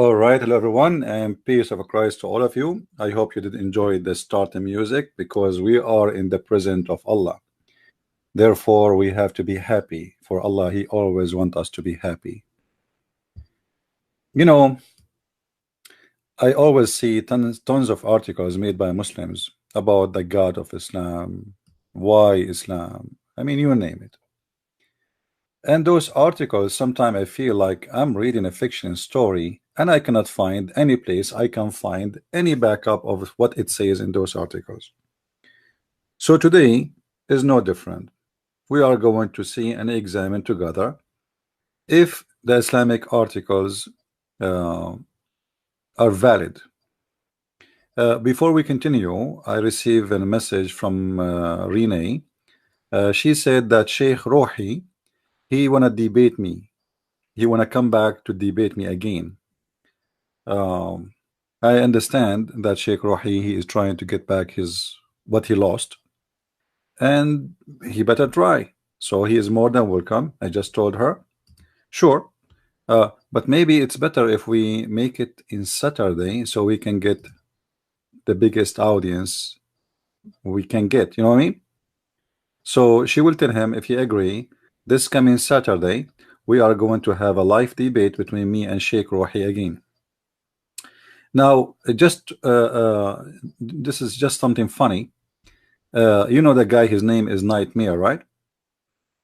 All right, hello everyone, and peace of Christ to all of you. I hope you did enjoy the start music because we are in the presence of Allah. Therefore, we have to be happy for Allah. He always wants us to be happy. You know, I always see tons of articles made by Muslims about the God of Islam, why Islam, I mean, you name it. And those articles, sometimes I feel like I'm reading a fiction story and I cannot find any place I can find any backup of what it says in those articles. So today is no different. We are going to see and examine together if the Islamic articles are valid. Before we continue, I received a message from Renee. She said that Sheikh Rohi, he wanna debate me. He wanna come back to debate me again. I understand that Sheikh Rohi, he is trying to get back what he lost, and he better try. So he is more than welcome. I just told her, sure, but maybe it's better if we make it in Saturday so we can get the biggest audience we can get. You know what I mean? So she will tell him if he agree. This coming Saturday, we are going to have a live debate between me and Sheikh Rohi again. Now, just this is just something funny. You know the guy, his name is Nightmare, right?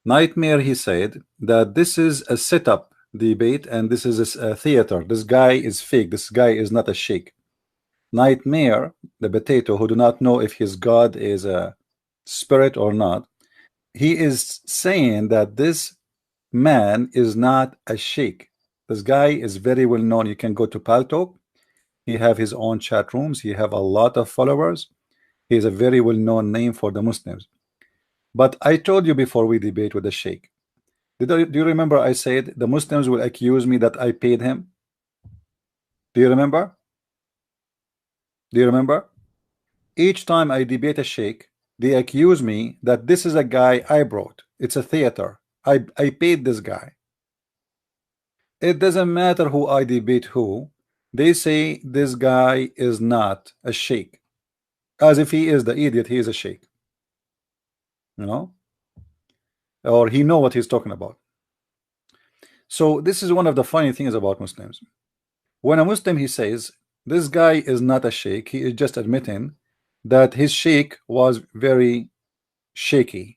Nightmare, he said that this is a setup debate and this is a theater. This guy is fake. This guy is not a sheikh. Nightmare, the potato, who do not know if his God is a spirit or not, he is saying that this man is not a sheikh. This guy is very well known. You can go to Paltalk. He have his own chat rooms. He have a lot of followers. He is a very well known name for the Muslims. But I told you before we debate with the sheikh. Do you remember I said the Muslims will accuse me that I paid him? Do you remember? Do you remember? Each time I debate a sheikh, they accuse me that this is a guy I brought. It's a theater. I paid this guy. It doesn't matter who I debate who. They say this guy is not a sheikh. As if he is the idiot, he is a sheikh. You know? Or he know what he's talking about. So this is one of the funny things about Muslims. When a Muslim, he says, this guy is not a sheikh, he is just admitting that his sheikh was very shaky.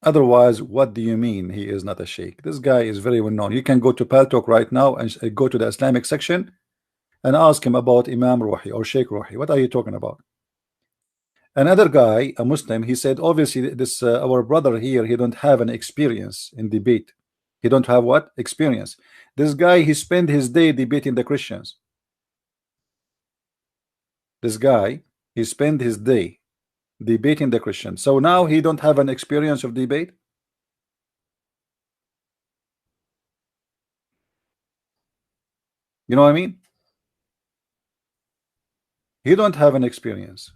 Otherwise, what do you mean he is not a sheikh? This guy is very well known. You can go to Paltalk right now and go to the Islamic section and ask him about Imam Ruhi or Sheikh Ruhi. What are you talking about? Another guy, a Muslim, he said, obviously this our brother here, he don't have an experience in debate. He don't have what? Experience. This guy, he spent his day debating the Christians. This guy, he spent his day debating the Christians. So now he don't have an experience of debate. You know what I mean? He don't have an experience.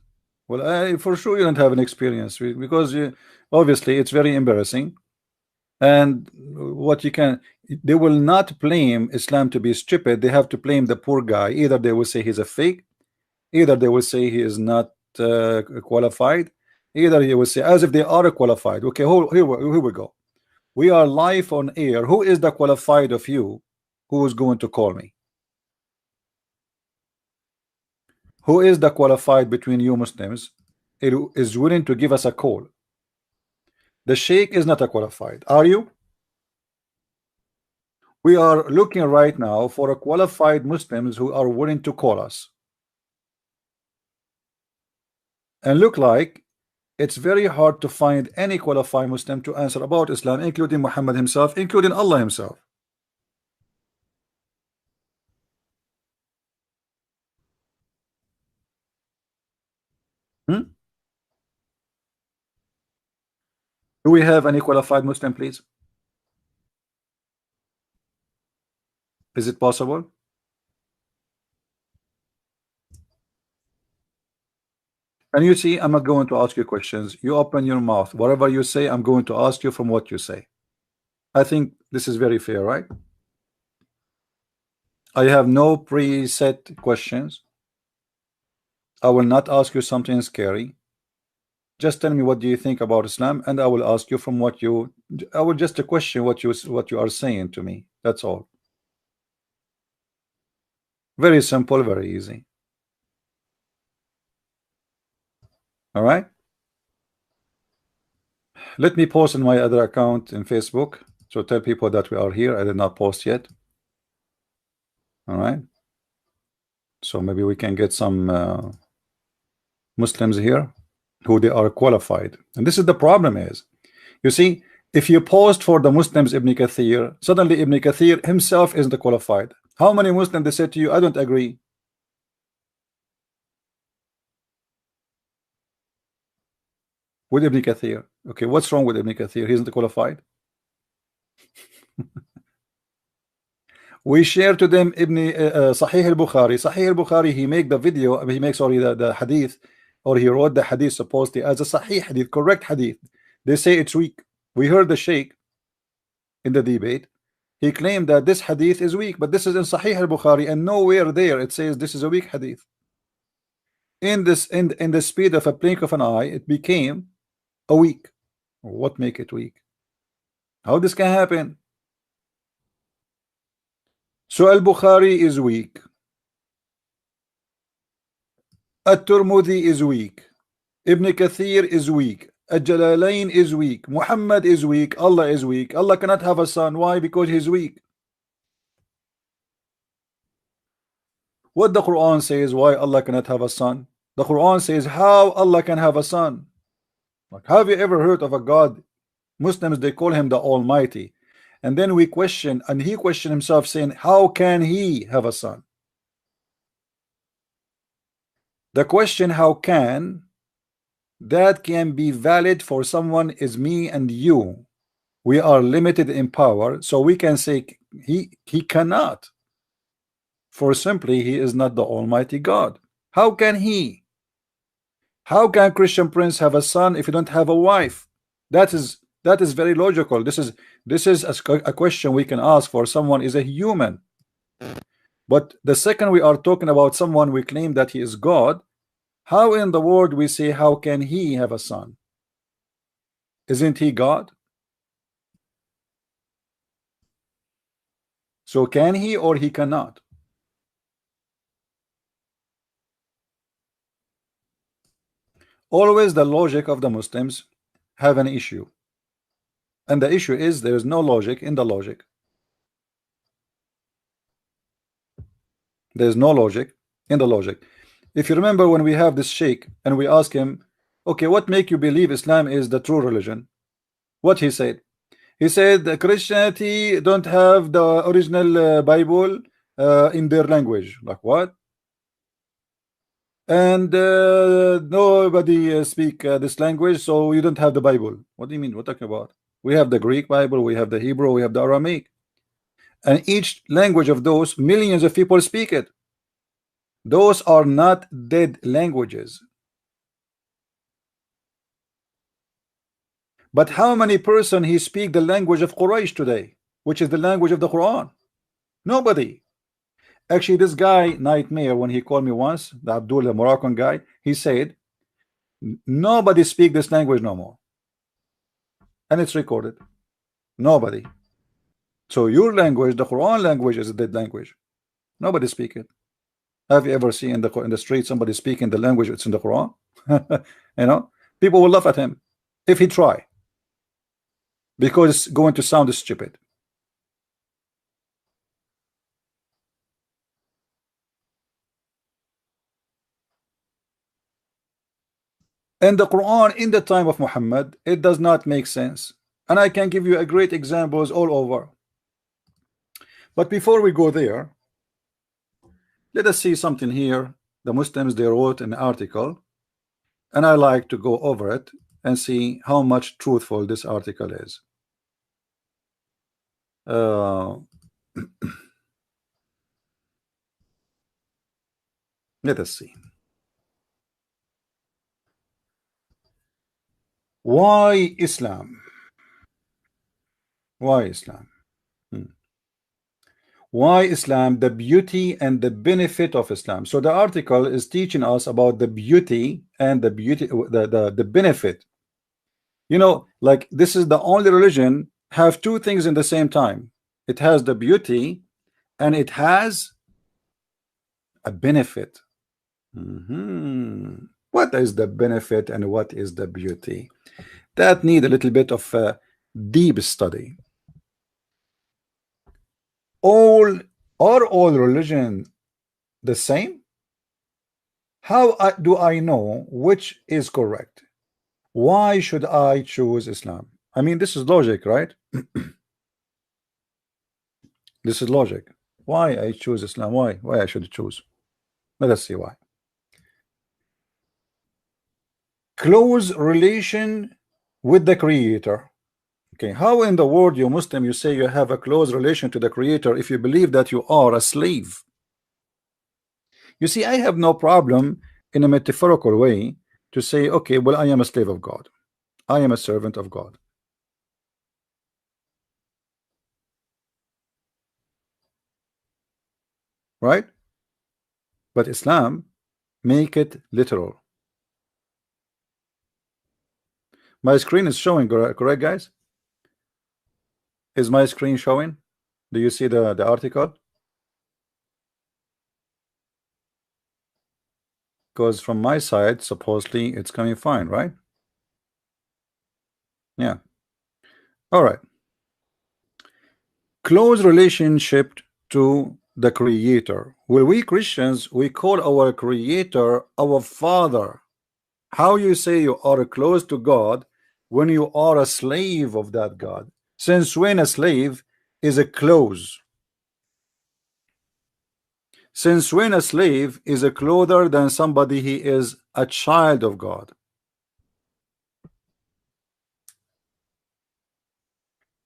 Well, for sure you don't have an experience because obviously it's very embarrassing. And what you can, they will not blame Islam to be stupid. They have to blame the poor guy. Either they will say he's a fake, either they will say he is not qualified, either he will say as if they are qualified. Okay, here we go. We are live on air. Who is the qualified of you who is going to call me? Who is the qualified between you Muslims is willing to give us a call? The sheikh is not a qualified. Are you? We are looking right now for a qualified Muslims who are willing to call us. And look like it's very hard to find any qualified Muslim to answer about Islam, including Muhammad himself, including Allah himself. Do we have any qualified Muslim, please? Is it possible? And you see, I'm not going to ask you questions. You open your mouth. Whatever you say, I'm going to ask you from what you say. I think this is very fair, right? I have no preset questions. I will not ask you something scary. Just tell me what do you think about Islam, and I will ask you from what you. I will just question what you are saying to me. That's all. Very simple, very easy. All right. Let me post in my other account in Facebook. So tell people that we are here. I did not post yet. All right. So maybe we can get some Muslims here who they are qualified. And this is the problem is, you see, if you post for the Muslims Ibn Kathir, suddenly Ibn Kathir himself isn't qualified. How many Muslims they say to you, I don't agree with Ibn Kathir. Okay, what's wrong with Ibn Kathir? He isn't qualified. We share to them Sahih al-Bukhari. Sahih al-Bukhari, he make the video, he makes sorry the hadith, or he wrote the hadith supposedly as a Sahih hadith, correct hadith. They say it's weak. We heard the Sheikh in the debate. He claimed that this hadith is weak, but this is in Sahih al-Bukhari, and nowhere there it says this is a weak hadith. In this, in the speed of a blink of an eye, it became a weak. What make it weak? How this can happen? So al-Bukhari is weak. At-Tirmidhi is weak. Ibn Kathir is weak. Al-Jalalain is weak. Muhammad is weak. Allah is weak. Allah cannot have a son. Why? Because he's weak. What the Quran says, why Allah cannot have a son? The Quran says how Allah can have a son. Like, have you ever heard of a God? Muslims, they call him the Almighty. And then we question, and he questioned himself saying, how can he have a son? The question, how can, that can be valid for someone is me and you. We are limited in power, so we can say he cannot. For simply, he is not the Almighty God. How can he? How can Christian Prince have a son if you don't have a wife? That is very logical. This is a question we can ask for someone is a human. But the second we are talking about someone we claim that he is God, how in the world we say how can he have a son? Isn't he God? So can he or he cannot? Always the logic of the Muslims have an issue. And the issue is there is no logic in the logic. There is no logic in the logic. If you remember when we have this sheikh and we ask him, okay, what make you believe Islam is the true religion? What he said? He said Christianity don't have the original Bible in their language. Like what? And nobody speak this language, so you don't have the Bible. What do you mean? What are you talking about? We have the Greek Bible, we have the Hebrew, we have the Aramaic, and each language of those millions of people speak it. Those are not dead languages. But how many person he speak the language of Quraysh today, which is the language of the Quran? Nobody. Actually, this guy Nightmare, when he called me once, the Abdullah Moroccan guy, he said nobody speak this language no more, and it's recorded. Nobody. So your language, the Quran language, is a dead language. Nobody speak it. Have you ever seen in the street somebody speaking the language that's in the Quran? You know, people will laugh at him if he try, because it's going to sound stupid. And the Quran in the time of Muhammad, it does not make sense. And I can give you a great examples all over. But before we go there, let us see something here. The Muslims, they wrote an article, and I like to go over it and see how much truthful this article is. Let us see. Why Islam? Why Islam? Why Islam, the beauty and the benefit of Islam. So the article is teaching us about the beauty and the benefit. You know, like this is the only religion have two things in the same time. It has the beauty and it has a benefit. What is the benefit and what is the beauty? That need a little bit of deep study. All religion the same? How do I know which is correct? Why should I choose Islam? I mean, this is logic, right? This is logic. Why I choose Islam? Why I should choose? Let us see why. Close relation with the Creator. Okay, how in the world, you Muslim, you say you have a close relation to the Creator if you believe that you are a slave? You see, I have no problem in a metaphorical way to say, okay, well, I am a slave of God. I am a servant of God. Right? But Islam make it literal. My screen is showing, correct, guys? Is my screen showing? Do you see the article? Because from my side, supposedly it's coming fine, right? Yeah. All right. Close relationship to the Creator. Well, we Christians, we call our Creator our Father. How you say you are close to God when you are a slave of that God? Since when a slave is a close? Since when a slave is a closer than somebody he is a child of God?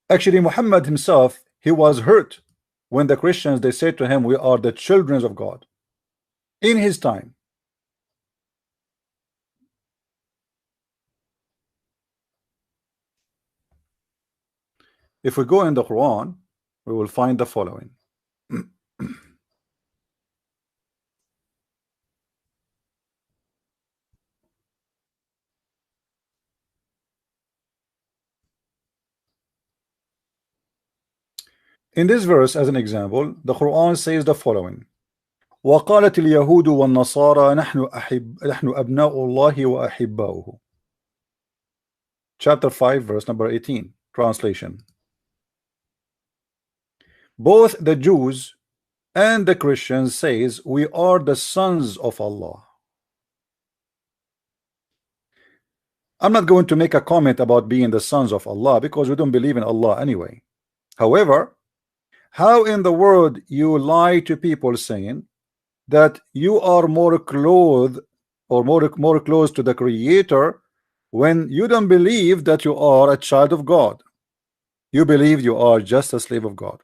Actually, Muhammad himself, he was hurt when the Christians, they said to him, we are the children of God. In his time. If we go in the Quran, we will find the following. In this verse, as an example, the Quran says the following: وقالت اليهود والنصارى نحن أبناء الله وأحباؤه. Chapter 5, verse number 18. Translation: both the Jews and the Christians says we are the sons of Allah. I'm not going to make a comment about being the sons of Allah because we don't believe in Allah anyway. However, how in the world you lie to people saying that you are more clothed or more close to the Creator when you don't believe that you are a child of God? You believe you are just a slave of God.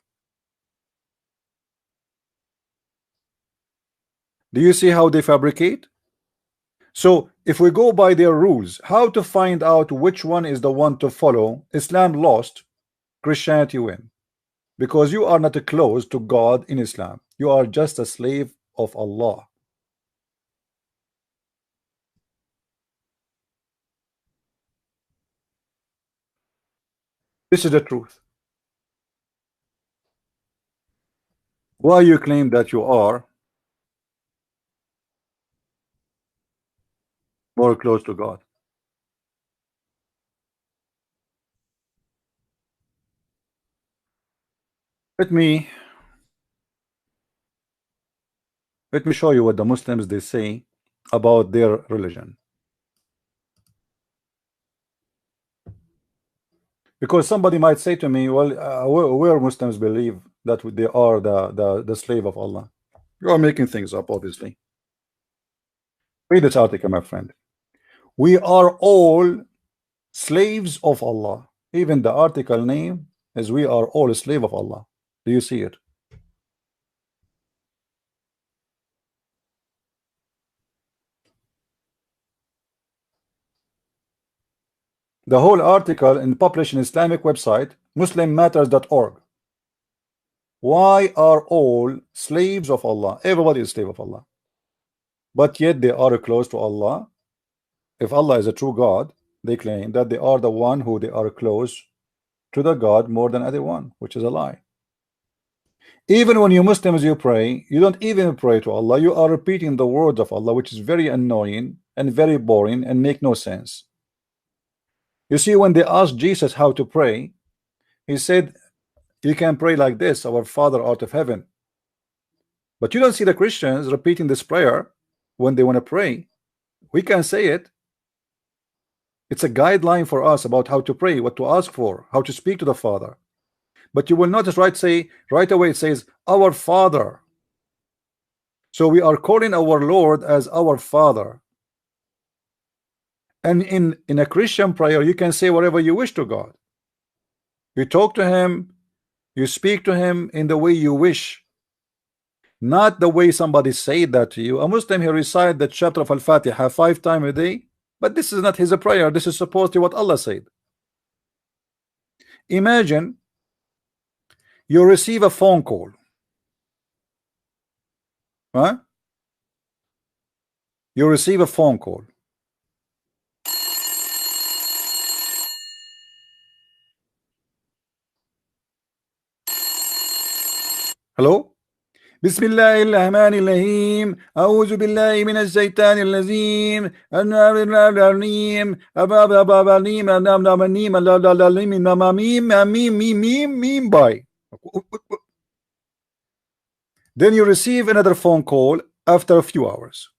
Do you see how they fabricate? So if we go by their rules, how to find out which one is the one to follow? Islam lost, Christianity win. Because you are not close to God in Islam. You are just a slave of Allah. This is the truth. Why you claim that you are more close to God? Let me show you what the Muslims they say about their religion. Because somebody might say to me, well, where Muslims believe that they are the slave of Allah. You are making things up, obviously. Read this article, my friend. We are all slaves of Allah. Even the article name is we are all a slave of Allah. Do you see it? The whole article in published in Islamic website, muslimmatters.org. Why are all slaves of Allah? Everybody is slave of Allah, but yet they are close to Allah. If Allah is a true God, they claim that they are the one who they are close to the God more than other one, which is a lie. Even when you Muslims you pray, you don't even pray to Allah. You are repeating the words of Allah, which is very annoying and very boring and make no sense. You see, when they asked Jesus how to pray, he said, you can pray like this, our Father art of heaven. But you don't see the Christians repeating this prayer when they want to pray. We can say it. It's a guideline for us about how to pray, what to ask for, how to speak to the Father. But you will notice right away it says our Father. So we are calling our Lord as our Father. And in a Christian prayer, you can say whatever you wish to God. You talk to him, you speak to him in the way you wish, not the way somebody said that to you. A Muslim, he recite the chapter of Al-Fatiha 5 times a day, but this is not his prayer. This is supposed to be what Allah said. Imagine you receive a phone call, right? You receive a phone call. Hello? Bismillahirrahmanirrahim. A'udhu billahi minash shaitanir rajim. Bye. Then you receive another phone call after a few hours.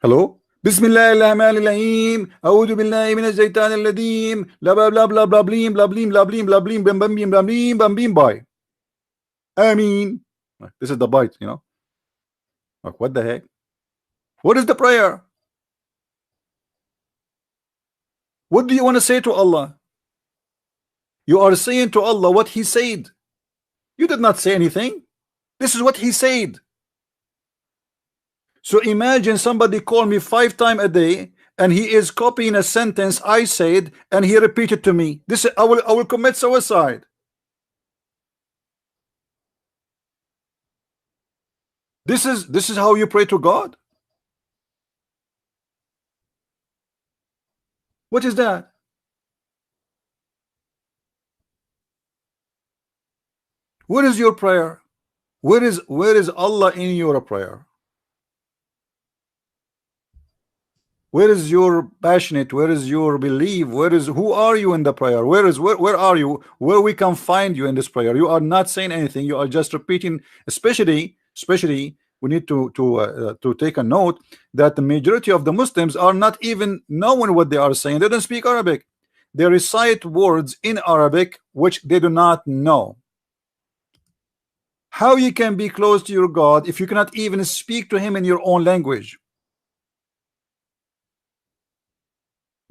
Hello? Bismillahirrahmanirrahim. A'udhu billahi minash shaitanir rajim. Blah blah blah blah blah blim blah blim blah blim blah blim bam bam bim bam bim bam bim bye. Ameen. This is the bite, you know. Like, what the heck? What is the prayer? What do you want to say to Allah? You are saying to Allah what He said. You did not say anything. This is what He said. So imagine somebody call me 5 times a day and he is copying a sentence I said and he repeated to me. This I will commit suicide. This is how you pray to God? What is that? Where is your prayer? Where is Allah in your prayer? Where is your passionate? Where is your belief? Who are you in the prayer? Where are you? Where we can find you in this prayer? You are not saying anything. You are just repeating. Especially we need to take a note that the majority of the Muslims are not even knowing what they are saying. They don't speak Arabic. They recite words in Arabic which they do not know. How you can be close to your God if you cannot even speak to him in your own language?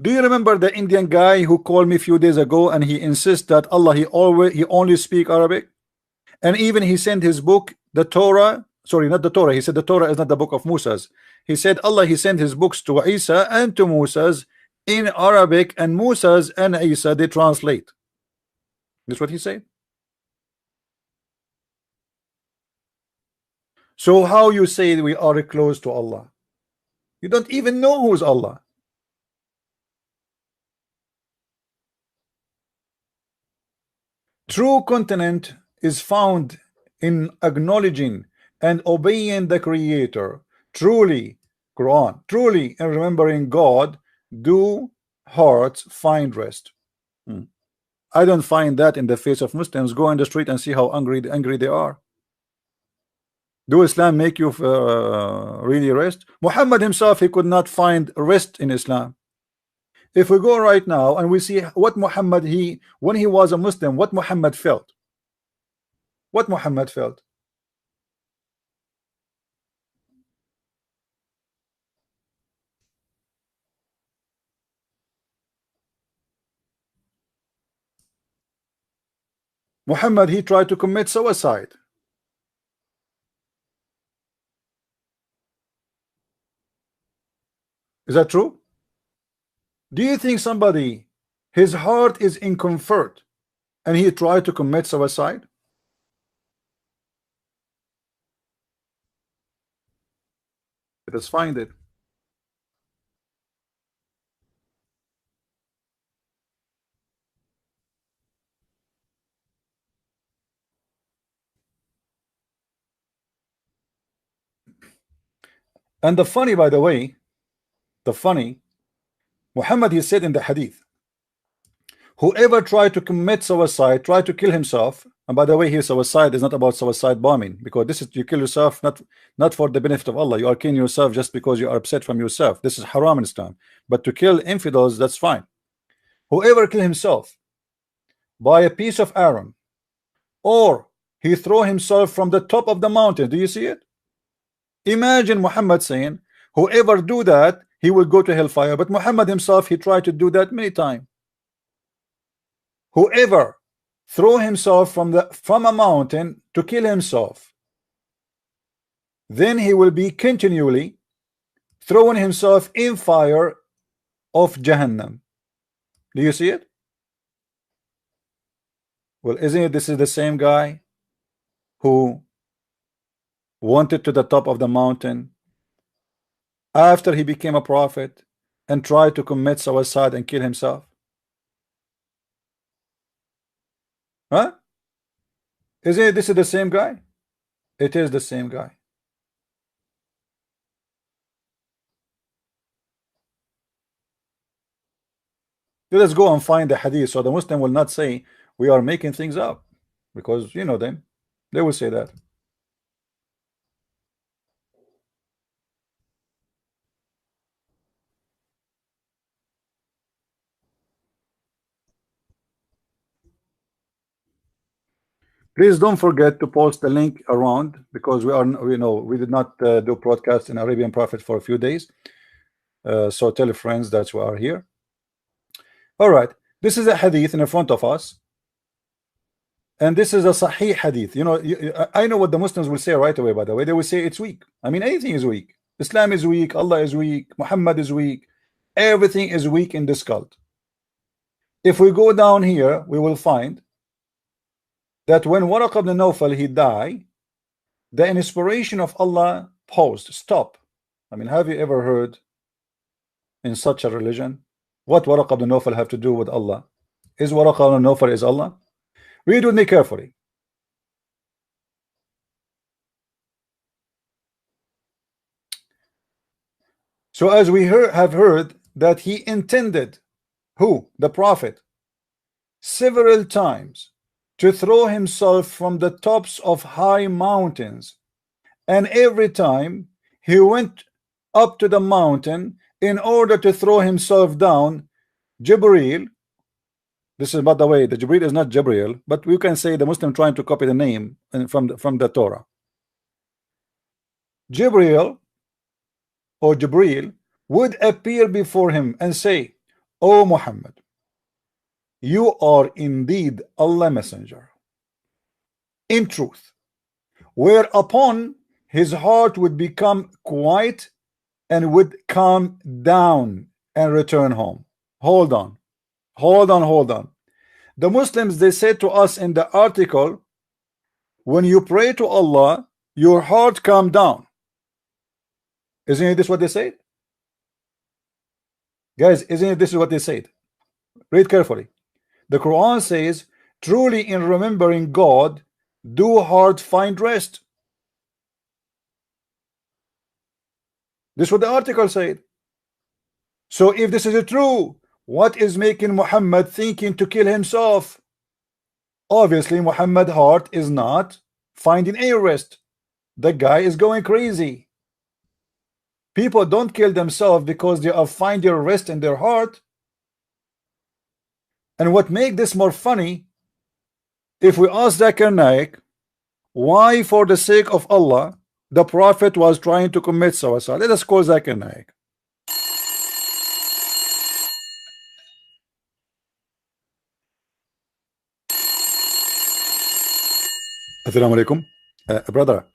Do you remember the Indian guy who called me a few days ago and he insists that Allah he only speak Arabic, and even he sent his book, the Torah, sorry, not the Torah, he said the Torah is not the book of Moses. He said Allah he sent his books to Isa and to Moses in Arabic, and Moses and Isa they translate. That's what he said. So how you say we are close to Allah? You don't even know who's Allah. True content is found in acknowledging and obeying the Creator. Truly, Quran, truly in remembering God, do hearts find rest. I don't find that in the face of Muslims. Go in the street and see how angry they are. Do Islam make you really rest? Muhammad himself, he could not find rest in Islam. If we go right now and we see what Muhammad, when he was a Muslim, what Muhammad felt. What Muhammad felt. Muhammad, he tried to commit suicide. Is that true? Do you think somebody, his heart is in comfort and he tried to commit suicide? Let us find it. And the funny, by the way, the funny, Muhammad, he said in the hadith, whoever tried to commit suicide, tried to kill himself. And by the way, here suicide is not about suicide bombing, because this is, you kill yourself not for the benefit of Allah. You are killing yourself just because you are upset from yourself. This is haram in Islam. But to kill infidels, that's fine. Whoever kill himself by a piece of iron, or he throw himself from the top of the mountain. Do you see it? Imagine Muhammad saying, whoever do that, he will go to hellfire. But Muhammad himself, he tried to do that many times. Whoever throw himself from a mountain to kill himself, then he will be continually throwing himself in fire of Jahannam. Do you see it? Well, isn't it this is the same guy who wanted to the top of the mountain after he became a prophet and tried to commit suicide and kill himself? Huh? Isn't it this is the same guy? It is the same guy. Let us go and find the hadith so the Muslim will not say we are making things up, because you know them, they will say that. Please don't forget to post the link around, because we did not do broadcast in Arabian Prophet for a few days. So tell your friends that we are here. All right, this is a hadith in front of us, and this is a sahih hadith. I know what the Muslims will say right away. By the way, they will say it's weak. I mean, anything is weak. Islam is weak, Allah is weak, Muhammad is weak, everything is weak in this cult. If we go down here, we will find that when Waraq ibn Nawfal he died, the inspiration of Allah paused, stop. I mean, have you ever heard in such a religion what Waraq ibn Nawfal have to do with Allah? Is Waraq ibn Nawfal is Allah? Read with me carefully. So as we have heard that he intended, who? The Prophet, several times to throw himself from the tops of high mountains, and every time he went up to the mountain in order to throw himself down, Jibreel, this is, by the way, the Jibreel is not Jibreel, but we can say the Muslim trying to copy the name from the Torah. Jibreel or Jibreel would appear before him and say, "O Muhammad, you are indeed Allah messenger in truth," whereupon his heart would become quiet and would calm down and return home. Hold on. The Muslims, they said to us in the article, when you pray to Allah, your heart calm down. Isn't it this what they said? Guys, isn't it this is what they said? Read carefully. The Quran says, truly in remembering God, do heart find rest. This is what the article said. So if this is true, what is making Muhammad thinking to kill himself? Obviously, Muhammad's heart is not finding any rest. The guy is going crazy. People don't kill themselves because they are finding rest in their heart. And what makes this more funny, if we ask Zakir Naik, why for the sake of Allah the Prophet was trying to commit suicide? Let us call Zakir Naik. Assalamu alaikum. Brother,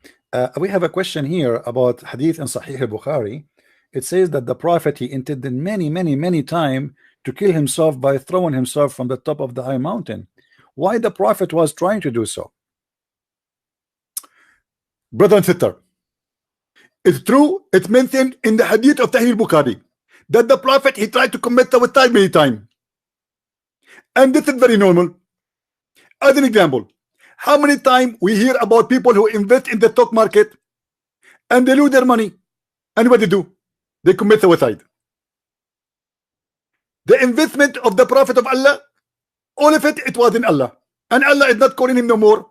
we have a question here about hadith in Sahih al-Bukhari. It says that the prophet, he intended many time to kill himself by throwing himself from the top of the high mountain. Why the prophet was trying to do so? Brother and sister, it's true, it's mentioned in the hadith of Sahih Bukhari that the prophet, he tried to commit suicide many times, and this is very normal. As an example, how many times we hear about people who invest in the stock market and they lose their money, and what they do? They commit suicide. The investment of the prophet of Allah, all of it, it was in Allah, and Allah is not calling him no more.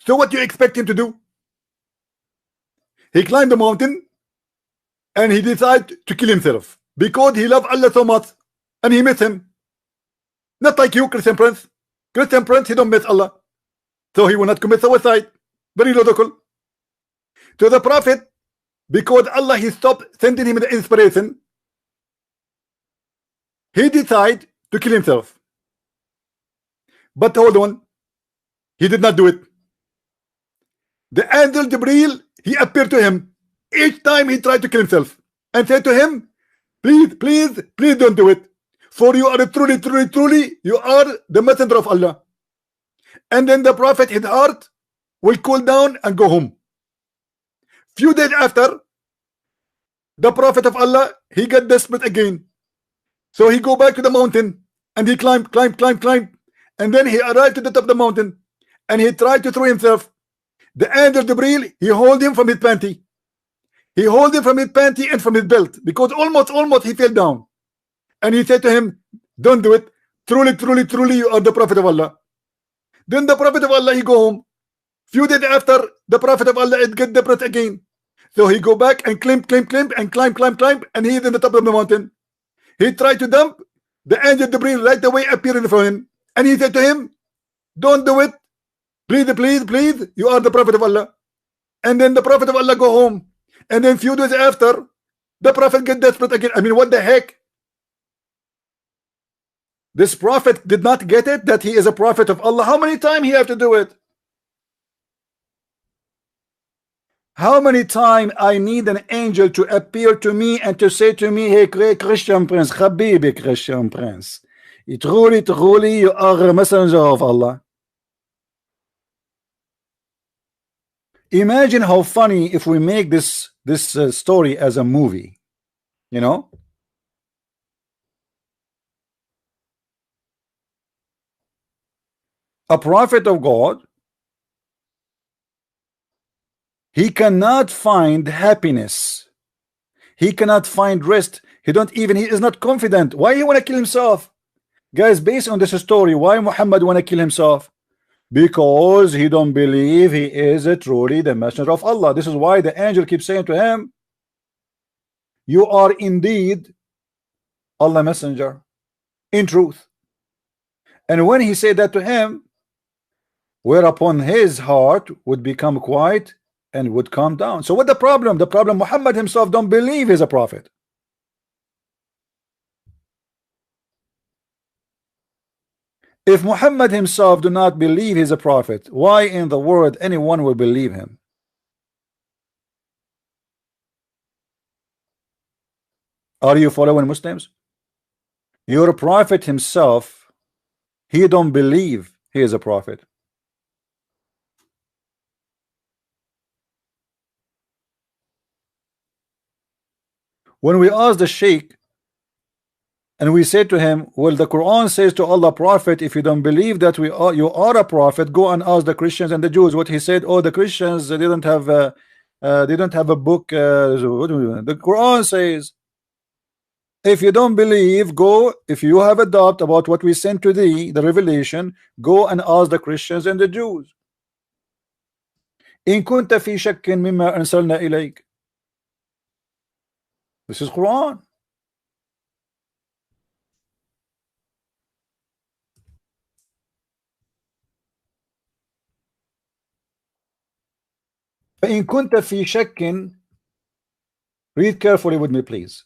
So what do you expect him to do? He climbed the mountain and he decided to kill himself because he loved Allah so much and he met him. Not like you, Christian Prince. Christian Prince, he don't miss Allah, so he will not commit suicide. Very logical. To the prophet, because Allah, he stopped sending him the inspiration, he decided to kill himself. But hold on, he did not do it. The angel Jibreel, he appeared to him each time he tried to kill himself and said to him, please, please, please don't do it, for you are truly you are the messenger of Allah. And then the prophet, his heart will cool down and go home. Few days after, the prophet of Allah, he got desperate again, so he go back to the mountain and he climbed, and then he arrived to the top of the mountain and he tried to throw himself. The angel Jibreel, he hold him from his panty. He hold him from his panty and from his belt, because almost he fell down. And he said to him, don't do it. Truly, you are the prophet of Allah. Then the prophet of Allah, he go home. Few days after, the prophet of Allah, it get depressed again. So he go back and climb, and climb, and he is in the top of the mountain. He tried to dump. The angel Jibreel right away appeared in front of him. And he said to him, don't do it. Please, you are the prophet of Allah. And then the prophet of Allah go home. And then few days after, the prophet get desperate again. I mean, what the heck? This prophet did not get it that he is a prophet of Allah. How many times he have to do it? How many times I need an angel to appear to me and to say to me, hey, Christian Prince, Habibi Christian Prince, truly, you are a messenger of Allah. Imagine how funny if we make this story as a movie, you know. A prophet of God, he cannot find happiness, he cannot find rest, he is not confident. Why he want to kill himself? Guys, based on this story, why Muhammad want to kill himself? Because he don't believe he is truly the messenger of Allah. This is why the angel keeps saying to him, you are indeed Allah messenger in truth. And when he said that to him, whereupon his heart would become quiet and would calm down. So what the problem? The problem, Muhammad himself don't believe he's a prophet. If Muhammad himself do not believe he's a prophet, why in the world anyone will believe him? Are you following, Muslims? Your prophet himself, he don't believe he is a prophet. When we ask the sheikh and we say to him, well, the Quran says to Allah prophet, if you don't believe that you are a prophet, go and ask the Christians and the Jews. What he said, oh, the Christians, they don't have a book. The Quran says, if you don't believe, go, if you have a doubt about what we sent to thee, the revelation, go and ask the Christians and the Jews. In kunta fi shakkin mimma anzalna ilayk. This is Quran. فإن كنت في شك, read carefully with me, please.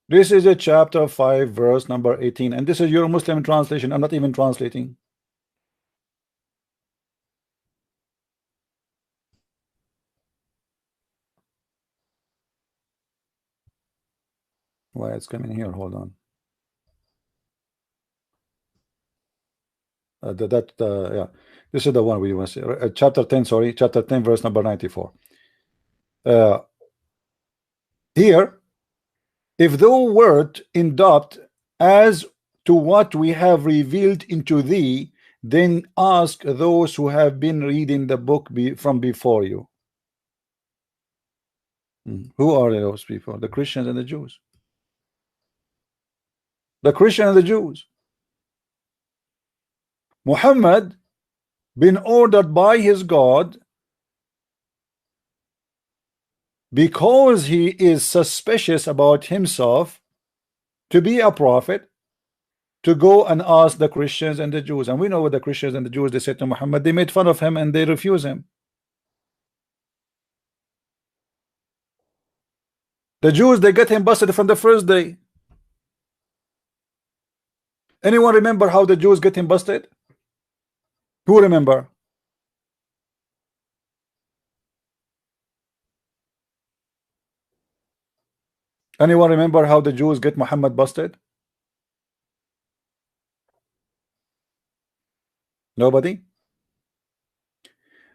This is a chapter 5, verse number 18, and this is your Muslim translation. I'm not even translating. Why it's coming here? Hold on. Yeah, this is the one we want to see. Chapter 10, sorry, chapter 10, verse number 94. Here, if thou wert in doubt as to what we have revealed into thee, then ask those who have been reading the book from before you. Who are those people? The Christians and the Jews. The Christians and the Jews. Muhammad been ordered by his God, because he is suspicious about himself, to be a prophet, to go and ask the Christians and the Jews. And we know what the Christians and the Jews, they said to Muhammad, they made fun of him and they refuse him. The Jews, they get him busted from the first day. Anyone remember how the Jews get him busted? Who remember? Anyone remember how the Jews get Muhammad busted? Nobody?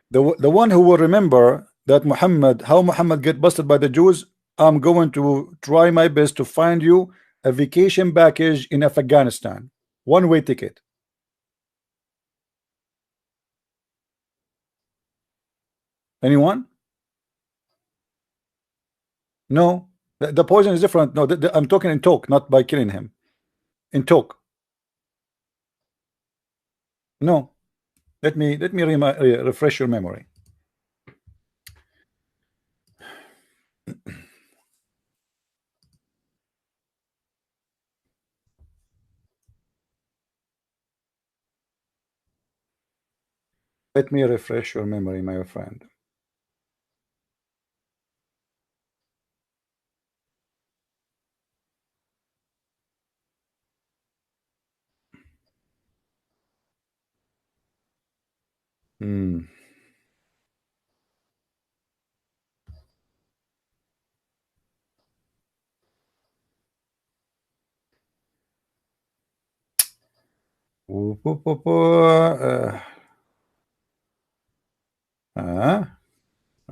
The one who will remember that how Muhammad get busted by the Jews, I'm going to try my best to find you a vacation package in Afghanistan, one-way ticket. Anyone? No. The poison is different. No, I'm talking in talk, not by killing him. In talk. No. Let me refresh your memory. Let me refresh your memory, my friend.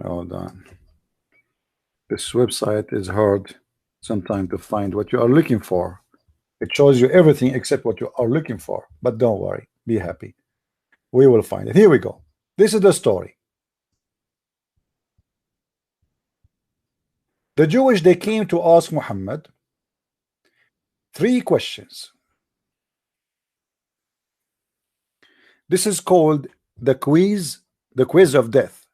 Hold on. This website is hard sometimes to find what you are looking for. It shows you everything except what you are looking for. But don't worry, be happy. We will find it. Here we go. This is the story. The Jewish, they came to ask Muhammad 3 questions. This is called the quiz of death,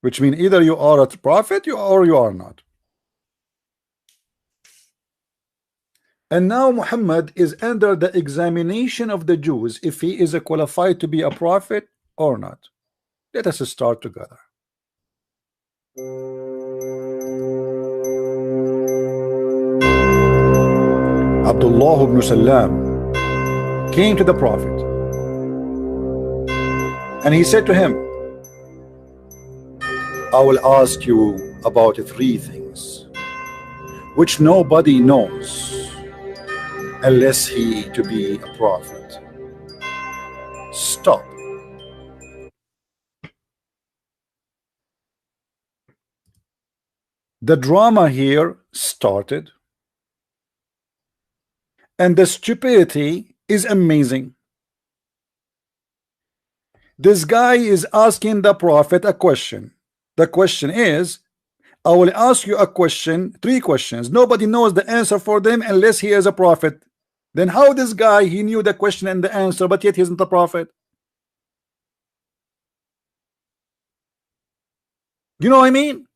which means either you are a prophet or you are not. And now Muhammad is under the examination of the Jews if he is qualified to be a prophet or not. Let us start together. Abdullah ibn Salam came to the prophet and he said to him, I will ask you about 3 things which nobody knows unless he to be a prophet. Stop. The drama here started, and the stupidity is amazing. This guy is asking the prophet a question. The question is, I will ask you a question, 3 questions. Nobody knows the answer for them unless he is a prophet. Then how this guy, he knew the question and the answer, but yet he isn't a prophet? You know what I mean?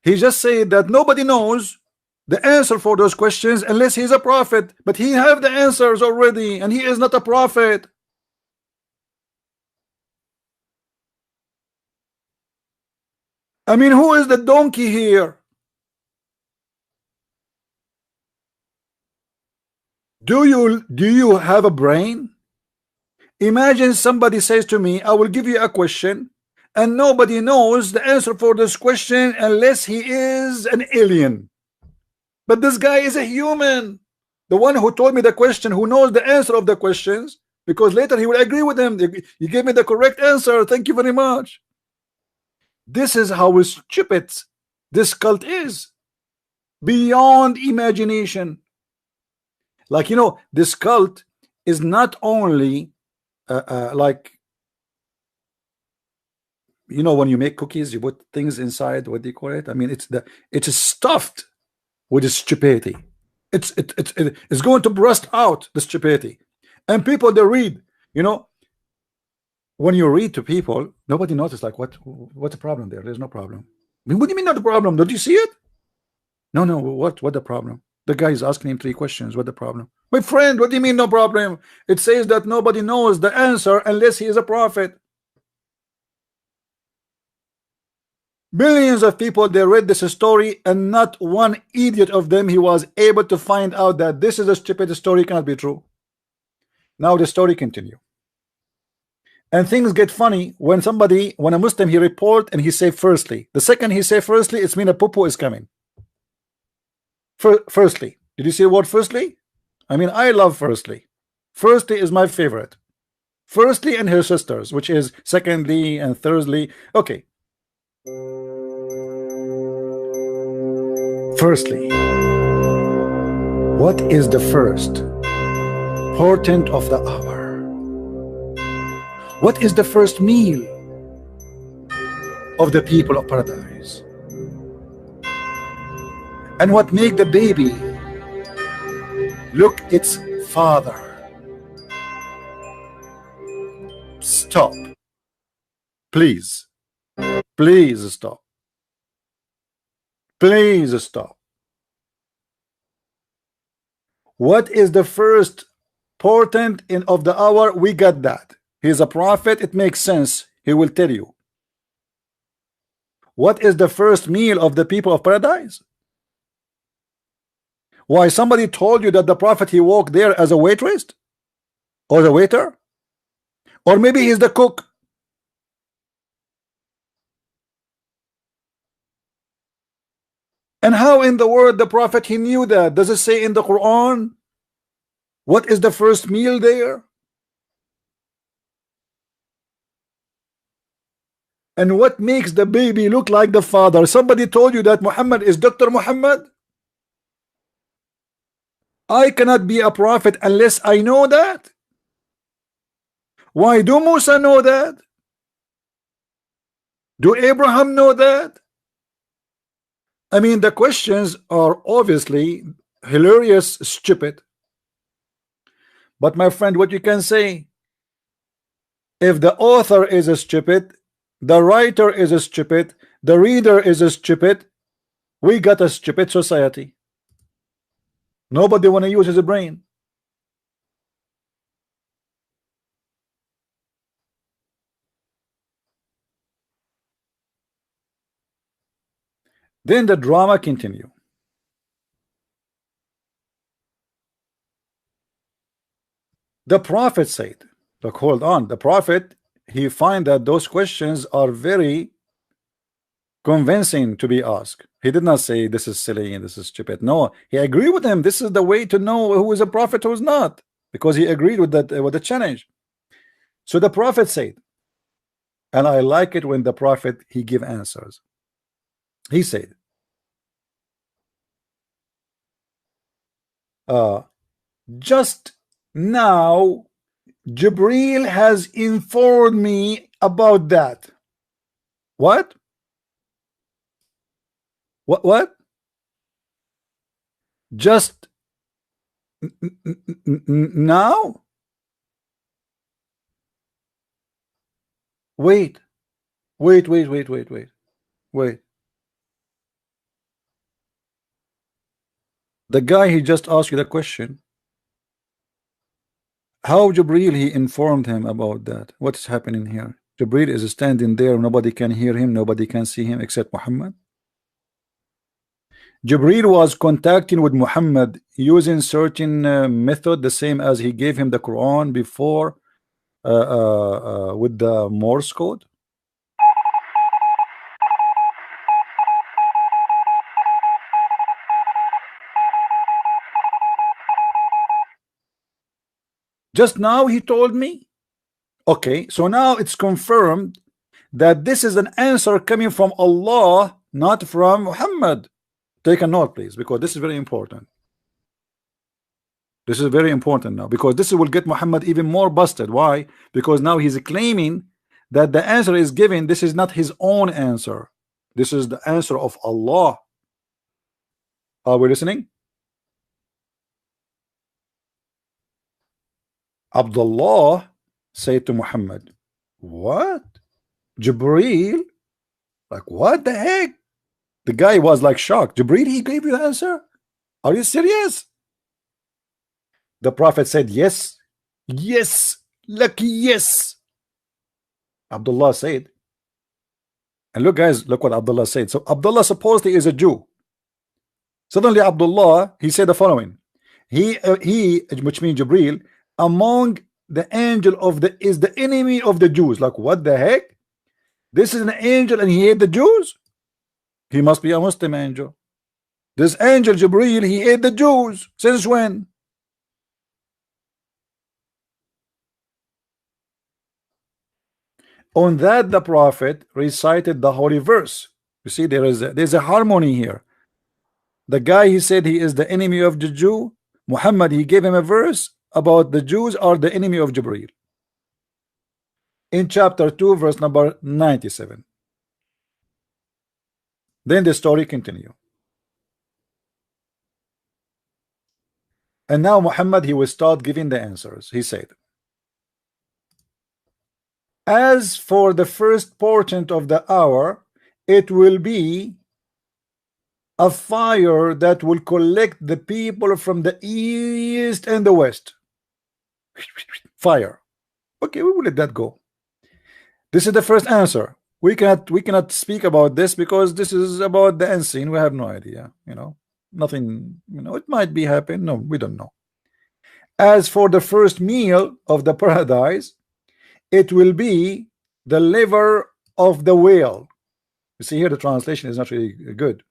He just said that nobody knows the answer for those questions unless he's a prophet, but he have the answers already and he is not a prophet. I mean, who is the donkey here? Do you have a brain? Imagine somebody says to me, I will give you a question and nobody knows the answer for this question unless he is an alien. But this guy is a human. The one who told me the question, who knows the answer of the questions, because later he will agree with him. You gave me the correct answer. Thank you very much. This is how stupid this cult is. Beyond imagination. Like, you know, this cult is not only like, you know, when you make cookies, you put things inside. What do you call it? I mean, it's stuffed with stupidity. It's going to burst out the stupidity. And people, they read, you know, when you read to people, nobody notices like what's the problem there? There's no problem. I mean, what do you mean not the problem? Don't you see it? No, what the problem? The guy is asking him 3 questions. What the problem? My friend, what do you mean no problem? It says that nobody knows the answer unless he is a prophet. Millions of people, they read this story, and not one idiot of them he was able to find out that this is a stupid story, cannot be true. Now the story continue, and things get funny when a Muslim he report and he say firstly. The second he say firstly, it's mean a poo is coming. Firstly, did you see the word firstly? I mean, I love firstly. Firstly is my favorite. Firstly and her sisters, which is secondly and thirdly. Okay. Firstly, what is the first portent of the hour? What is the first meal of the people of paradise? And what make the baby look its father? Stop. Please. Please stop. Please stop. What is the first portent of the hour? We got that. He's a prophet. It makes sense. He will tell you. What is the first meal of the people of paradise? Why, somebody told you that the prophet he walked there as a waitress or the waiter, or maybe he's the cook. And how in the world the prophet he knew that? Does it say in the Quran what is the first meal there? And what makes the baby look like the father? Somebody told you that Muhammad is Dr. Muhammad? I cannot be a prophet unless I know that. Why do Musa know that? Do Abraham know that? I mean, the questions are obviously hilarious, stupid. But my friend, what you can say, if the author is a stupid, the writer is a stupid, the reader is a stupid, we got a stupid society. Nobody want to use his brain. Then the drama continue. The prophet said, look, hold on, the prophet he find that those questions are very convincing to be asked. He did not say this is silly and this is stupid. No, he agreed with him. This is the way to know who is a prophet, who is not, because he agreed with that with the challenge. So the prophet said, and I like it when the prophet he give answers. He said, just now Jibril has informed me about that. What? What? Just now? Wait. The guy he just asked you the question. How Jibril he informed him about that? What's happening here? Jibril is standing there, nobody can hear him, nobody can see him except Muhammad. Jibril was contacting with Muhammad using certain method, the same as he gave him the Quran before with the Morse code. Just now he told me. Okay, so now it's confirmed that this is an answer coming from Allah, not from Muhammad. Take a note, please, because this is very important. This is very important now, because this will get Muhammad even more busted. Why? Because now he's claiming that the answer is given. This is not his own answer. This is the answer of Allah. Are we listening? Abdullah said to Muhammad, what? Jibreel? Like, what the heck? The guy was like shocked. Jibreel, he gave you the answer? Are you serious? The Prophet said, yes, yes, lucky yes. Abdullah said, and look guys, look what Abdullah said. So Abdullah supposedly is a Jew. Suddenly Abdullah, he said the following. He which means Jibreel, among the angel of the is the enemy of the Jews. Like, what the heck? This is an angel and he hate the Jews? He must be a Muslim angel. This angel Jibreel, he hate the Jews. Since when? On that the Prophet recited the holy verse. You see, there's a harmony here. The guy, he said he is the enemy of the Jew. Muhammad, he gave him a verse about the Jews are the enemy of Jibreel. In chapter 2, verse number 97. Then the story continue. And now Muhammad, he will start giving the answers. He said, as for the first portion of the hour, it will be a fire that will collect the people from the east and the west. Fire. Okay, we will let that go. This is the first answer. We cannot speak about this because this is about the unseen. We have no idea, you know, nothing, you know, it might be happen. No, we don't know. As for the first meal of the paradise, it will be the liver of the whale. You see here the translation is not really good.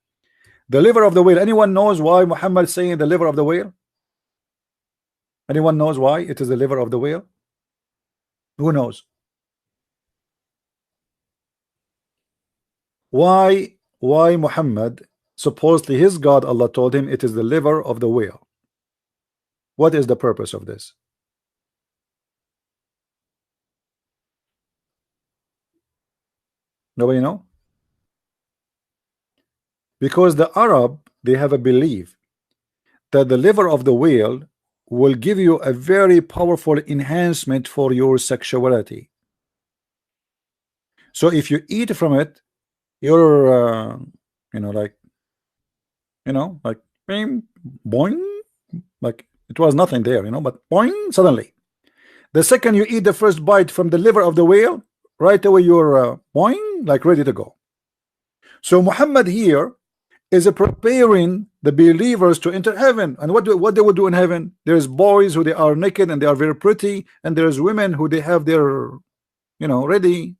The liver of the whale. Anyone knows why Muhammad is saying the liver of the whale? Anyone knows why it is the liver of the whale? Who knows? Why Muhammad, supposedly his God Allah told him it is the liver of the whale? What is the purpose of this? Nobody know? Because the Arab, they have a belief that the liver of the whale will give you a very powerful enhancement for your sexuality. So if you eat from it, you're you know, like bing, boing, like it was nothing there, you know, but boing, suddenly the second you eat the first bite from the liver of the whale, right away you're boing, like ready to go. So Muhammad here is preparing the believers to enter heaven. And what they would do in heaven? There's boys who they are naked and they are very pretty, and there's women who they have their, you know, ready,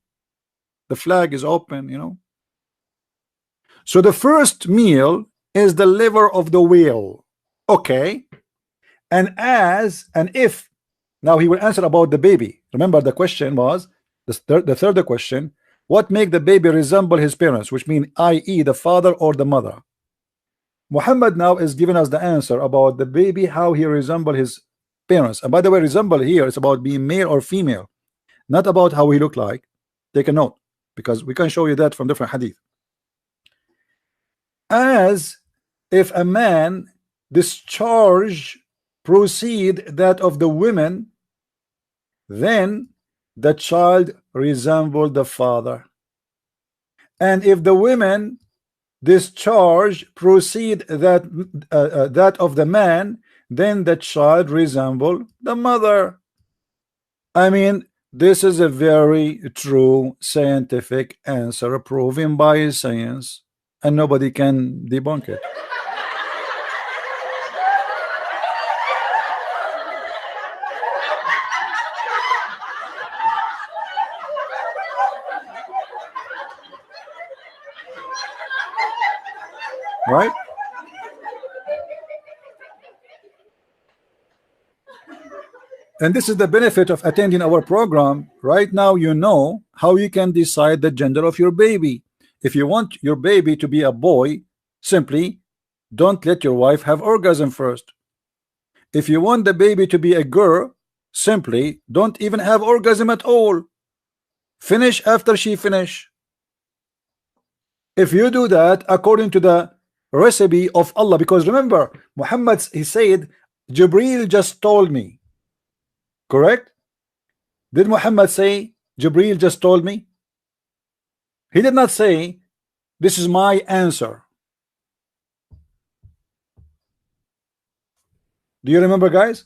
the flag is open, you know. So the first meal is the liver of the whale. Okay. And if now he will answer about the baby. Remember the question was the third question, what make the baby resemble his parents, which mean i.e. the father or the mother? Muhammad now is giving us the answer about the baby, how he resemble his parents. And by the way, resemble here is about being male or female, not about how he look like. Take a note, because we can show you that from different hadith. As if a man discharge proceed that of the women, then the child resemble the father. And if the women discharge proceed that that of the man, then the child resemble the mother. I mean, this is a very true scientific answer proven by science, and nobody can debunk it. Right? And this is the benefit of attending our program. Right now, you know how you can decide the gender of your baby. If you want your baby to be a boy, simply don't let your wife have orgasm first. If you want the baby to be a girl, simply don't even have orgasm at all. Finish after she finish. If you do that according to the recipe of Allah, because remember, Muhammad, he said, Jibril just told me. Correct? Did Muhammad say Jibril just told me? He did not say this is my answer. Do you remember, guys?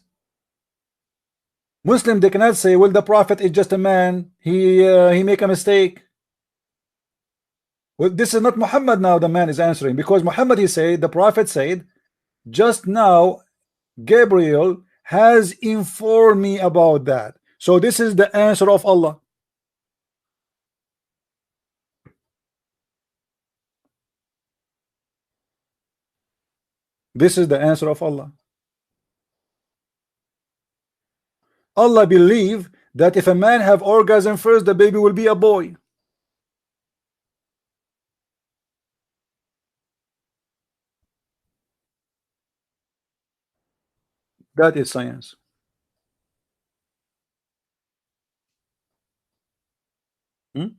Muslim, they cannot say, well, the prophet is just a man, he make a mistake. Well, this is not Muhammad now the man is answering, because Muhammad, he said, the prophet said, just now Gabriel has informed me about that. So this is the answer of Allah. This is the answer of Allah. Allah believe that if a man have orgasm first, the baby will be a boy. That is science. Hmm?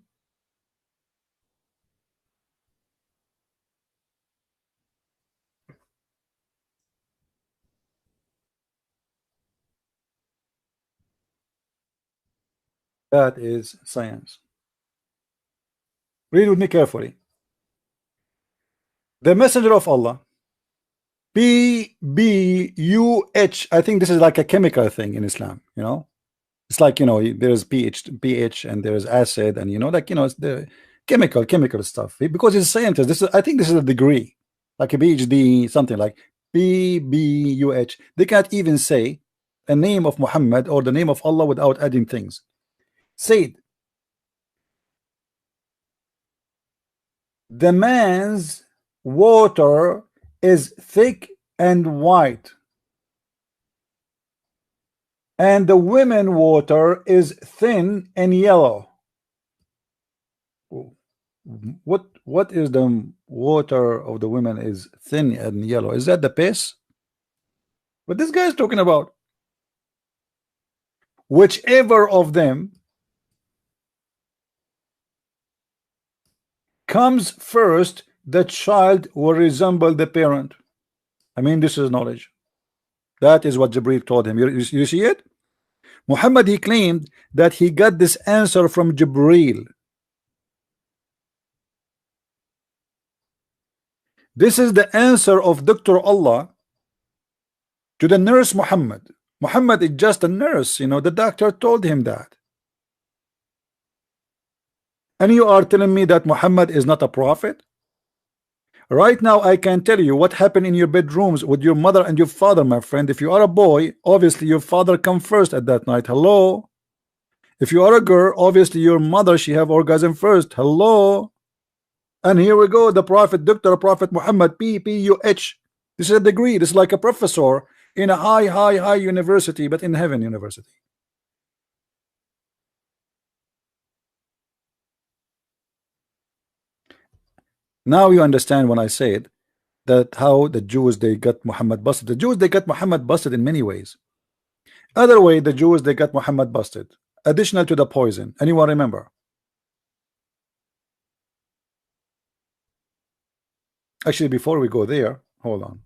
That is science. Read with me carefully. The messenger of Allah, PBUH. I think this is like a chemical thing in Islam, you know. It's like, you know, there's pH and there's acid, and you know, like, you know, it's the chemical stuff. Because he's a scientist. This is, I think this is a degree, like a PhD, something like PBUH. They can't even say a name of Muhammad or the name of Allah without adding things. Said the man's water is thick and white, and the women water is thin and yellow. What is the water of the women is thin and yellow? Is that the piss? What this guy is talking about? Whichever of them comes first, the child will resemble the parent. I mean, this is knowledge. That is what Jibril told him. You see it? Muhammad, he claimed that he got this answer from Jibril. This is the answer of Dr. Allah to the nurse Muhammad. Muhammad is just a nurse, you know, the doctor told him that. And you are telling me that Muhammad is not a prophet? Right now, I can tell you what happened in your bedrooms with your mother and your father, my friend. If you are a boy, obviously your father come first at that night. Hello. If you are a girl, obviously your mother, she have orgasm first. Hello. And here we go, the prophet, Dr. Prophet Muhammad, PPUH. This is a degree. This is like a professor in a high university, but in heaven university. Now you understand when I said that how the Jews, they got Muhammad busted. The Jews, they got Muhammad busted in many ways. Other way, the Jews, they got Muhammad busted. Additional to the poison. Anyone remember? Actually, before we go there, hold on.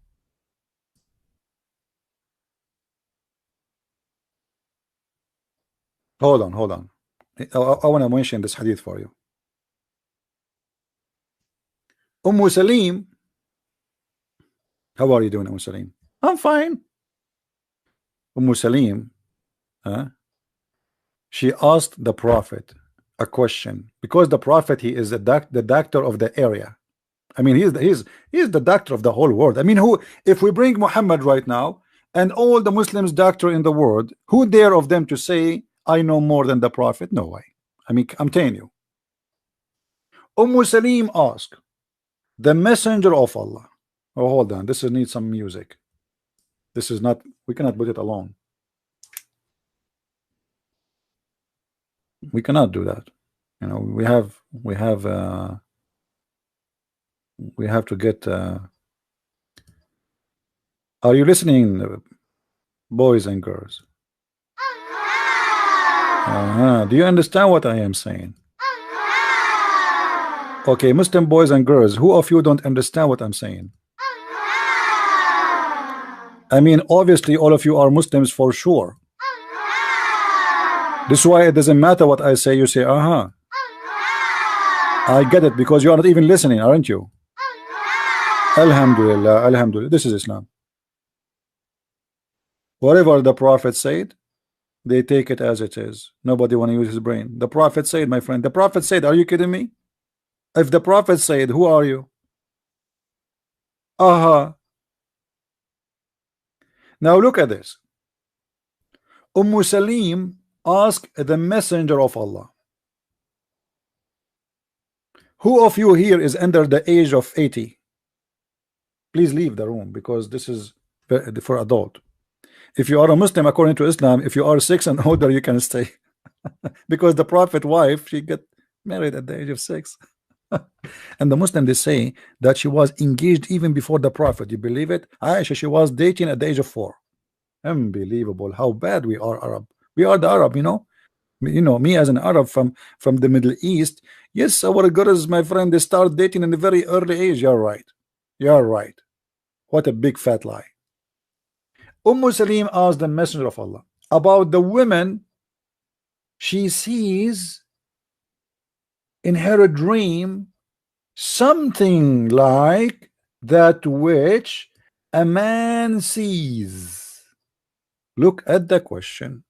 Hold on. I want to mention this hadith for you. Salim, how are you doing, Salim? I'm fine. Salim, she asked the prophet a question, because the prophet, he is the doctor of the area. I mean, he's the doctor of the whole world. I mean, who, if we bring Muhammad right now and all the Muslims doctor in the world, who dare of them to say I know more than the prophet? No way. I mean, I'm telling you. Salim asked the messenger of Allah. Oh, hold on, this needs some music. This is not, we cannot put it alone. We cannot do that. You know, we have to get. Are you listening, boys and girls? Do you understand what I am saying? Okay, Muslim boys and girls, who of you don't understand what I'm saying? I mean, obviously, all of you are Muslims for sure. This is why it doesn't matter what I say, you say, I get it, because you are not even listening, aren't you? Alhamdulillah, Alhamdulillah. This is Islam. Whatever the Prophet said, they take it as it is. Nobody want to use his brain. The Prophet said, my friend, the Prophet said, are you kidding me? If the Prophet said, who are you? Now look at this. Salim asked the messenger of Allah, who of you here is under the age of 80? Please leave the room, because this is for adult. If you are a Muslim according to Islam, if you are 6 and older, you can stay. Because the Prophet wife, she got married at the age of 6. And the Muslim, they say that she was engaged even before the Prophet. You believe it? Aisha, she was dating at the age of 4. Unbelievable how bad we are, Arab. We are the Arab, you know. Me as an Arab from the Middle East. Yes, our girls, my friend, they start dating in a very early age. You're right. You're right. What a big fat lie. Salim asked the messenger of Allah about the women she sees in her dream, something like that which a man sees. Look at the question.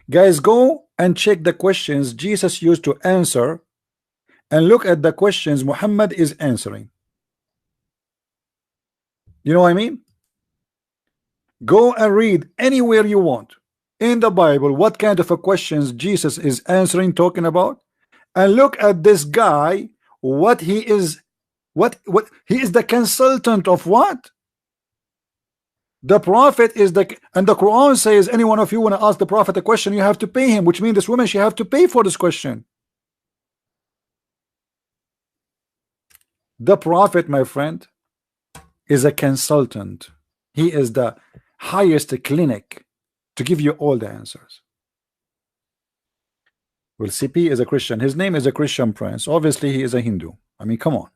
Guys, go and check the questions Jesus used to answer, and look at the questions Muhammad is answering. You know what I mean? Go and read anywhere you want in the Bible what kind of a questions Jesus is answering, talking about, and look at this guy, what he is, what he is the consultant of what? The Prophet is and the Quran says any one of you want to ask the Prophet a question, you have to pay him, which means this woman, she have to pay for this question. The Prophet, my friend, is a consultant. He is the highest clinic to give you all the answers. Well, CP is a Christian. His name is a Christian prince. Obviously, he is a Hindu. I mean, come on.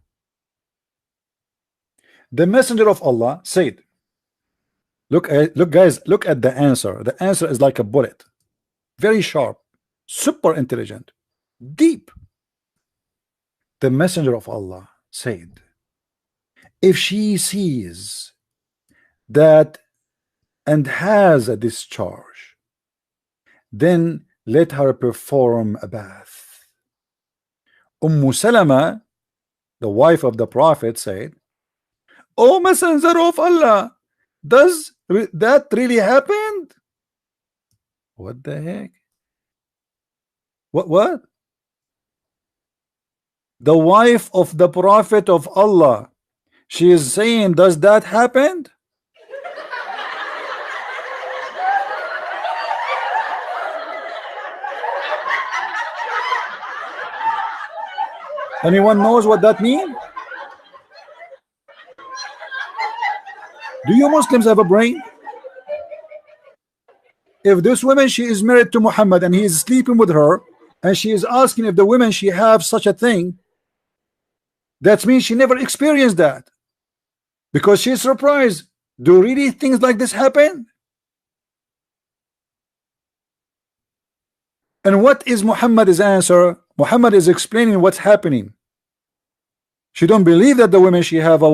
The messenger of Allah said, look, guys, look at the answer. The answer is like a bullet. Very sharp, super intelligent, deep. The messenger of Allah said, if she sees that and has a discharge, then let her perform a bath. Salama, the wife of the Prophet, said, "O Messenger of Allah, does that really happened?" What the heck? What? The wife of the Prophet of Allah, she is saying, does that happen? Anyone knows what that means? Do you Muslims have a brain? If this woman, she is married to Muhammad and he is sleeping with her, and she is asking if the women she have such a thing, that means she never experienced that, because she is surprised. Do really things like this happen? And what is Muhammad's answer? Muhammad is explaining what's happening. She don't believe that the women she have a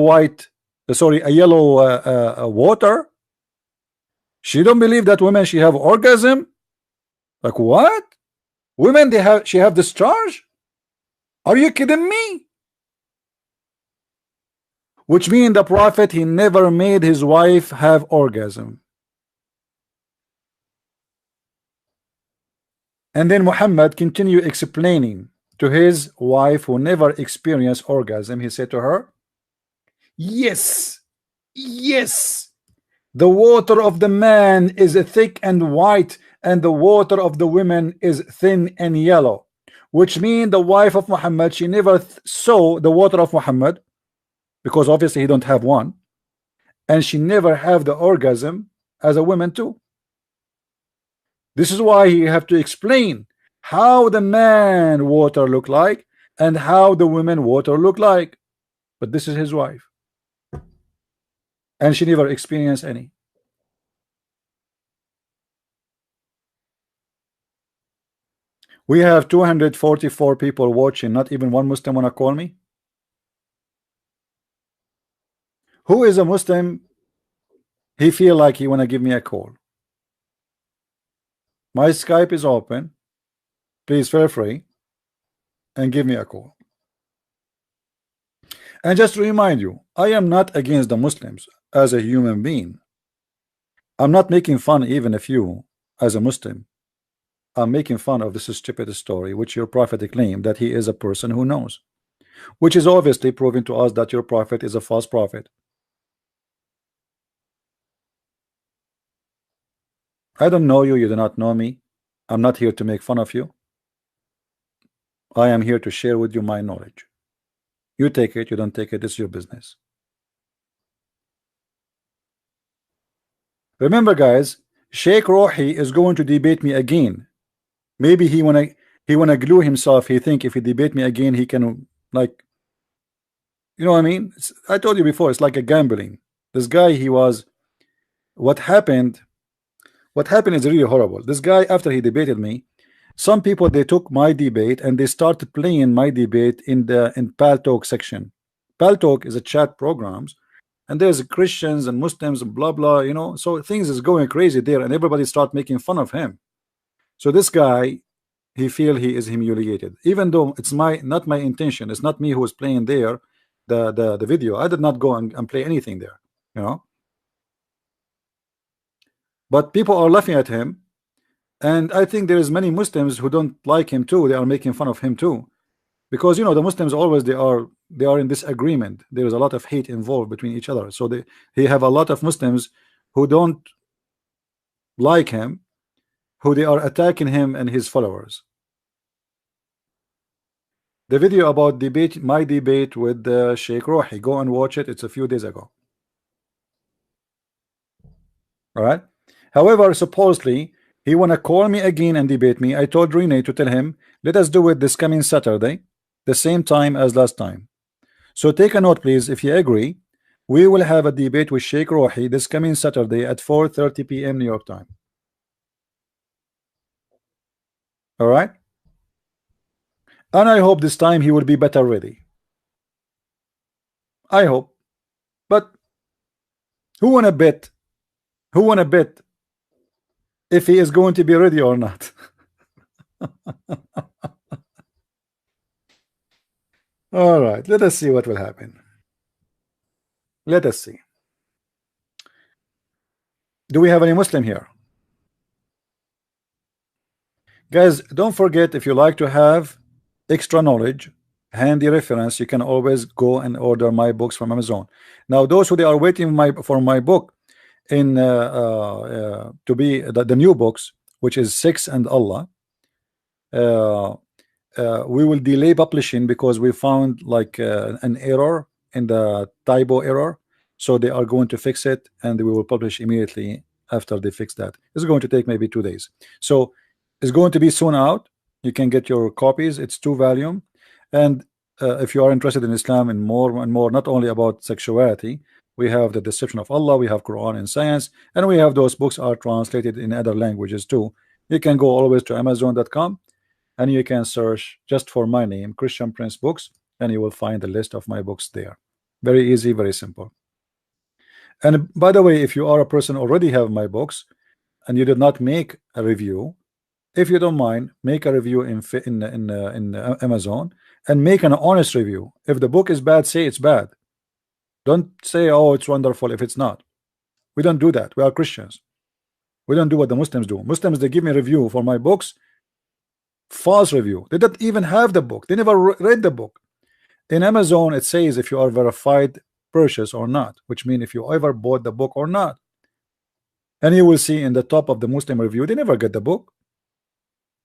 yellow water. She don't believe that women she have orgasm. Like what? Women she have discharge? Are you kidding me? Which means the Prophet, he never made his wife have orgasm. And then Muhammad continued explaining to his wife who never experienced orgasm. He said to her, yes, the water of the man is thick and white and the water of the women is thin and yellow, which means the wife of Muhammad, she never saw the water of Muhammad, because obviously he don't have one, and she never have the orgasm as a woman too. This is why he have to explain how the man water look like and how the women water look like. But this is his wife, and she never experienced any. We have 244 people watching. Not even one Muslim wanna call me. Who is a Muslim? He feel like he wanna give me a call. My Skype is open. Please feel free and give me a call. And just to remind you, I am not against the Muslims as a human being. I'm not making fun even of you as a Muslim. I'm making fun of this stupid story which your prophet claimed that he is a person who knows, which is obviously proving to us that your prophet is a false prophet. I don't know you, you do not know me. I'm not here to make fun of you. I am here to share with you my knowledge. You take it, you don't take it, it's your business. Remember guys, Sheikh Rohi is going to debate me again. Maybe he wanna glue himself. He think if he debate me again he can, like, you know what I mean? I told you before, it's like a gambling. This guy, he was, what happened is really horrible. This guy, after he debated me, some people, they took my debate and they started playing my debate in Paltalk section. Paltalk is a chat programs, and there's Christians and Muslims and blah blah, you know, so things is going crazy there, and everybody start making fun of him. So this guy, he feel he is humiliated, even though it's not my intention. It's not me who is playing there the video. I did not go and play anything there, you know. But people are laughing at him, and I think there is many Muslims who don't like him too. They are making fun of him too, because you know the Muslims always they are in disagreement. There is a lot of hate involved between each other. So he have a lot of Muslims who don't like him, who they are attacking him and his followers. The video about my debate with Sheikh Rohi, go and watch it. It's a few days ago. All right. However, supposedly he wanna call me again and debate me. I told Rene to tell him, let us do it this coming Saturday, the same time as last time. So take a note, please. If you agree, we will have a debate with Sheikh Rohi this coming Saturday at 4:30 p.m. New York time. All right. And I hope this time he will be better ready. I hope. But who wanna bet? Who wanna bet if he is going to be ready or not? All right, let us see what will happen. Let us see. Do we have any Muslim here? Guys, don't forget, if you like to have extra knowledge, handy reference, you can always go and order my books from Amazon. Now those who they are waiting for my book in to be the new books, which is Sex and Allah, we will delay publishing because we found like an error in the typo error, so they are going to fix it and we will publish immediately after they fix that. It's going to take maybe 2 days, so it's going to be soon out. You can get your copies. It's 2 volume, and if you are interested in Islam and more, not only about sexuality, we have the Deception of Allah, we have Quran and Science, and we have those books are translated in other languages too. You can go always to Amazon.com and you can search just for my name, Christian Prince Books, and you will find the list of my books there. Very easy, very simple. And by the way, if you are a person already have my books and you did not make a review, if you don't mind, make a review in Amazon and make an honest review. If the book is bad, say it's bad. Don't say, oh, it's wonderful if it's not. We don't do that. We are Christians. We don't do what the Muslims do. Muslims, they give me a review for my books, false review. They don't even have the book. They never read the book. In Amazon, it says if you are verified purchase or not, which means if you ever bought the book or not. And you will see in the top of the Muslim review, they never get the book,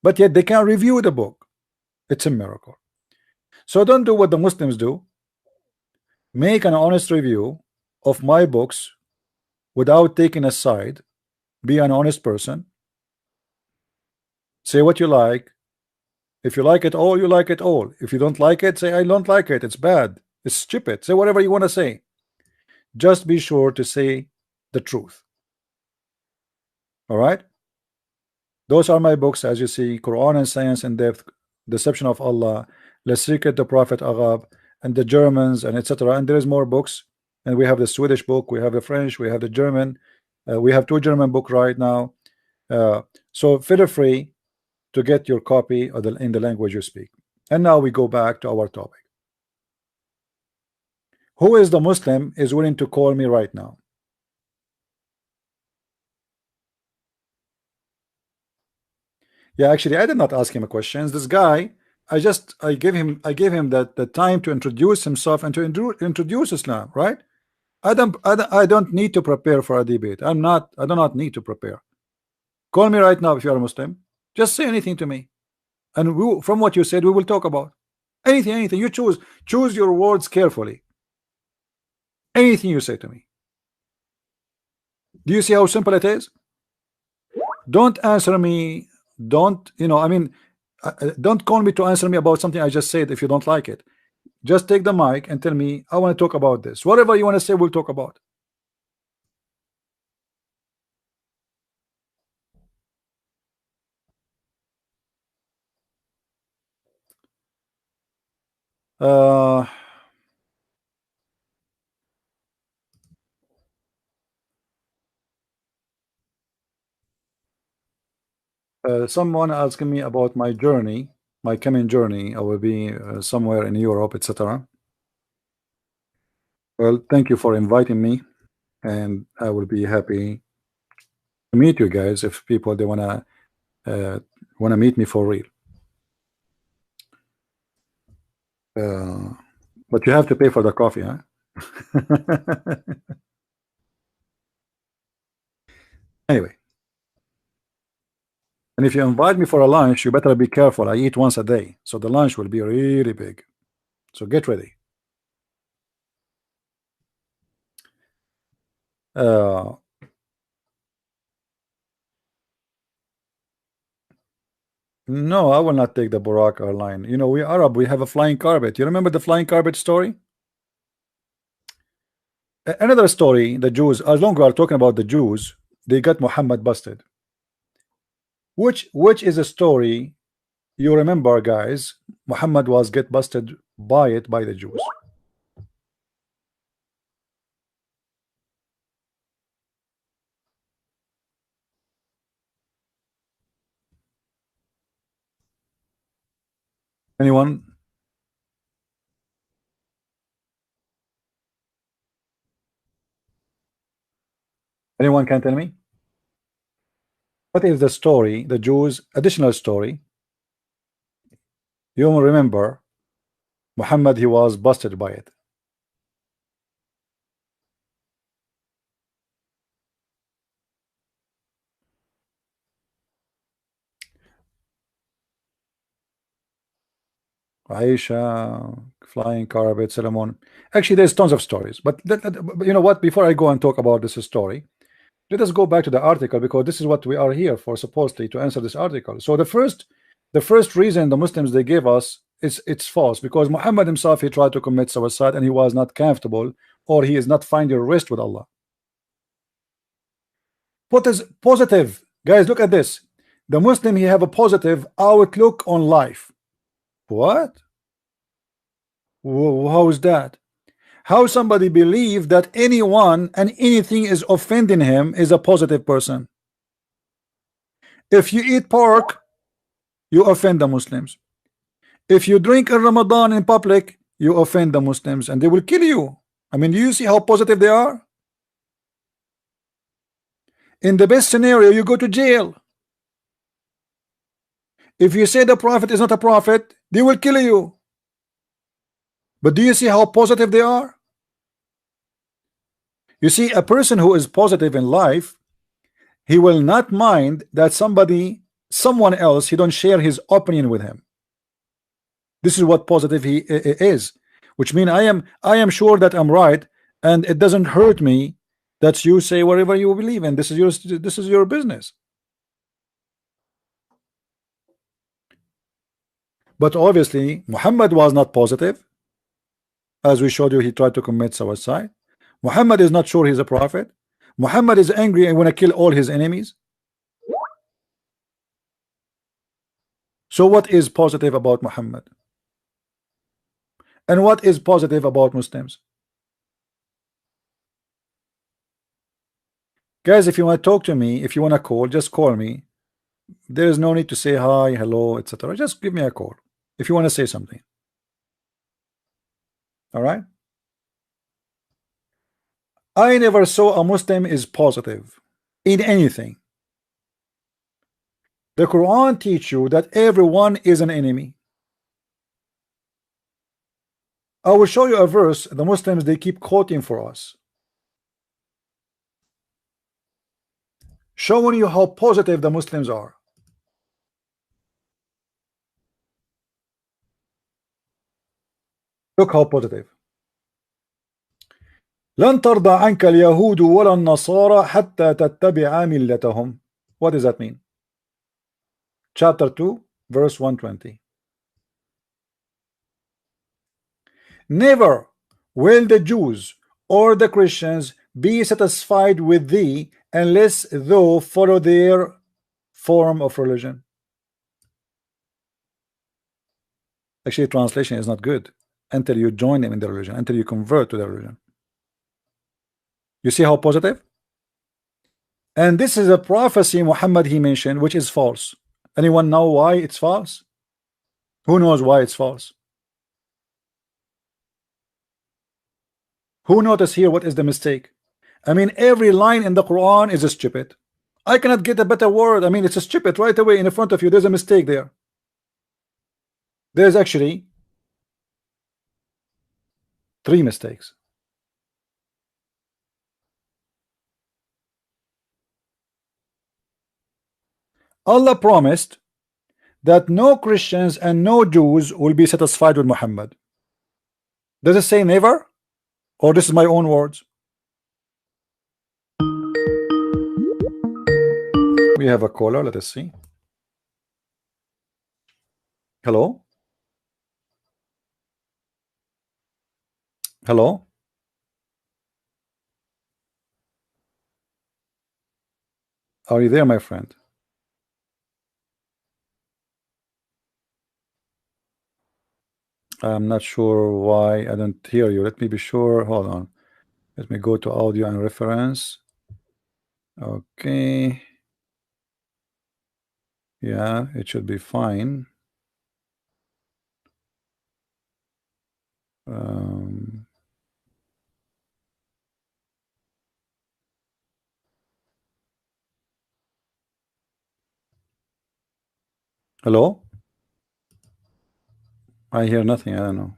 but yet they can review the book. It's a miracle. So don't do what the Muslims do. Make an honest review of my books without taking a side. Be an honest person. Say what you like. If you like it all, you like it all. If you don't like it, say I don't like it. It's bad. It's stupid. Say whatever you want to say. Just be sure to say the truth. All right? Those are my books, as you see: Quran and Science in Depth, Deception of Allah, The Secret the Prophet Agab, and the Germans, and etc. And there is more books. And we have the Swedish book, we have the French, we have the German. We have 2 German books right now. So feel free to get your copy of in the language you speak. And now we go back to our topic. Who is the Muslim is willing to call me right now? Yeah, actually, I did not ask him questions. This guy, I gave him the time to introduce himself and to introduce Islam, right? I don't need to prepare for a debate. I do not need to prepare. Call me right now if you are a Muslim. Just say anything to me, and from what you said, we will talk about anything. You choose your words carefully. Anything you say to me. Do you see how simple it is? Don't answer me. Don't don't call me to answer me about something I just said if you don't like it. Just take the mic and tell me, I want to talk about this. Whatever you want to say, we'll talk about. Someone asking me about my journey, my coming journey. I will be somewhere in Europe, etc. Well, thank you for inviting me, and I will be happy to meet you guys if people they wanna meet me for real. But you have to pay for the coffee, huh? Anyway, and if you invite me for a lunch, you better be careful. I eat once a day, so the lunch will be really big. So get ready. No, I will not take the Burak airline. You know, we Arab, we have a flying carpet. You remember the flying carpet story? Another story, the Jews, as long as we are talking about the Jews, they got Muhammad busted. Which is a story you remember, guys? Muhammad was get busted by the Jews. Anyone? Anyone can tell me? What is the story, the Jews' additional story? You remember Muhammad, he was busted by it. Aisha, flying carpet, Solomon. Actually, there's tons of stories. But you know what? Before I go and talk about this story, let us go back to the article, because this is what we are here for, supposedly, to answer this article. So the first reason the Muslims they gave us is it's false, because Muhammad himself, he tried to commit suicide and he was not comfortable, or he is not finding rest with Allah. What is positive? Guys, look at this. The Muslim, he have a positive outlook on life. What? How is that? How somebody believe that anyone and anything is offending him is a positive person? If you eat pork, you offend the Muslims. If you drink in Ramadan in public, you offend the Muslims and they will kill you. I mean, do you see how positive they are? In the best scenario, you go to jail. If you say the prophet is not a prophet, they will kill you. But do you see how positive they are? You see, a person who is positive in life, he will not mind that someone else, he don't share his opinion with him. This is what positive he is, which means I am sure that I'm right, and it doesn't hurt me that you say whatever you believe in. This is your business. But obviously Muhammad was not positive. As we showed you, he tried to commit suicide. Muhammad is not sure he's a prophet. Muhammad is angry and want to kill all his enemies. So what is positive about Muhammad? And what is positive about Muslims? Guys, if you want to talk to me, if you want to call, just call me. There is no need to say hi, hello, etc. Just give me a call if you want to say something. All right? I never saw a Muslim is positive in anything. The Quran teach you that everyone is an enemy. I will show you a verse the Muslims they keep quoting for us, showing you how positive the Muslims are. Look how positive. لن ترضى عنك اليهود ولا النصارى حتى تتبع ملتهم. What does that mean? Chapter 2 verse 120. Never will the Jews or the Christians be satisfied with thee unless thou follow their form of religion. Actually, translation is not good. Until you join them in the religion, until you convert to the religion. You see how positive? And this is a prophecy Muhammad he mentioned, which is false. Anyone know why it's false? Who knows why it's false? Who notice here what is the mistake? I mean, every line in the Quran is stupid. I cannot get a better word. I mean, it's a stupid right away in front of you. There's a mistake there. There's actually 3 mistakes. Allah promised that no Christians and no Jews will be satisfied with Muhammad. Does it say never? Or this is my own words? We have a caller. Let us see. Hello? Hello? Are you there, my friend? I'm not sure why I don't hear you. Let me be sure. Hold on. Let me go to audio and reference. Okay. Yeah, it should be fine. Hello? I hear nothing. I don't know.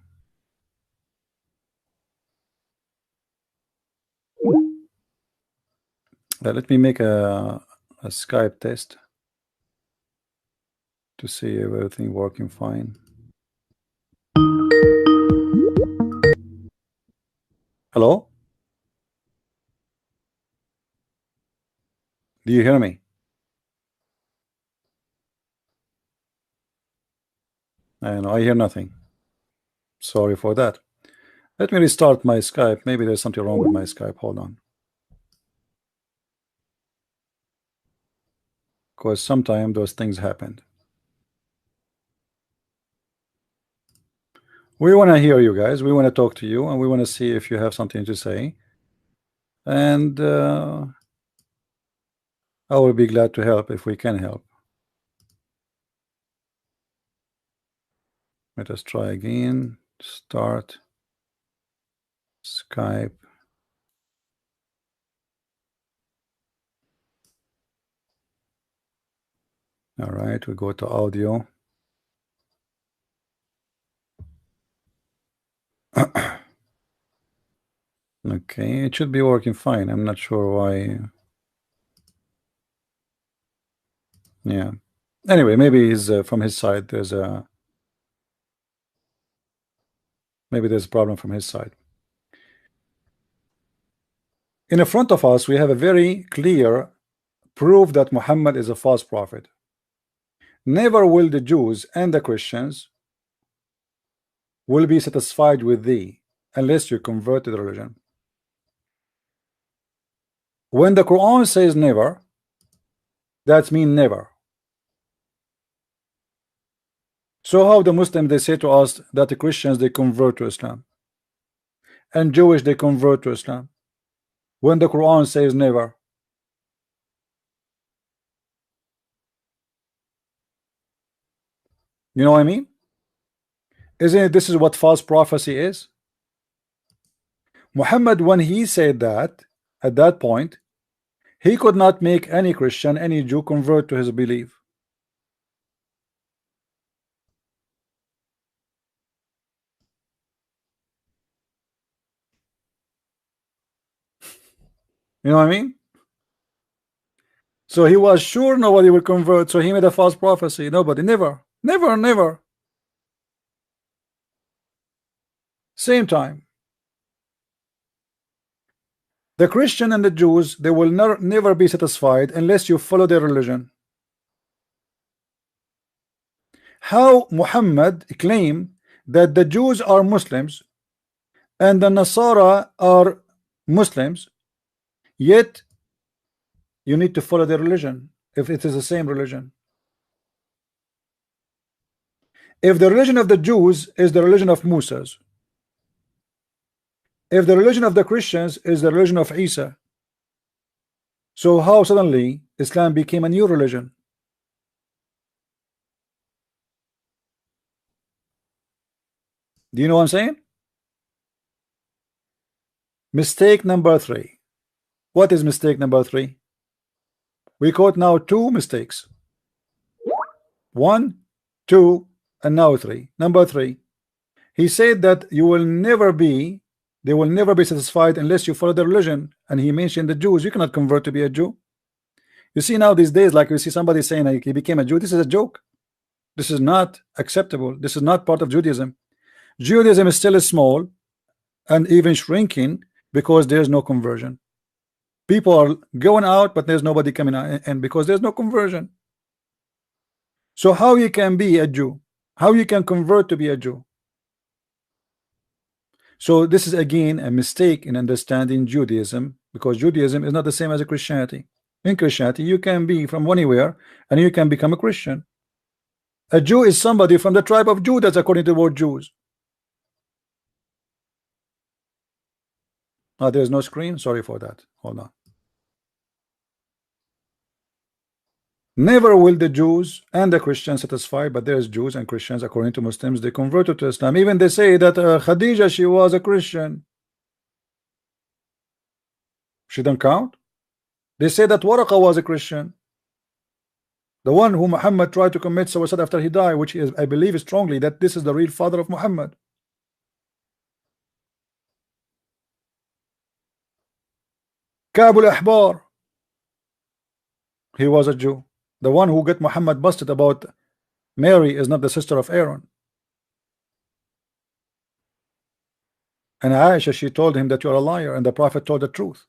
Let me make a Skype test to see if everything working fine. Hello? Do you hear me? I know I hear nothing. Sorry for that. Let me restart my Skype. Maybe there's something wrong with my Skype. Hold on. Because sometimes those things happened. We want to hear you guys. We want to talk to you, and we want to see if you have something to say. And I will be glad to help if we can help. Let us try again. Start Skype. All right, we go to audio. Okay, it should be working fine. I'm not sure why. Yeah. Anyway, maybe he's from his side. Maybe there's a problem from his side. In front of us, we have a very clear proof that Muhammad is a false prophet. Never will the Jews and the Christians will be satisfied with thee unless you convert to the religion. When the Quran says never, that means never. So how the Muslims, they say to us that the Christians, they convert to Islam, and Jewish, they convert to Islam, when the Quran says never? You know what I mean? Isn't it this is what false prophecy is? Muhammad, when he said that, at that point, he could not make any Christian, any Jew convert to his belief. You know what I mean? So he was sure nobody will convert, so he made a false prophecy. Nobody, never, never, never. Same time. The Christian and the Jews, they will never be satisfied unless you follow their religion. How Muhammad claimed that the Jews are Muslims and the Nasara are Muslims, yet you need to follow their religion if it is the same religion. If the religion of the Jews is the religion of Moses, if the religion of the Christians is the religion of Isa, so how suddenly Islam became a new religion? Do you know what I'm saying? Mistake number 3. What is mistake number 3? We caught now 2 mistakes. 1, 2, and now 3. Number 3, he said that they will never be satisfied unless you follow the religion, and he mentioned the Jews. You cannot convert to be a Jew. You see now these days, like you see somebody saying like he became a Jew. This is a joke. This is not acceptable. This is not part of Judaism. Judaism is still small and even shrinking because there's no conversion. People are going out, but there's nobody coming out, and because there's no conversion. So how you can be a Jew? How you can convert to be a Jew? So this is again a mistake in understanding Judaism, because Judaism is not the same as a Christianity. In Christianity, you can be from anywhere and you can become a Christian. A Jew is somebody from the tribe of Judah, according to the word Jews. Oh, there's no screen. Sorry for that. Hold on. Never will the Jews and the Christians satisfy, but there's Jews and Christians, according to Muslims, they converted to Islam. Even they say that Khadija, she was a Christian. She don't count. They say that Waraqa was a Christian, the one who Muhammad tried to commit suicide after he died, which is, I believe strongly that this is the real father of Muhammad. Ka'b al-Ahbar, he was a Jew. The one who got Muhammad busted about Mary is not the sister of Aaron. And Aisha, she told him that you're a liar, and the Prophet told the truth.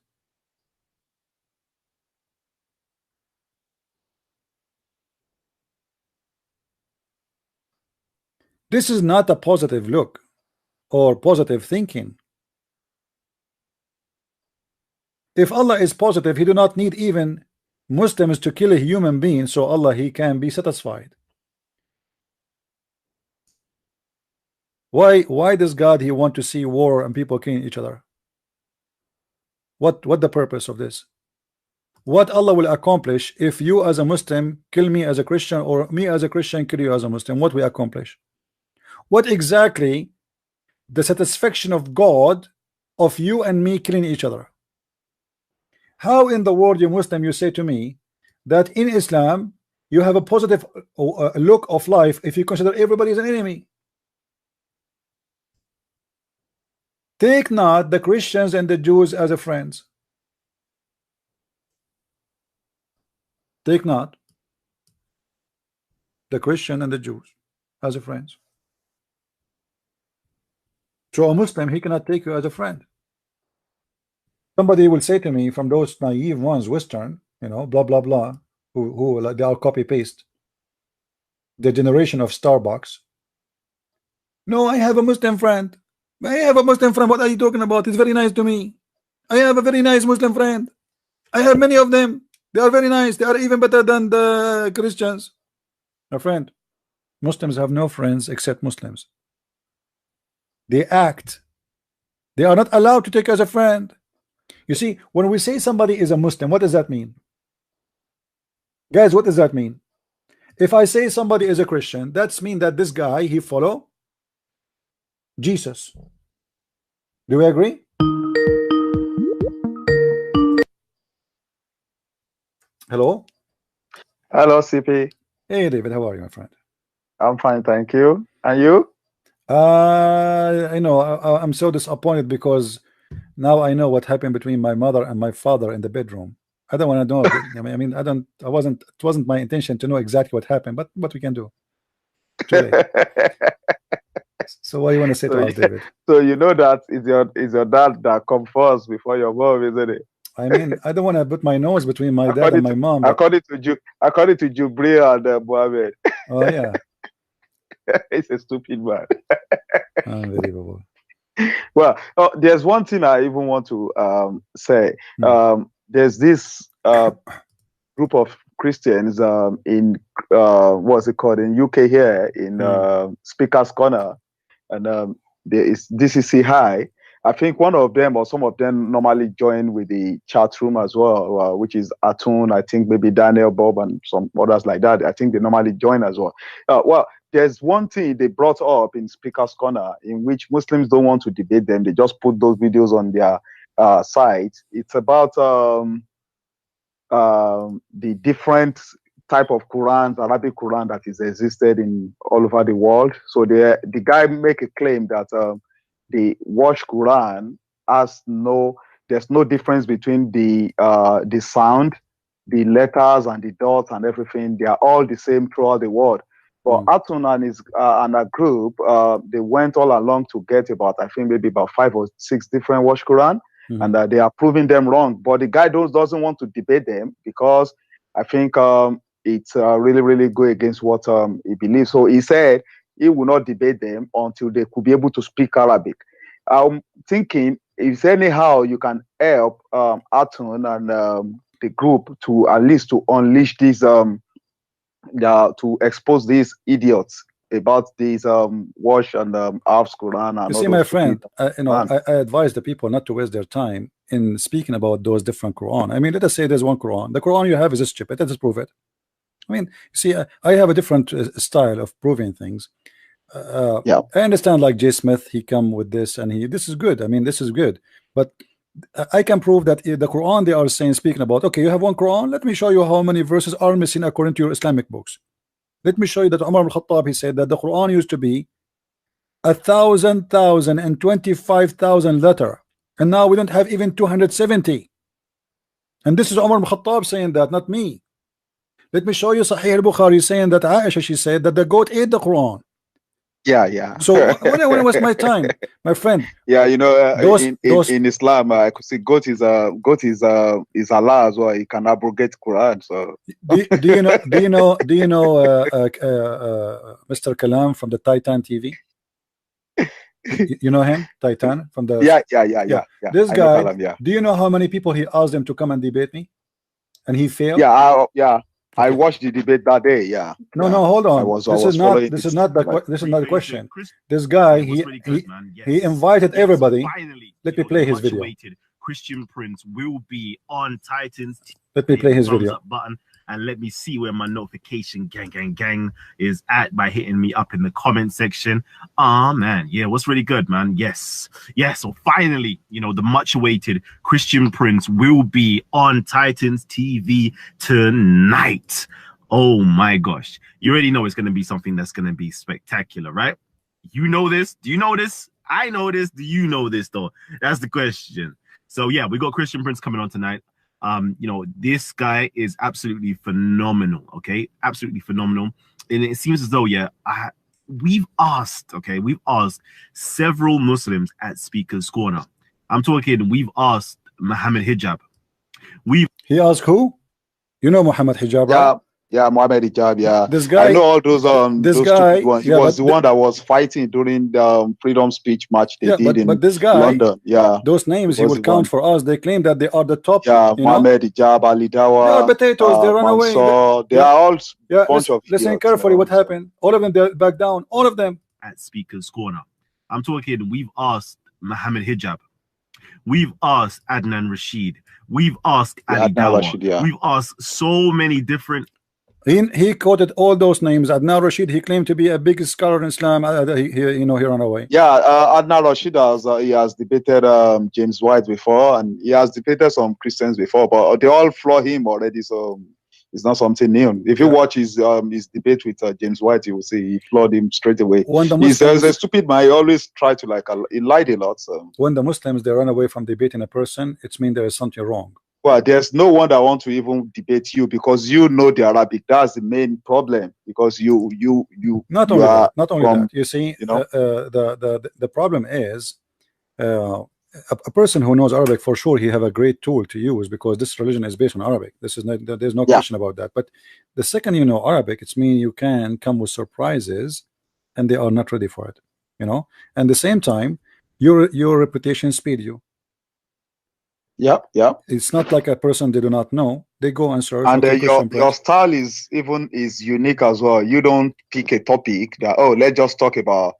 This is not a positive look or positive thinking. If Allah is positive, he do not need even Muslims to kill a human being, so Allah, he can be satisfied. Why does God, he want to see war and people killing each other? What the purpose of this? What Allah will accomplish if you as a Muslim kill me as a Christian, or me as a Christian kill you as a Muslim? What we accomplish? What exactly the satisfaction of God of you and me killing each other? How in the world, you Muslim, you say to me that in Islam you have a positive look of life if you consider everybody as an enemy? Take not the Christians and the Jews as a friends. Take not. the Christian and the Jews as a friends. So a Muslim, he cannot take you as a friend. Somebody will say to me from those naive ones, Western, you know, blah blah blah, who like, they are copy paste, the generation of Starbucks. No, I have a Muslim friend. I have a Muslim friend. What are you talking about? He's very nice to me. I have a very nice Muslim friend. I have many of them. They are very nice. They are even better than the Christians. My friend, Muslims have no friends except Muslims. They act. They are not allowed to take as a friend. You see, when we say somebody is a Muslim, what does that mean? Guys, what does that mean? If I say somebody is a Christian, that's mean that this guy, he follow Jesus. Do we agree? Hello? Hello, CP. Hey, David, how are you, my friend? I'm fine, thank you. And you? I know I'm so disappointed because now I know what happened between my mother and my father in the bedroom. I don't want to know. It wasn't my intention to know exactly what happened, but what we can do. Too late. So what do you want to say to us, David? So you know that is your dad that comes first before your mom, isn't it? I mean, I don't want to put my nose between my dad and my mom. According to Jubril and Mohammed. Oh yeah. He's a stupid man. Unbelievable. Well, there's one thing I even want to say. There's this group of Christians in what's it called in UK here in Speaker's Corner, and there is DCC High. I think one of them or some of them normally join with the chat room as well, which is Atun, I think maybe Daniel, Bob, and some others like that. I think they normally join as well. Well, there's one thing they brought up in Speaker's Corner in which Muslims don't want to debate them. They just put those videos on their site. It's about the different type of Quran, Arabic Quran that is existed in all over the world. So the guy make a claim that the Wash Quran there's no difference between the sound, the letters and the dots and everything. They are all the same throughout the world. But Atun and his and a group, they went all along to get about, I think maybe about 5 or 6 different Wash Quran, and they are proving them wrong. But the guy doesn't want to debate them because I think it's really, really go against what he believes. So he said he will not debate them until they could be able to speak Arabic. I'm thinking if anyhow you can help Atun and the group to at least to unleash these to expose these idiots about these Wash and Arab's Quran. And you see, my friend, I advise the people not to waste their time in speaking about those different Quran. I mean, let us say there's one Quran. The Quran you have is stupid. Let us prove it. I mean, you see, I have a different style of proving things. I understand, like J. Smith, he come with this and this is good. I mean, this is good, but I can prove that the Quran they are saying, speaking about, okay, you have one Quran, let me show you how many verses are missing according to your Islamic books. Let me show you that Umar al-Khattab, he said that the Quran used to be 1,000, 25,000 letter, and now we don't have even 270. And this is Umar al-Khattab saying that, not me. Let me show you Sahih al-Bukhari saying that Aisha, she said that the goat ate the Quran. Yeah. So when I waste my time, my friend. Yeah, you know, in Islam, I could see goat is Allah as well. He can abrogate Quran. So do you know Mr. Kalam from the Titan TV? You know him, Titan from the yeah. This guy, Kalam, do you know how many people he asked them to come and debate me, and he failed? I watched the debate that day. Yeah. No, hold on. This is not the question. This guy, he invited everybody. Finally, let me play his video. Christian Prince will be on Titans. Let me play his video. Button and let me see where my notification gang is at by hitting me up in the comment section. Man, yeah, what's really good, man? Yes. So finally, you know, the much awaited Christian Prince will be on Titans TV tonight. Oh my gosh, you already know it's going to be something that's going to be spectacular, right? You know this? Do you know this? I know this. Do you know this though? That's the question. So yeah, we got Christian Prince coming on tonight. You know, this guy is absolutely phenomenal. Okay, absolutely phenomenal. and it seems as though, yeah, we've asked several Muslims at Speaker's Corner. I'm talking, we've asked Mohammed Hijab. He asked who? You know Muhammad Hijab, right? Yeah, Mohammed Hijab, yeah. This guy, I know all those this those guy, stupid ones. He yeah, was the one that was fighting during the freedom speech match they did in this guy, London. Yeah. Those names he will count for us. They claim that they are the top. Yeah, Mohammed Hijab, Ali Dawah. They are potatoes, they run away. They are all bunch of listen idiots, carefully what happened. All of them they back down. All of them. At Speaker's Corner. I'm talking, we've asked Mohammed Hijab. We've asked Adnan Rashid. We've asked Ali Dawah. We've asked so many different. He quoted all those names. Adnan Rashid, he claimed to be a big scholar in Islam. He ran away. Yeah, Adnan Rashid he has debated James White before, and he has debated some Christians before, but they all floor him already. So it's not something new. If you watch his debate with James White, you will see he floored him straight away. He's a stupid man. He always try to he lied a lot. So when the Muslims they run away from debating a person, it means there is something wrong. Well, there's no one that wants to even debate you because you know the Arabic. That's the main problem because you not only that. You see, the problem is a person who knows Arabic for sure he have a great tool to use because this religion is based on Arabic. This is not, there's no question about that. But the second you know Arabic, it's mean you can come with surprises, and they are not ready for it. And at the same time, your reputation speed you. Yeah. It's not like a person they do not know. They go and search. And your style is unique as well. You don't pick a topic that let's just talk about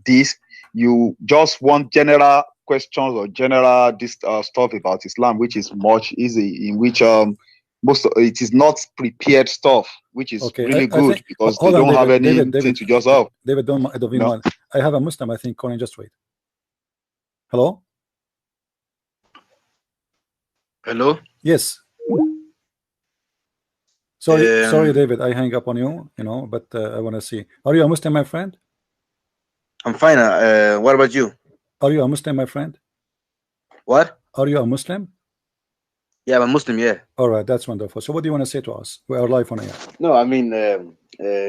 this. You just want general questions or general stuff about Islam, which is much easy. In which most of it is not prepared stuff, which is really good because they don't have anything to just have. David, don't mind. I have a Muslim. I think Koran. Just wait. Hello. Hello. Yes. Sorry, David. I hang up on you. But I want to see. Are you a Muslim, my friend? I'm fine. What about you? Are you a Muslim, my friend? What? Are you a Muslim? Yeah, I'm a Muslim. Yeah. All right, that's wonderful. So, what do you want to say to us? We are live on air. No, I mean,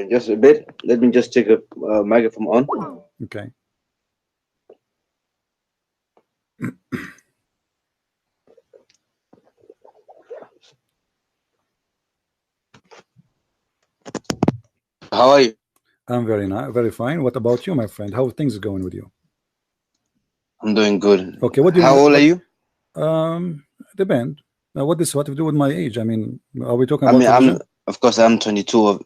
just a bit. Let me just take a microphone on. Okay. How are you? I'm very fine. What about you, my friend? How are things going with you? I'm doing good. Okay. How old are you? Depend. What does what to do with my age? I mean, are we talking about? Of course, I'm 22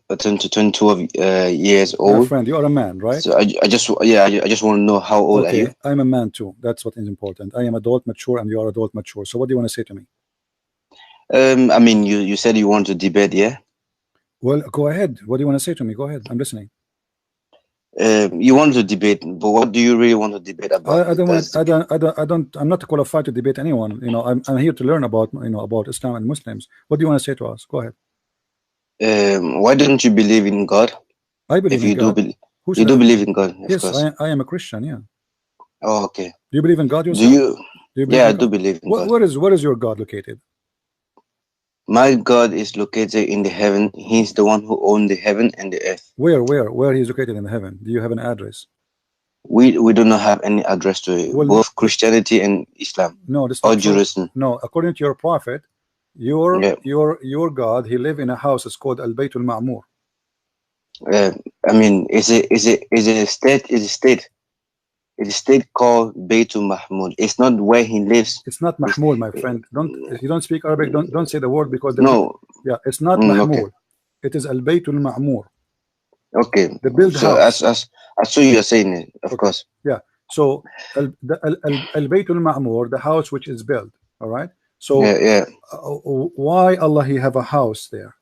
years old. My friend, you are a man, right? So I just want to know how old are you? I'm a man too. That's what is important. I am adult mature, and you are adult mature. So what do you want to say to me? I mean, you said you want to debate, yeah? Well, go ahead. What do you want to say to me? Go ahead. I'm listening. You want to debate, but what do you really want to debate about? I'm not qualified to debate anyone. I'm here to learn about about Islam and Muslims. What do you want to say to us? Go ahead. Why don't you believe in God? I believe in God. You do believe in God? Yes, I am a Christian. Yeah. Oh, okay. Do you believe in God yourself? Do you yeah, I do believe in God. Where is your God located? My God is located in the heaven. He's the one who owns the heaven and the earth. Where he's located in the heaven? Do you have an address? We do not have any address to it. Well, both Christianity and Islam. No, this or Jerusalem. No, according to your prophet, your God, he live in a house. It's called Al Baytul Ma'mur. I mean, it's a state. It's a state called Baytul Mahmud. It's not where he lives. It's not Mahmud, my friend. If you don't speak Arabic, don't say the word because it's not Mahmud. Okay. It is Al Baytul Ma'mur. Okay. The build house. As so you're saying it, of course. Yeah. So Al Baytul Ma'mur, the house which is built. All right. So why Allah he have a house there?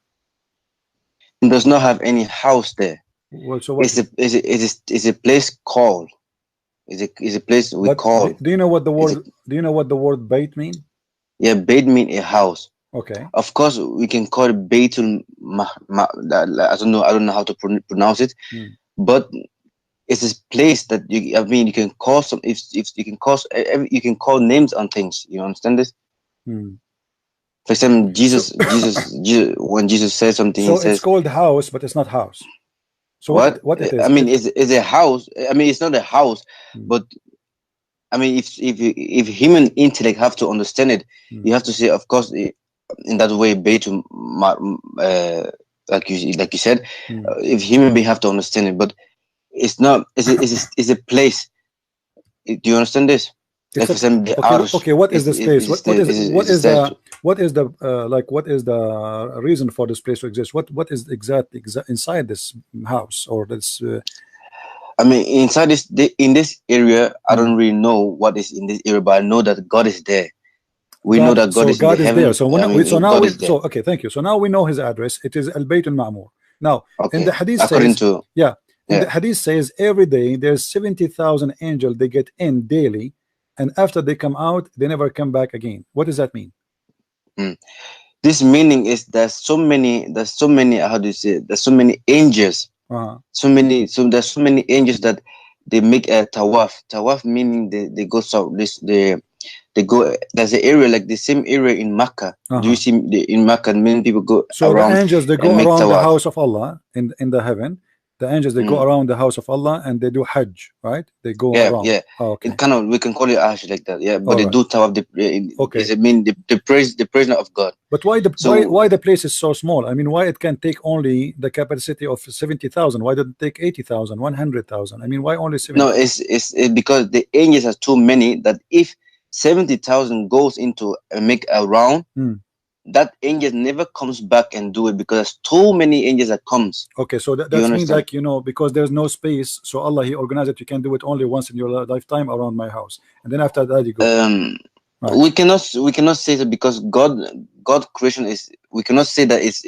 He does not have any house there. Well, so what? It's a place called. Is a place we call. Do you know what the word Bayt mean? Yeah, Bayt mean a house. Okay. Of course, we can call it Baytul. I don't know how to pronounce it, but it's a place that you can call some. If you can call names on things. You understand this? For example, Jesus, when Jesus says something, So he says, it's called house, but it's not house. So what it is? I mean, it's a house. I mean, it's not a house, Hmm. but I mean, if human intellect have to understand it, you have to say, of course, in that way, Beitum, like you said, if human being have to understand it, but it's not. It's a place. Do you understand this? Like for example, the arsh. Okay, what is this place? What is the reason for this place to exist? What is exactly inside this house or this? I mean, inside this, in this area, I don't really know what is in this area, but I know that God is there. We know that God is in the heaven. there. So okay, thank you. So now we know his address. It is Al Bayt Al Ma'mur. Now, in the hadith according says, to the hadith says every day there's 70,000 angels they get in daily, and after they come out, they never come back again. What does that mean? This meaning is there's so many. How do you say? There's so many angels. There's so many angels that they make a tawaf. Tawaf meaning they go south. They go. There's an area like the same area in Makkah. Do you see in Makkah many people go around? The angels they go around the house of Allah in the heaven. The angels they go around the house of Allah and they do Hajj, right? They go around. Yeah. Okay. It kind of, we can call it Hajj like that. Yeah, but they do tawaf. It mean the praise of God. But why the place is so small? I mean, why it can take only the capacity of 70,000? Why didn't it take 80,000, 100,000? I mean, why only 70,000? No, it's because the angels are too many that if 70,000 goes into make a round, that angel never comes back and do it because there's too many angels that comes. Okay, so that means like, because there's no space, so Allah he organized it. You can do it only once in your lifetime around my house, and then after that you go. Right. We cannot say that because God creation is. We cannot say that it's.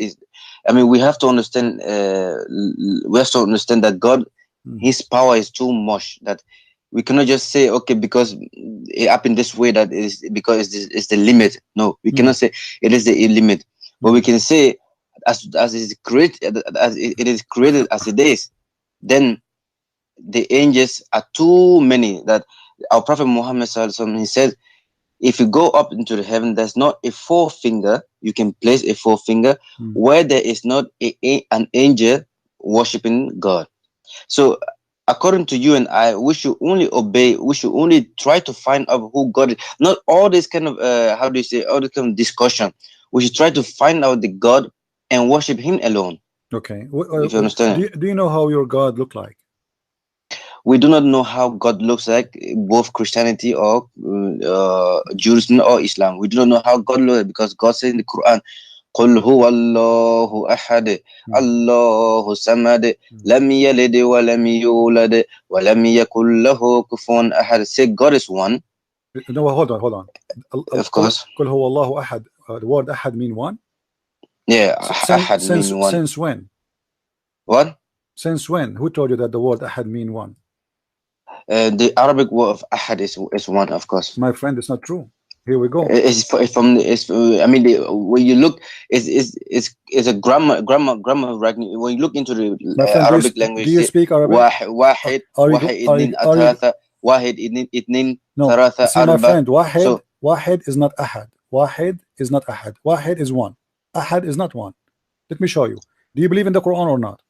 I mean, we have to understand. We have to understand that God, His power is too much that we cannot just say okay because it happened this way that is because it's the limit. No, we cannot say it is the limit. But we can say as it is created as it is created as it is, then the angels are too many that our Prophet Muhammad he said, if you go up into the heaven, there's not a forefinger. You can place a forefinger where there is not an angel worshiping God. So according to you and I, we should only obey. We should only try to find out who God is. Not all this kind of how do you say, all this kind of discussion. We should try to find out the God and worship Him alone. Okay. If you understand. Do you know how your God look like? We do not know how God looks like, both Christianity or Judaism or Islam. We do not know how God looks like because God said in the Quran, قل هو الله أحد الله الصمد لم يلد ولم يولد ولم يكن له كفوا أحد. Say God is one. No, hold on. Of course. قل هو الله أحد. The word أحد mean one? Yeah, أحد mean one. Since when? What? Since when? Who told you that the word أحد mean one? The Arabic word of أحد is one, of course. My friend, it's not true. Here we go. I mean, when you look, it's a grammar. When you look into the Arabic language, do you speak Arabic? واحد اثنين ثلاثة واحد اثنين ثلاثة see my friend, so, واحد is not أحد. واحد is not أحد. واحد is one. أحد is not one. Let me show you. Do you believe in the Quran or not?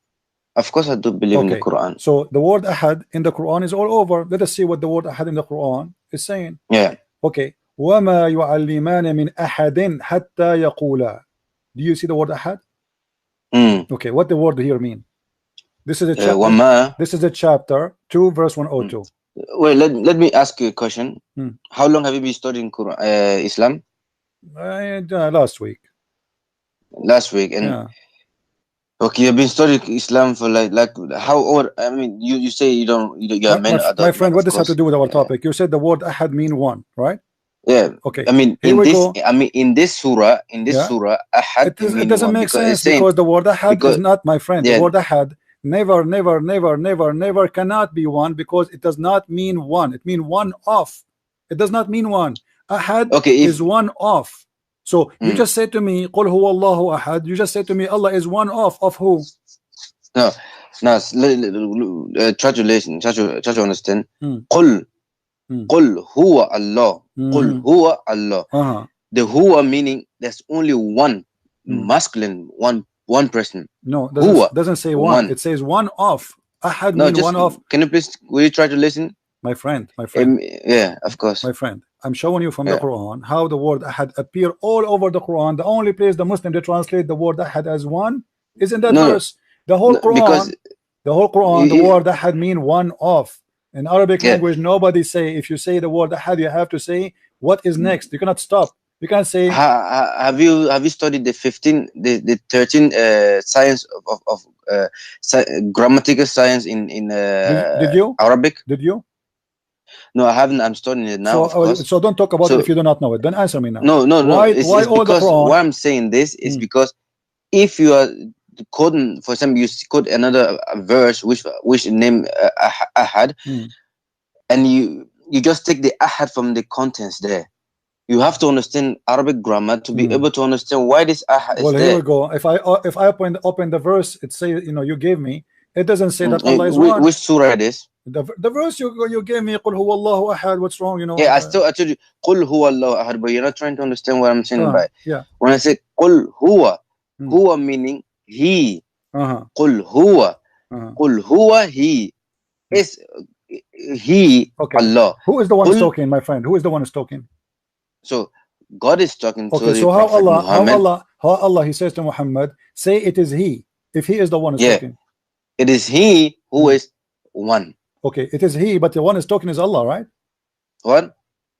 Of course, I do believe in the Quran. So the word أحد in the Quran is all over. Let us see what the word أحد in the Quran is saying. Yeah. Okay. وما يعلمان من أحد حتى يقولا. Do you see the word أحد? Okay, what the word here mean? This is a chapter. This is a chapter 2 verse 102. Well, let me ask you a question. How long have you been studying Quran, Islam? Last week. Last week, and okay, you've been studying Islam for like how old? I mean, you say you are men. My friend, what does have to do with our topic? You said the word أحد mean one, right? Yeah. Okay. I mean, in this surah, ahad. It doesn't make sense because the word ahad is not, my friend. The word ahad never cannot be one because it does not mean one. It means one off. It does not mean one. Ahad is one off. So you just say to me, قل هو الله أحد. You just say to me, Allah is one off of who? No. Try to understand. قل هو الله. قل هو الله. the huwa meaning there's only one masculine, one person. No, Huwa, doesn't say one. It says one of. Ahad no, mean just one of. can you please, will you try to listen? My friend. Yeah, of course. My friend, I'm showing you from the Quran how the word ahad appear all over the Quran. The only place the Muslim they translate the word ahad as one is in that verse. The whole Quran, the word ahad mean one of. In Arabic language, nobody say, if you say the word ahad, you have to say what is next. You cannot stop. You can't say. Have you studied the 13 science of grammatical science in did you? Arabic? Did you? No, I haven't. I'm studying it now. So don't talk about it if you do not know it. Then answer me now. No. Why It's all the because Quran? why I'm saying this is because if you are coding, for example, you code another verse which name ahad, and you just take the ahad from the contents there. You have to understand Arabic grammar to be able to understand why this ahad is there. Well, here we go. If I open the verse, it says, you gave me. It doesn't say that Allah is one. Which surah it is? The verse you gave me, قل هو الله أحد. What's wrong? Yeah, I told you قل هو الله أحد, but you're not trying to understand what I'm saying by. Yeah. When I say قل هو, huwa meaning he. قل هو, قل هو he is he. Okay. Allah. Who is the one who's talking, my friend? Who is the one who's talking? So God is talking to the so Prophet how Allah he says to Muhammad, say it is he, if he is the one who's talking. It is he who is one. Okay, it is he, but the one is talking is Allah, right? What?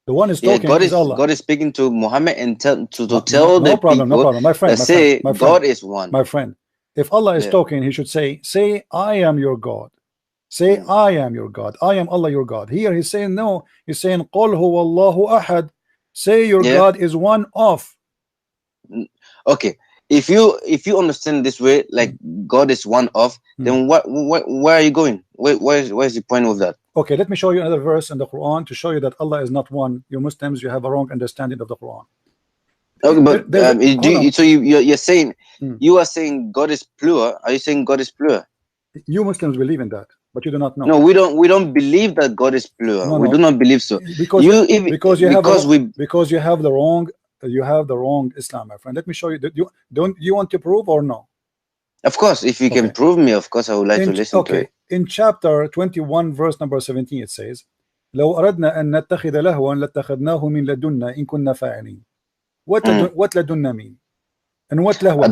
The one is talking is Allah. God is speaking to Muhammad and tell no the problem, people no problem. My friend, God is one. My friend, if Allah is talking, he should say I am your God. Say I am your God. I am Allah your God. Here he's saying no. He's saying قل هو الله أحد. Say your God is one of. Okay. If you understand this way, like God is one of, then where are you going? Where's the point of that? Okay, let me show you another verse in the Quran to show you that Allah is not one. You Muslims, you have a wrong understanding of the Quran. Okay, but so you're saying you are saying God is plural. Are you saying God is plural? You Muslims believe in that, but you do not know. No, we don't believe that God is plural. We do not believe so. Because you have the wrong. You have the wrong Islam, my friend. Let me show you. Do you want to prove or no? Of course, if you can prove me, of course I would like to listen to it. In chapter 21, verse number 17, it says, لو أردنا أن نتخذ لهوا لاتخذناه من لدنا إن كنا فاعلين. What لدنا mean? And what لهوا?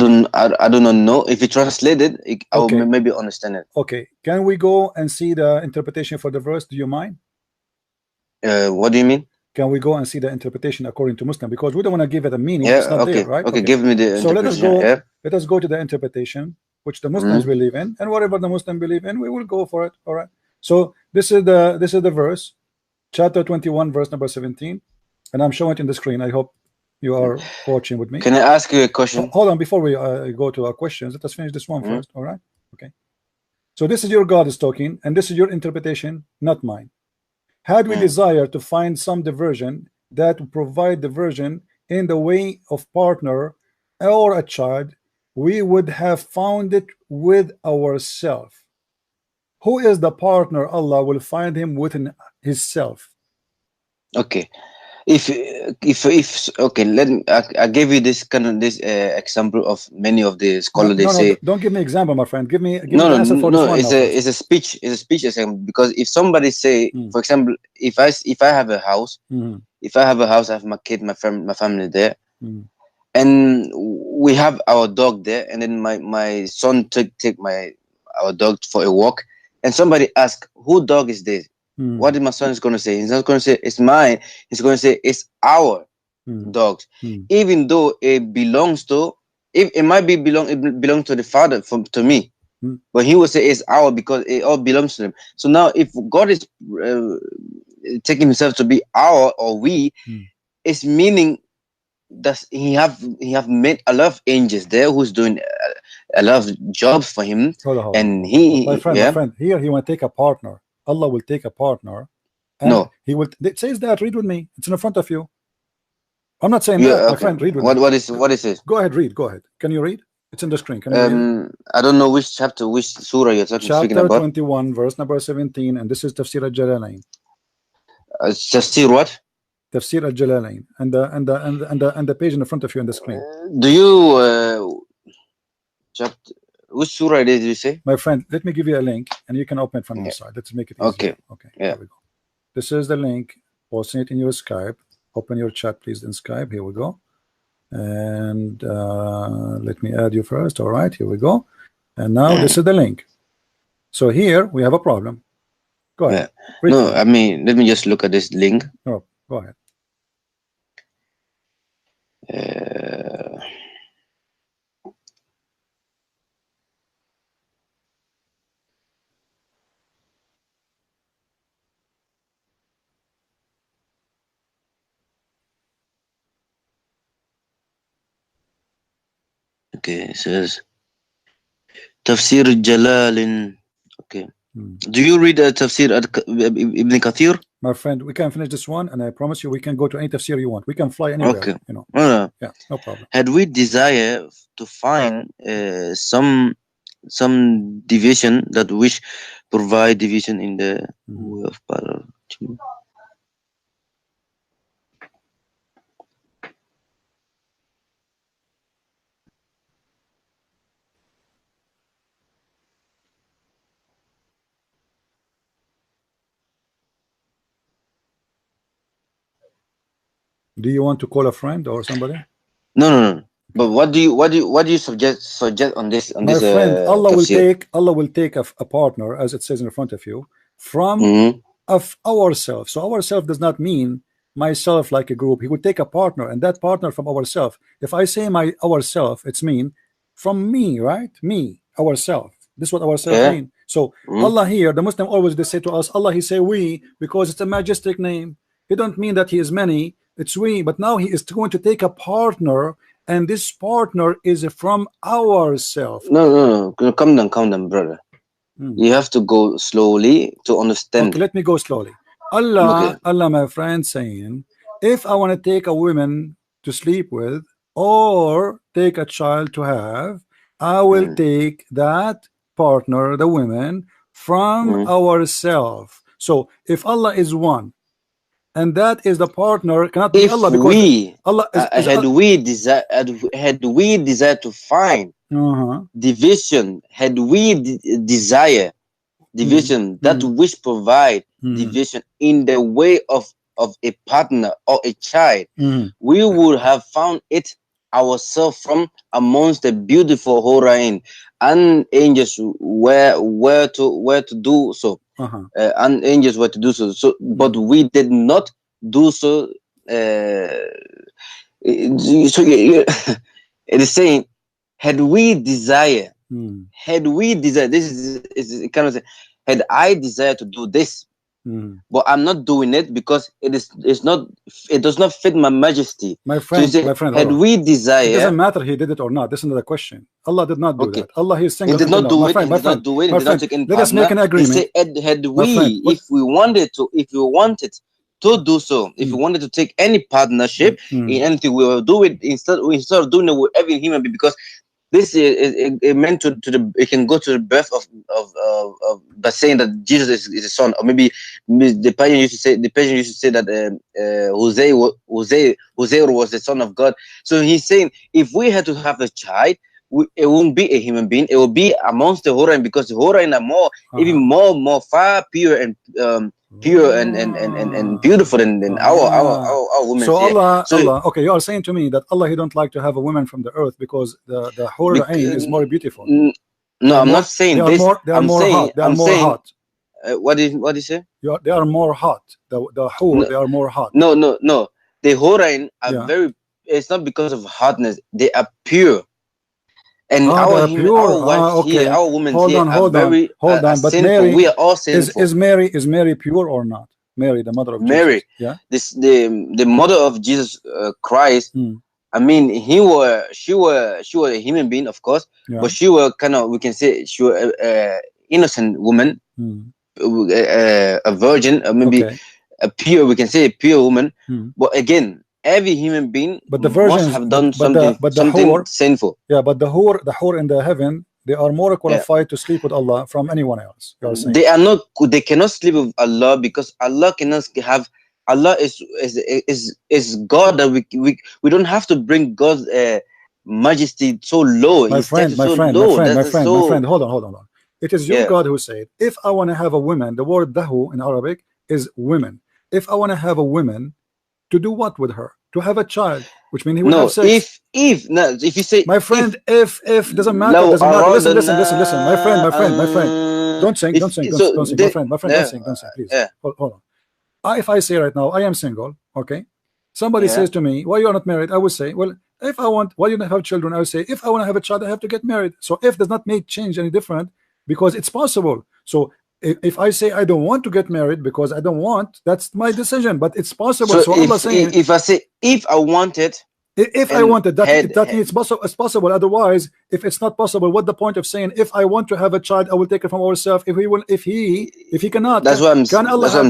I do not know. If you translate it, I will maybe understand it. Okay, can we go and see the interpretation for the verse? Do you mind? What do you mean? Can we go and see the interpretation according to Muslim? Because we don't want to give it a meaning. It's not there, right? Okay, give me the so let us go. Let us go to the interpretation which the Muslims believe in, and whatever the Muslim believe in, we will go for it. All right. So this is the verse, chapter 21, verse number 17, and I'm showing it in the screen. I hope you are watching with me. Can I ask you a question? Hold on, before we go to our questions, let us finish this one first. All right. Okay. So this is your God is talking, and this is your interpretation, not mine. Had we desire to find some diversion that would provide diversion in the way of partner or a child, we would have found it with ourselves. Who is the partner? Allah will find him within himself. Okay. If okay, let me. I gave you this example of many of the scholars. They say don't give me example, my friend. Give me the answer for this one. It's a speech. It's a speech example, because if somebody say, for example, if I have a house, I have my kid, my family there, and we have our dog there, and then my son take our dog for a walk, and somebody ask, who dog is this? What is my son is going to say? He's not going to say it's mine. He's going to say it's our dogs, even though it belongs to. It might be belong to the father to me, but he will say it's our because it all belongs to him. So now, if God is taking himself to be our or we, it's meaning that he have made a lot of angels there who's doing a lot of jobs for him, and my friend, here he will take a partner. Allah will take a partner. And he will. It says that. Read with me. It's in front of you. I'm not saying that, my friend. Read with me. What is it? Go ahead, read. Go ahead. Can you read? It's in the screen. Can you read? I don't know which chapter, which surah you're speaking about. Chapter 21, verse number 17, and this is Tafsir al-Jalalain. Tafsir what? Tafsir al-Jalalain, and the page in the front of you on the screen. Do you which surah did you say? My friend, let me give you a link, and you can open it from Okay. inside. Let's make it easier. Okay. Okay. Yeah. Here we go. This is the link. Posting it in your Skype. Open your chat, please, in Skype. Here we go. And let me add you first. All right. Here we go. And now this is the link. So here we have a problem. Go ahead. Yeah. No, I mean, let me just look at this link. Oh, go ahead. Okay, it says Tafsir Jalalin. Okay. Do you read Tafsir Ibn Kathir? My friend, we can finish this one, and I promise you we can go to any tafsir you want. We can fly anywhere. Okay. You know. Yeah, no problem. Had we desire to find some division that which provide division in the way of power. Do you want to call a friend or somebody? No. But what do you suggest on this? My friend, Allah will take a partner, as it says in front of you, from of ourselves. So ourself does not mean myself like a group. He would take a partner, and that partner from ourself. If I say ourself, it's mean from me, right? Me, ourself. This is what ourself mean. So Allah here, the Muslim always they say to us, Allah, he say we because it's a majestic name. He don't mean that he is many. It's we. But now he is going to take a partner, and this partner is from ourself. No. Calm down, brother. You have to go slowly to understand. Okay, let me go slowly. Allah, my friend, saying, if I want to take a woman to sleep with or take a child to have, I will take that partner, the women, from ourselves. So if Allah is one, and that is the partner, cannot be Allah, because Allah is had we desire to find division, had we desire division that which provide division in the way of a partner or a child, we would have found it ourselves from amongst the beautiful Horain, and angels were to do so. And angels were to do so. But we did not do so. So it is saying, had we desire, this is kind of say, had I desire to do this, but I'm not doing it because it does not fit my majesty. My friend, so say, my friend, had we desire, it doesn't matter he did it or not. This is another question. Allah did not do that. Allah is saying he did not do it. He did not do it. He did not take any let us make an agreement. He said, had we, if we wanted to do so, if we wanted to take any partnership in anything, we will do it instead of doing it with every human being, because this is meant to it can go to the birth of by saying that Jesus is a son, or maybe the Persian used to say that Hosea was the son of God. So he's saying if we had to have a child, it won't be a human being. It will be amongst the Horain, because the Horain are more even more far pure and pure and beautiful than our women. So Allah, okay, you are saying to me that Allah, he don't like to have a woman from the earth because the Horain is more beautiful. No, I'm not saying this. They are more hot. They are more hot. What did you say? They are more hot. The Hor, they are more hot. No. The Horain are very. It's not because of hotness. They are pure. And our wives here, our women here are very but sinful. Mary, we are all sinful. Is Mary pure or not? Mary, the mother of Mary, Jesus. The mother of Jesus Christ. I mean, she was a human being, of course, but she was kind of, we can say, she was innocent woman, a virgin, or maybe a pure, we can say a pure woman. But again, every human being must have done something sinful. Yeah, but the Hor in the heaven, they are more qualified to sleep with Allah from anyone else. They cannot sleep with Allah because Allah cannot have Allah is God, that we don't have to bring God's majesty so low. My friend, my friend, hold on. It is your God who said, if I want to have a woman, the word dahu in Arabic is women. If I want to have a woman, to do what with her? To have a child, which means he would have sex. If you say, my friend, if doesn't matter, doesn't matter. Listen, my friend. Don't sing, my friend, don't sing, please. Hold on. If I say right now, I am single, okay? Somebody says to me, why you are not married? I would say, well, if I want, why you don't have children? I would say, if I want to have a child, I have to get married. So if does not make change any different, because it's possible. So if I say I don't want to get married because I don't want, that's my decision, but it's possible. So Allah saying, if I say, if I want it, if I wanted that, means it's possible. Otherwise, if it's not possible, what the point of saying, if I want to have a child, I will take it from ourselves. If he cannot, that's what I'm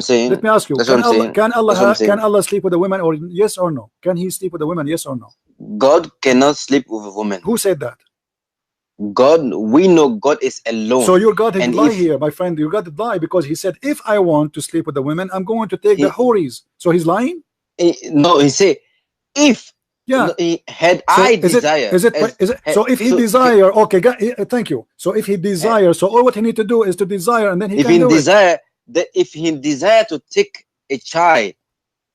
saying. Let me ask you, can Allah sleep with a woman, or yes or no? Can he sleep with a woman, yes or no? God cannot sleep with a woman. Who said that? God, we know God is alone. So your God did lie here, my friend. Your God did lie, because he said, if I want to sleep with the women, I'm going to take the houris. So he's lying? No, he said, if. Yeah. I desire. So if he desire, okay, thank you. So if he desire, so all what he need to do is to desire, and then he can do it. If he desire to take a child,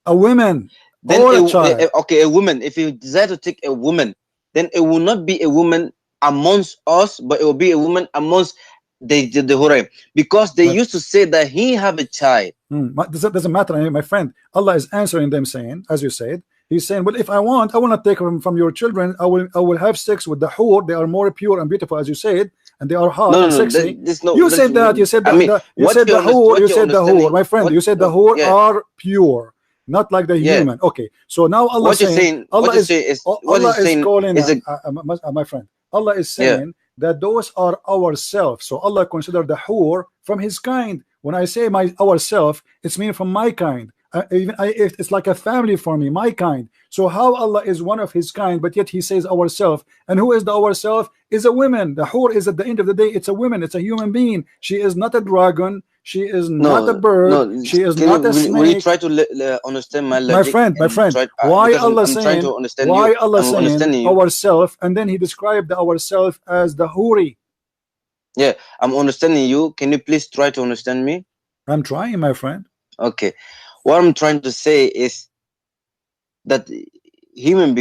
a woman, then or a child. Okay, a woman. If he desire to take a woman, then it will not be a woman amongst us, but it will be a woman amongst the Huraim, because they used to say that he have a child. Doesn't matter, my friend. Allah is answering them, saying, as you said, he's saying, well, if I want to take from your children, I will have sex with the hur. They are more pure and beautiful, as you said, and they are hot and sexy. You said that. You said the hur. You said the hur, my friend. You said the hur are pure, not like the human. Okay, so now Allah is saying, my friend. Allah is saying that those are ourselves. So Allah considered the hur from his kind. When I say ourself, it's mean from my kind. It's like a family for me, my kind. So how Allah is one of his kind, but yet he says ourself? And who is the ourself? Is a woman. The hur is, at the end of the day, it's a woman. It's a human being. She is not a dragon. She is not a bird. She is not a snake. Will you try to understand my logic? My friend, why Allah saying ourself, and then he described the ourself as the huri? Yeah, I'm understanding you. Can you please try to understand me? I'm trying, my friend. Okay. What I'm trying to say is that we human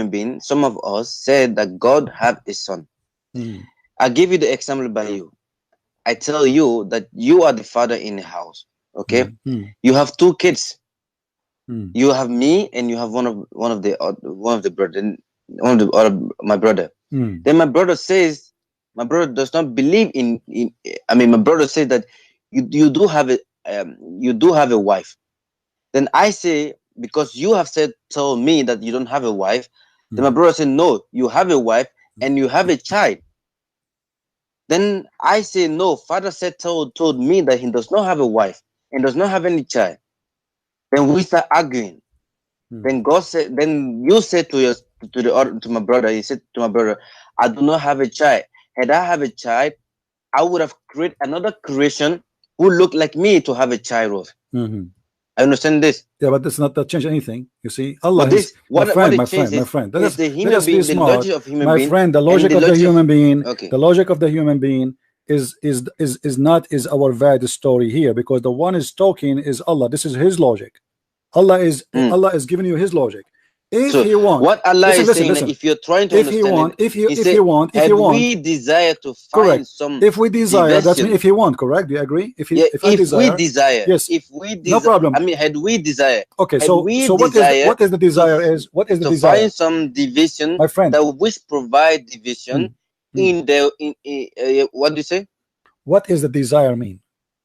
beings, some of us said that God have a son. I give you the example by you. I tell you that you are the father in the house. Okay, you have two kids. You have me, and you have one of the brother, my brother. Then my brother says, my brother does not believe in. My brother says that you do have a wife. Then I say, because you have told me that you don't have a wife. Then my brother said, no, you have a wife and you have a child. Then I say, no, father told me that he does not have a wife and does not have any child. Then we start arguing. Then God said, then you said to my brother, he said to my brother, I do not have a child. Had I have a child, I would have created another creation who looked like me to have a child with. I understand this. Yeah, but that's not that change anything. You see, Allah is my friend. That is the human being, the logic of human being. My friend, the logic of the human being. Okay. The logic of the human being is not our valid story here, because the one is talking is Allah. This is his logic. Allah is giving you his logic. If he wants, what Allah is saying, if you're trying to understand, if you want, we desire to find some. If we desire, that's mean if he want, correct? Do you agree? If we desire, yes. If we desire, no problem. Had we desire. Okay, so what is the desire? What is the desire? Find some division, my friend, that which provide division in what do you say? What is the desire mean?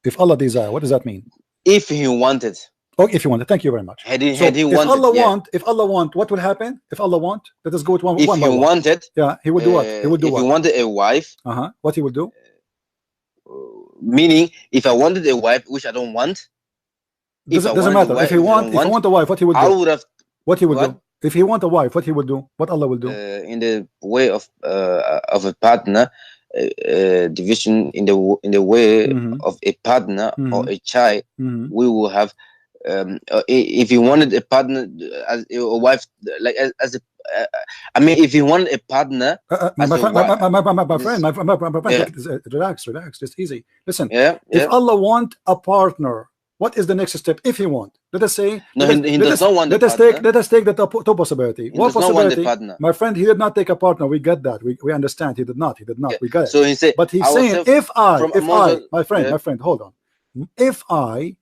If Allah desire, what does that mean? If he wanted. Oh, if you want it, thank you very much. If Allah want, what will happen? If Allah want, let us go to one. If he wanted, he would do what? He would do what? If he wanted a wife, what he would do? Meaning, if I wanted a wife, which I don't want, doesn't matter. If he want a wife, what he would do? I would have. What he would do? If he want a wife, what he would do? What Allah will do? In the way of a partner, division in the way of a partner or a child, we will have if he wanted a partner as a wife, like as a, I mean, if he wanted a partner, my friend, Yeah. relax, it's easy. Listen, yeah, if Allah want a partner, what is the next step? If he want, let us say, no, he does not want the partner. let us take the two possibility. He One does not want the possibility, partner. my friend, he did not take a partner. We get that. We understand. He did not. Yeah. We got it. So he said, But he's I was saying, self- if I, from among the- my Yeah. friend, hold on. If I,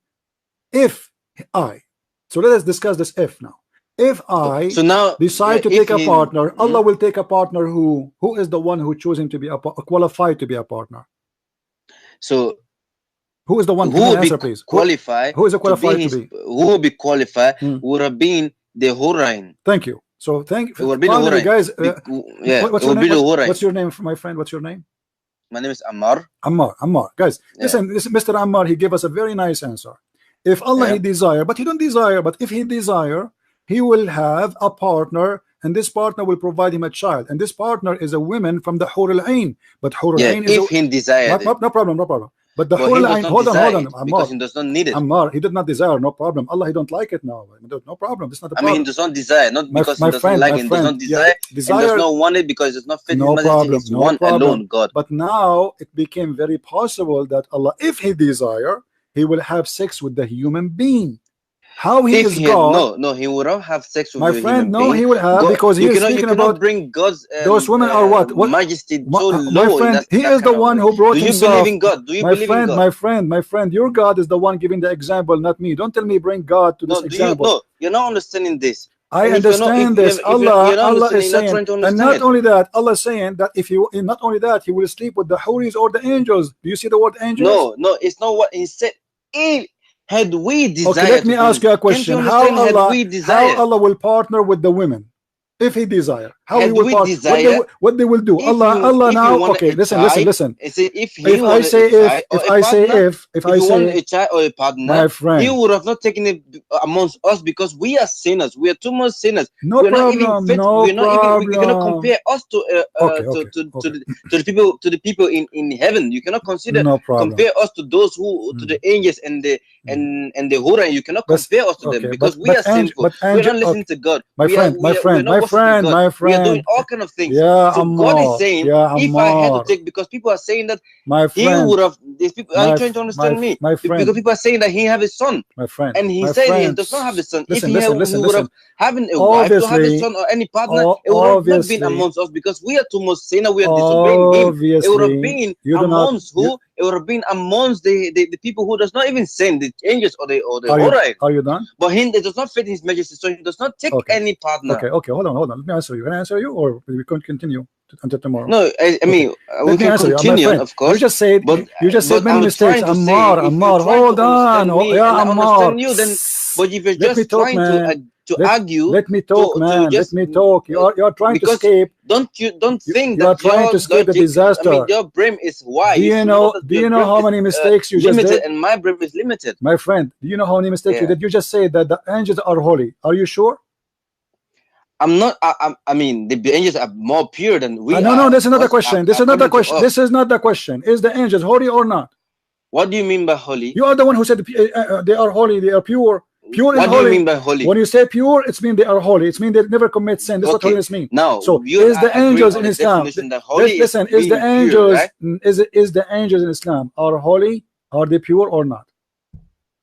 so let us discuss this if now. If I So now decide to if take a he- partner, Allah will take a partner who is the one who choosing to be qualified to be a partner. So Who is the one? who Give me would an be answer, please. qualified? Who is qualified to be? Who would be qualified? Hmm. Would have been the Hurain. Thank you. So thank It would be the finally, Hurain. guys. Yeah, What's it your would be name? the Hurain. What's your name, my friend? What's your name? My name is Ammar. Ammar. Guys, Yeah. listen, Mr. Ammar, he gave us a very nice answer. If Allah Yeah. he desire, but he don't desire, but if he desire, he will have a partner, and this partner will provide him a child, and this partner is a woman from the Hur al-Ain. But Hur Yeah, al-Ain is if he desired it. no problem. But the But Hur he does al-Ain, not hold desire on, it because he Ammar. does not need it. Ammar, he did not desire, no problem. Allah, he don't like it now. No problem. This is not a I mean, problem. he does not desire, not because my he doesn't friend, like my it, he does friend, not desire, and desire, does not want it because it does not fit no his message. problem, It's no one problem. alone, God. But now it became very possible that Allah, if he desire, he will have sex with the human being. How he If is he God, no, he would not have sex with my the friend, human no, being. he will have, God, because he you is cannot, speaking you cannot about bring God's those women are what majesty so low. my in friend, that, he that is the kind of one way. who brought Do you himself. believe in God? Do you believe in God? My friend, your God is the one giving the example, not me. Don't tell me bring God to this No, example. no, you're not understanding this. I And if you're not- understand if this. you're not Allah is understanding, you're not saying, trying to and understand not it. only that, Allah is saying that if you, not only that, he will sleep with the Huris or the angels. Do you see the word angels? No, it's not what he said. Had we desire, Okay, let me ask you a question. How Allah will partner with the women if he desire? How he will partner? What they will do? Allah now. Okay, listen. If I say a child or a partner, my friend, he would have not taken it amongst us because we are sinners. We are too much sinners. No problem. We cannot compare us to the people in heaven. You cannot compare us to those who to the angels and the Hura. You cannot compare us to them because we are sinful. We are not listening to God. My friend. We are doing all kind of things. Yeah, so God is saying, if I had to take, because people are saying that he would have. These people are you trying to understand me? My friend, because people are saying that he have a son. My friend, and he said he does not have a son. Listen, if he would have having a wife to have a son or any partner, it would have not been amongst us because we are too much sinner. We are disobeying him. It would have been amongst who? It would have been amongst the people who does not even send the angels or the Hurain. Are you done? But him, it does not fit his majesty, so he does not take any partner. Okay, hold on. Let me answer you. Can I answer you, or we can continue until tomorrow? No, I mean we can continue, of course. You just said many mistakes. Ammar, hold on. Ammar. You then, but if you're just trying to argue, let me talk, man. Let me talk. You are trying to escape. Don't think you are trying to escape the disaster. I mean, your brain is wide. Do you know how many mistakes you just did? And my brain is limited. My friend, do you know how many mistakes you did? You just said that the angels are holy. Are you sure? I'm not. I mean, the angels are more pure than we are. No, this is not the question. This is not the question. This is not the question. Is the angels holy or not? What do you mean by holy? You are the one who said they are holy. They are pure. Pure what and do holy. You mean by holy? When you say pure, it means they are holy. It means they never commit sin. That's what holiness means. Now, so is the angels in Islam? Listen, is the angels is the angels in Islam are holy? Are they pure or not?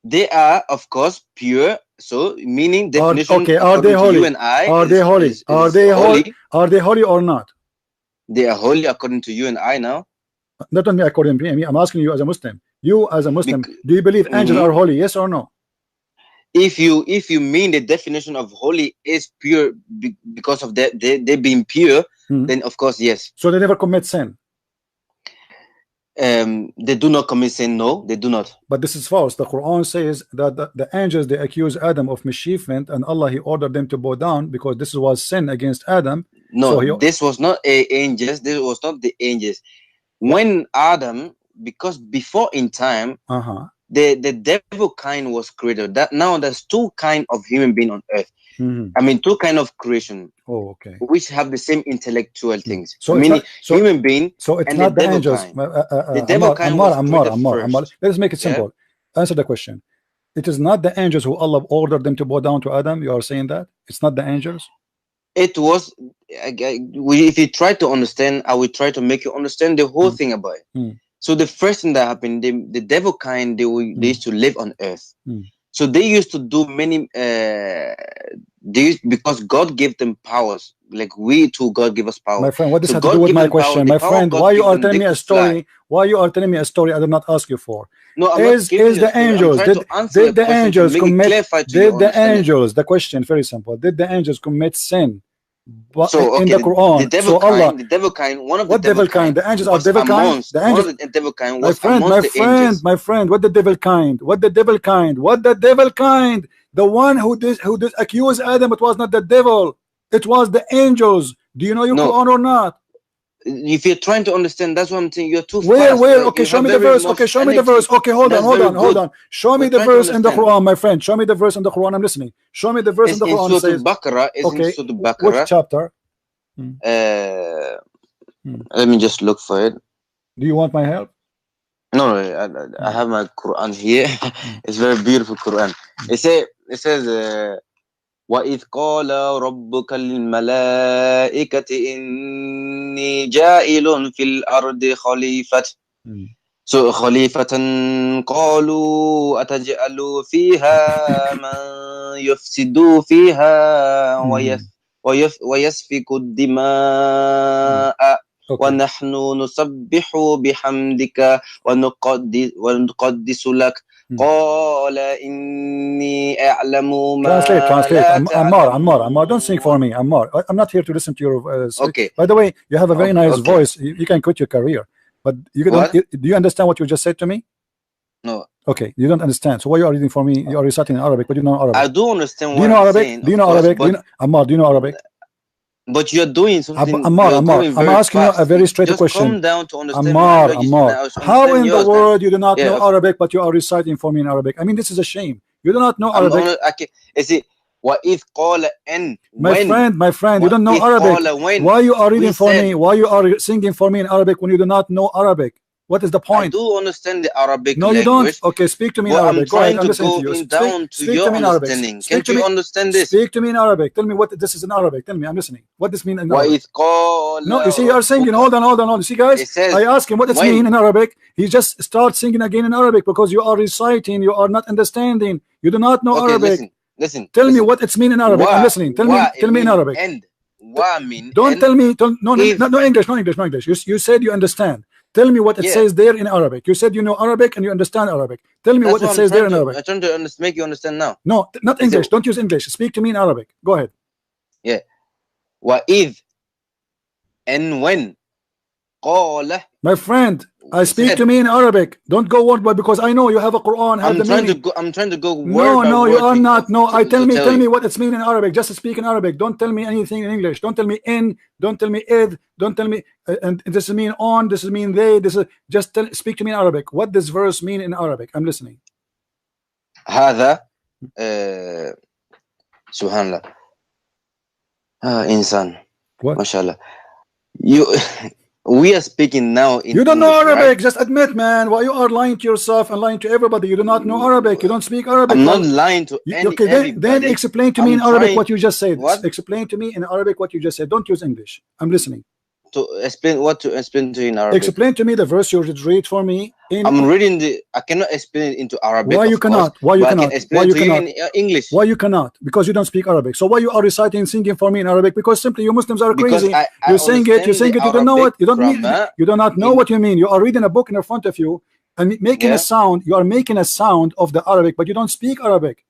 They are, of course, pure. So, meaning definition. Are they holy? You and I. Are they holy? Are they holy? Are they holy or not? They are holy according to you and I now. Not only according to me. I'm asking you as a Muslim. You as a Muslim, do you believe angels are holy? Yes or no? If you mean the definition of holy is pure because of that they being pure, then of course yes. So they never commit sin. They do not commit sin. No, they do not. But this is false. The Quran says that the angels, they accuse Adam of mischievement, and Allah he ordered them to bow down because this was sin against Adam. No, so this was not angels. This was not the angels. When Adam, because before in time, the devil kind was created. That now there's two kind of human being on earth. I mean, two kind of creation. Oh, okay. Which have the same intellectual things. So meaning human being. So it's and not the devil angels. Kind. The devil kind was created first. Let's make it simple. Answer the question. It is not the angels who Allah ordered them to bow down to Adam. You are saying that it's not the angels. It was. If you try to understand, I will try to make you understand the whole thing about it. So the first thing that happened, the devil kind, they used to live on earth. So they used to do many. Because God gave them powers. Like we too, God give us power. My friend, what does have to do with my question? My friend, why you are telling me a story? Why you are telling me a story I did not ask you for? No, is the angels did the angels commit? Did the angels? The question very simple. Did the angels commit sin? But in the Quran, the devil kind, the devil kind, one of the what devil kind? The angels are devil kind. The angels, the devil kind. My friend, what the devil kind? What the devil kind? What the devil kind? The one who did accuse Adam, it was not the devil. It was the angels. Do you know your Quran or not? If you're trying to understand, that's what I'm saying. You're too where fast. Okay, show me the verse. Okay, show me the verse. Okay, hold on. Show me the verse in the Quran, my friend. Show me the verse in the Quran. I'm listening. Show me the verse in the Quran. Says, okay, which chapter? Let me just look for it. Do you want my help? No, I have my Quran here. It's very beautiful Quran. It says وَإِذْ قَالَ رَبُّكَ لِلْمَلَائِكَةِ إِنِّي جَاعِلٌ فِي الْأَرْضِ خَلِيفَةً So خَلِيفَةً قَالُوا أَتَجْعَلُ فِيهَا مَنْ يُفْسِدُ فِيهَا وَيَسْفِكُ الدِّمَاءَ وَنَحْنُ نُسَبِّحُ بِحَمْدِكَ وَنُقَدِّسُ لَكَ قال إني أعلم ما Translate. Ammar, don't sing for me. Ammar, I'm not here to listen to your okay. By the way, you have a very nice voice. You can quit your career. But do you understand what you just said to me? No. Okay, you don't understand. So why you are reading for me? You are reciting in Arabic, but you know Arabic. I do understand. Do you know Arabic? Do you know Arabic? Ammar, do you know Arabic? But you're doing something. Ammar, I'm asking you a very straight question. Come down to understand Ammar, how in the world you do not know Arabic, but you are reciting for me in Arabic? I mean, this is a shame. You do not know Arabic. وَإِذْ قَالَ أَنْ My friend, you don't know Arabic. Why you are reading for me? Why you are singing for me in Arabic when you do not know Arabic? What is the point? I do understand the Arabic language. You don't? Okay, speak to me in Arabic. Go ahead, I'm listening to you. Down to your understanding. Can't you understand this? Speak to me in Arabic. Tell me what this is in Arabic. Tell me, I'm listening. What does mean in Arabic? No, you see, you are singing. Hold on. You see, guys, I ask him what does mean in Arabic. He just starts singing again in Arabic because you are reciting. You are not understanding. You do not know Arabic. Listen. Tell me what it's mean in Arabic. I'm listening. Tell me in Arabic. Don't tell me. No English. You said you understand. Tell me what it says there in Arabic. You said you know Arabic and you understand Arabic. Tell me what it says there in Arabic. I'm trying to make you understand now. No, not English. Don't use English. Speak to me in Arabic. Go ahead. Yeah. وَإِذْ and when قَالَ My friend, I speak to me in Arabic. Don't go word by because I know you have a Quran. I'm trying to go word No, you are not. No, tell me what it's mean in Arabic. Just speak in Arabic. Don't tell me anything in English. Don't tell me in. Don't tell me id. Don't tell me and this is mean on. This is mean they. This is just speak to me in Arabic. What does verse mean in Arabic? I'm listening. هذا سبحان الله إنسان ما شاء الله. We are speaking now in you don't know English, Arabic, right? Just admit, man. Why you are lying to yourself and lying to everybody? You do not know Arabic. You don't speak Arabic. I'm not lying to everybody. Then explain to me in Arabic what you just said. Explain to me in Arabic what you just said. Don't use English. I'm listening. To explain what to explain to you in Arabic. Explain to me the verse you read for me. I'm reading I cannot explain it into Arabic. Why you cannot? Why you cannot? Why you cannot? In English. Why you cannot? Because you don't speak Arabic. So why you are reciting, singing for me in Arabic? Because simply you Muslims are crazy. You sing it. You don't know it. You do not know what you mean. You are reading a book in front of you and making a sound. You are making a sound of the Arabic, but you don't speak Arabic.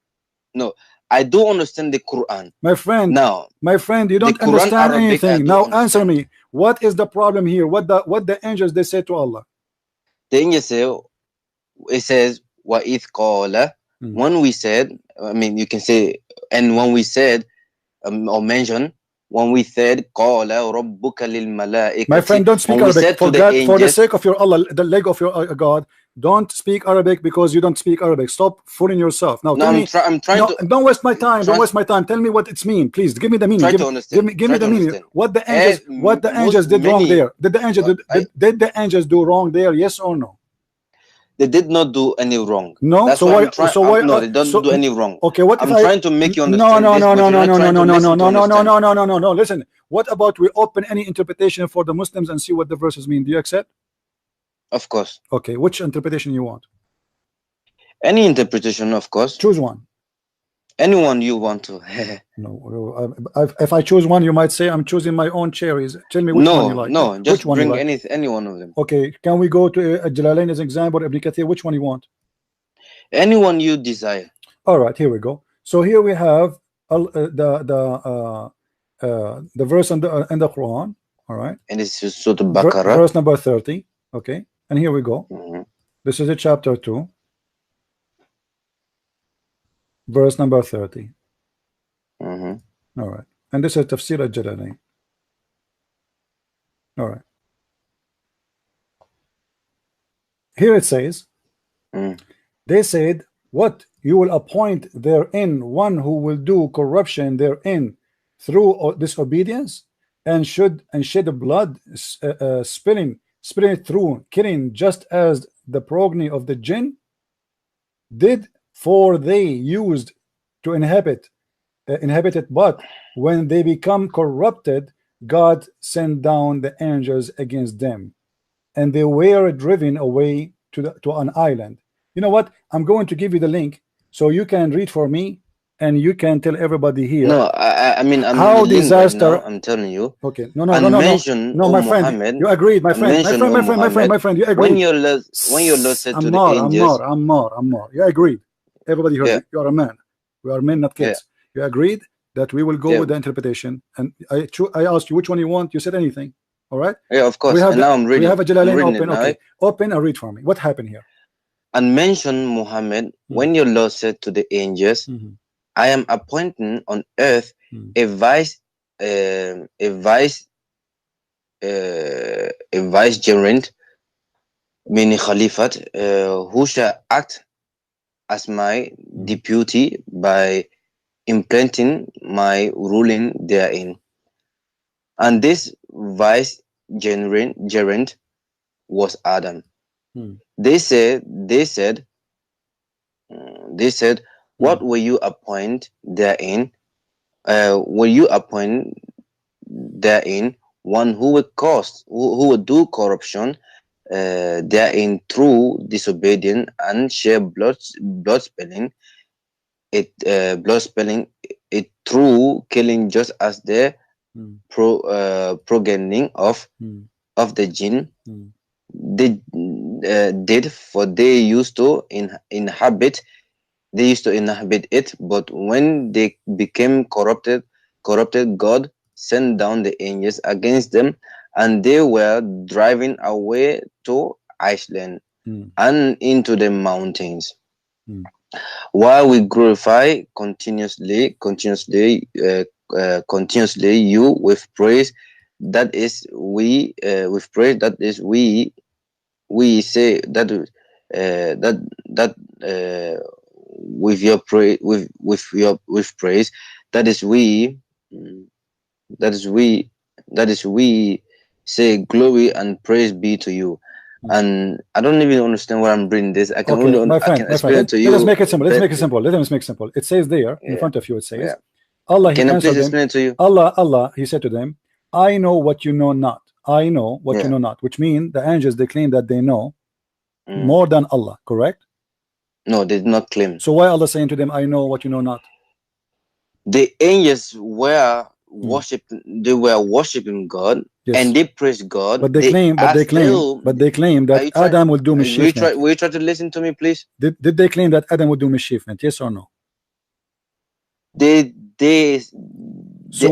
No. I do understand the Quran. My friend, you don't understand anything. Now answer me. What is the problem here? What the angels they say to Allah? The angels say, it says, وَإِذْ قَالَ when we said, I mean, you can say, and when we said, or mention, when we said, قَالَ رَبُّكَ لِلْمَلَائِكَةِ. My friend, don't speak Arabic. For the sake of your Allah, the leg of your God, don't speak Arabic because you don't speak Arabic. Stop fooling yourself. Now, I'm trying to. Don't waste my time. Don't waste my time. Tell me what it's mean, please. Give me the meaning. Give me the meaning. What the angels did wrong there? Did the angels do wrong there? Yes or no? they did not do any wrong. No, That's so why why? I'm trying. So why? No, they don't so, do any wrong. okay, what if I'm trying to make you No, understand. no, this, no, but no, you're no, not no, trying no, to no, no, listen no, to no, no, understand. no, no, no, no. Listen. What about we open any interpretation for the Muslims and see what the verses mean? Do you accept? Of course. Okay, which interpretation you want? Any interpretation, of course. Choose one. Anyone you want to. No, if I choose one, you might say I'm choosing my own cherries. Tell me which one you like. No, just which one you bring like? any one of them. Okay, can we go to Jalalain as example, Ibn Kathir? Which one you want? Anyone you desire. All right, here we go. So here we have the verse in the Quran. All right, And this is Surah Al-Baqarah. Verse number 30. Okay, and here we go. This is a chapter 2, verse number 30. All right, and this is Tafsir al-Jalalain. All right, here it says, they said, what, you will appoint therein one who will do corruption therein through disobedience, and shed blood, spilling it through killing, just as the progeny of the jinn did, for they used to inhabit it, but when they become corrupted, God sent down the angels against them, and they were driven away to an island. You know what? I'm going to give you the link so you can read for me, and you can tell everybody here. No, I mean, I'm how in the link disaster. right now, I'm telling you. Okay, no, my friend. Muhammad, you agreed, my friend. My friend. You agreed. When your Lord said to the angels, Ammar. You agreed. Everybody heard you. You are a man. We are men, not kids. You agreed that we will go with the interpretation, and I asked you which one you want. You said anything. All right. Yeah, of course. And now I'm reading. We have a Jalalain open. Now, okay, open and read for me. What happened here? And mention Muhammad when your Lord said to the angels, I am appointing on earth a vicegerent, meaning Khalifat, who shall act as my deputy by implanting my ruling therein. And this vicegerent was Adam. They said, what will you appoint therein? Will you appoint therein one who will who will do corruption therein through disobedience and share blood spilling it through killing, just as the progeny of the jinn they did, for they used to inhabit it, but when they became corrupted, God sent down the angels against them, and they were driven away to Iceland and into the mountains. While we glorify continuously you with praise, that is we say that with your praise, with praise, that is we say glory and praise be to you. And I don't even understand why I'm bringing this. I can only my friend, explain to you. Let us make it simple. Let us make it simple. It says there in front of you. It says, Allah. Can I please explain to you? Allah. He said to them, I know what you know not. I know what you know not, which means the angels, they claim that they know more than Allah, correct? No, they did not claim. So why Allah saying to them, I know what you know not? The angels were worshiping God, and they praised God. But they claim that Adam will do mischievement. Will you try to listen to me, please? Did they claim that Adam would do mischievement? Yes or no? They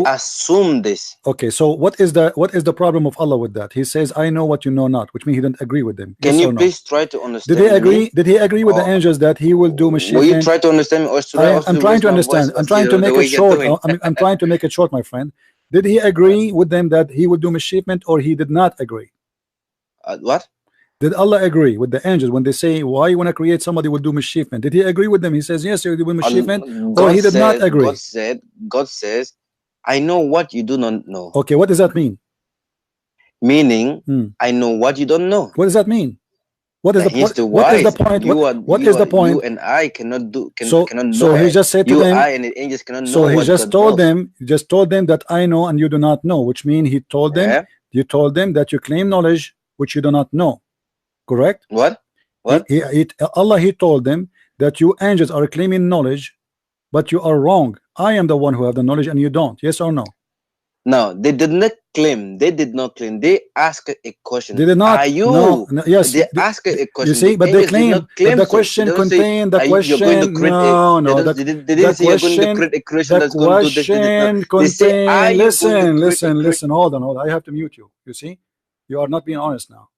assume this. Okay, so what is the problem of Allah with that? He says, I know what you know not, which means he didn't agree with them. Can you please try to understand? Did he agree with the angels that he will do mischievement? Will you try to understand me, or should I'm trying to understand. I'm trying to make it short. I'm trying to make it short, my friend. Did he agree with them that he would do mischievement, or he did not agree? What? Did Allah agree with the angels when they say, why you want to create somebody who will do mischievement? Did he agree with them? He says, yes, you will do mischievement, or he did not agree? God says, I know what you do not know. Okay, what does that mean? Meaning, I know what you don't know. What does that mean? What is the He's point? the What is wise. the point? What You is the point? You and I cannot do. So cannot know. he just said to you, them. I, and the angels cannot know. So he what just God told knows. them. He just told them that I know and you do not know, which means he told them. Yeah. You told them that you claim knowledge which you do not know. Correct? What? What? Allah, he told them that you angels are claiming knowledge, but you are wrong. I am the one who have the knowledge and you don't. Yes or no? No, they did not claim. They did not claim. They asked a question. They did not. Are you? No, yes. They asked a question. You see, but they claim. Claim But the question contained the question. No. They didn't say you're going to create a creation that's going to do this. They say, listen. Hold on. I have to mute you. You see, you are not being honest now.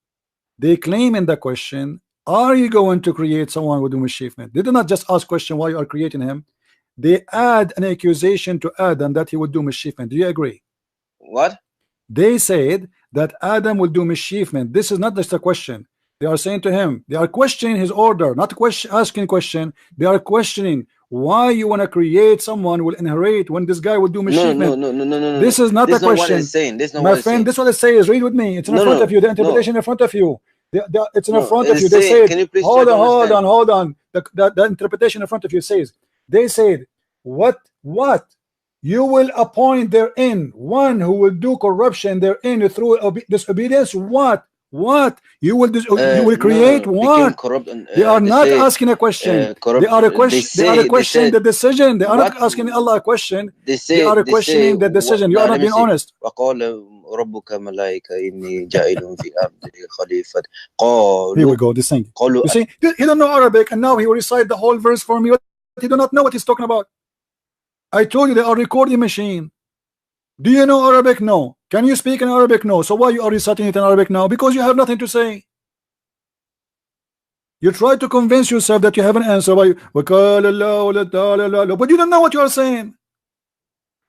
They claim in the question, are you going to create someone with mischievement? They do not just ask question why you are creating him. They add an accusation to Adam that he would do mischievement. Do you agree? What? They said that Adam will do mischievement. This is not just a question. They are saying to him, they are questioning his order, not asking question. They are questioning why you want to create someone who will inherit when this guy will do mischievement. No. This is not a question. What it's saying. My friend, this is what it says. Read with me. It's in front of you. The interpretation in front of you. It's in front of you. They said, hold on. The interpretation in front of you says, they said, what? You will appoint therein one who will do corruption therein through disobedience. What? You will create what? They are not asking a question. They are questioning the decision. They are not asking Allah a question. They are questioning the decision. You are not being honest. Here we go. This thing. You see, he don't know Arabic, and now he will recite the whole verse for me. But he do not know what he's talking about. I told you they are recording machine. Do you know Arabic? No. Can you speak in Arabic? No. So why you are reciting it in Arabic now? Because you have nothing to say. You try to convince yourself that you have an answer by but you don't know what you are saying.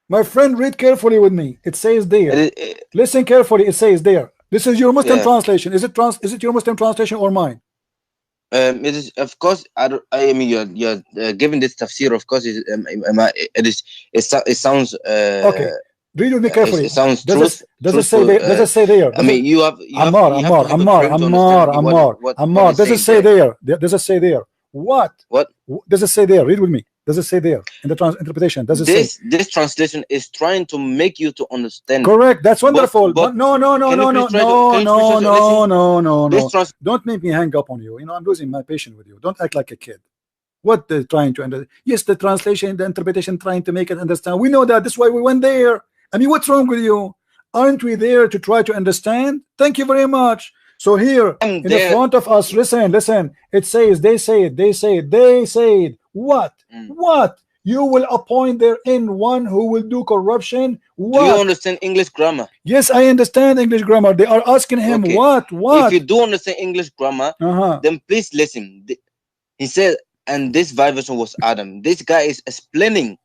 My friend, read carefully with me. It says there. Listen carefully. It says there. This is your Muslim translation. Is it your Muslim translation or mine? It is, of course. I mean, you're giving this tafsir. Of course, it sounds. Okay. Read with me carefully. It sounds does it say there? Does it say there? I mean, you have Ammar. Does it say there? Does it say there? What? Does it say there? Read with me. Does it say there in the interpretation? Does it say? This translation is trying to make you to understand. Correct. That's wonderful. But no. Don't make me hang up on you. You know, I'm losing my patience with you. Don't act like a kid. What they're trying to understand? Yes, the translation, the interpretation, trying to make it understand. We know that. That's why we went there. I mean, what's wrong with you? Aren't we there to try to understand? Thank you very much. So here in the front of us, listen. It says they said. What? What? You will appoint therein one who will do corruption. What? Do you understand English grammar? Yes, I understand English grammar. They are asking him what? If you do understand English grammar, then please listen. He said, and this vibration was Adam. This guy is explaining.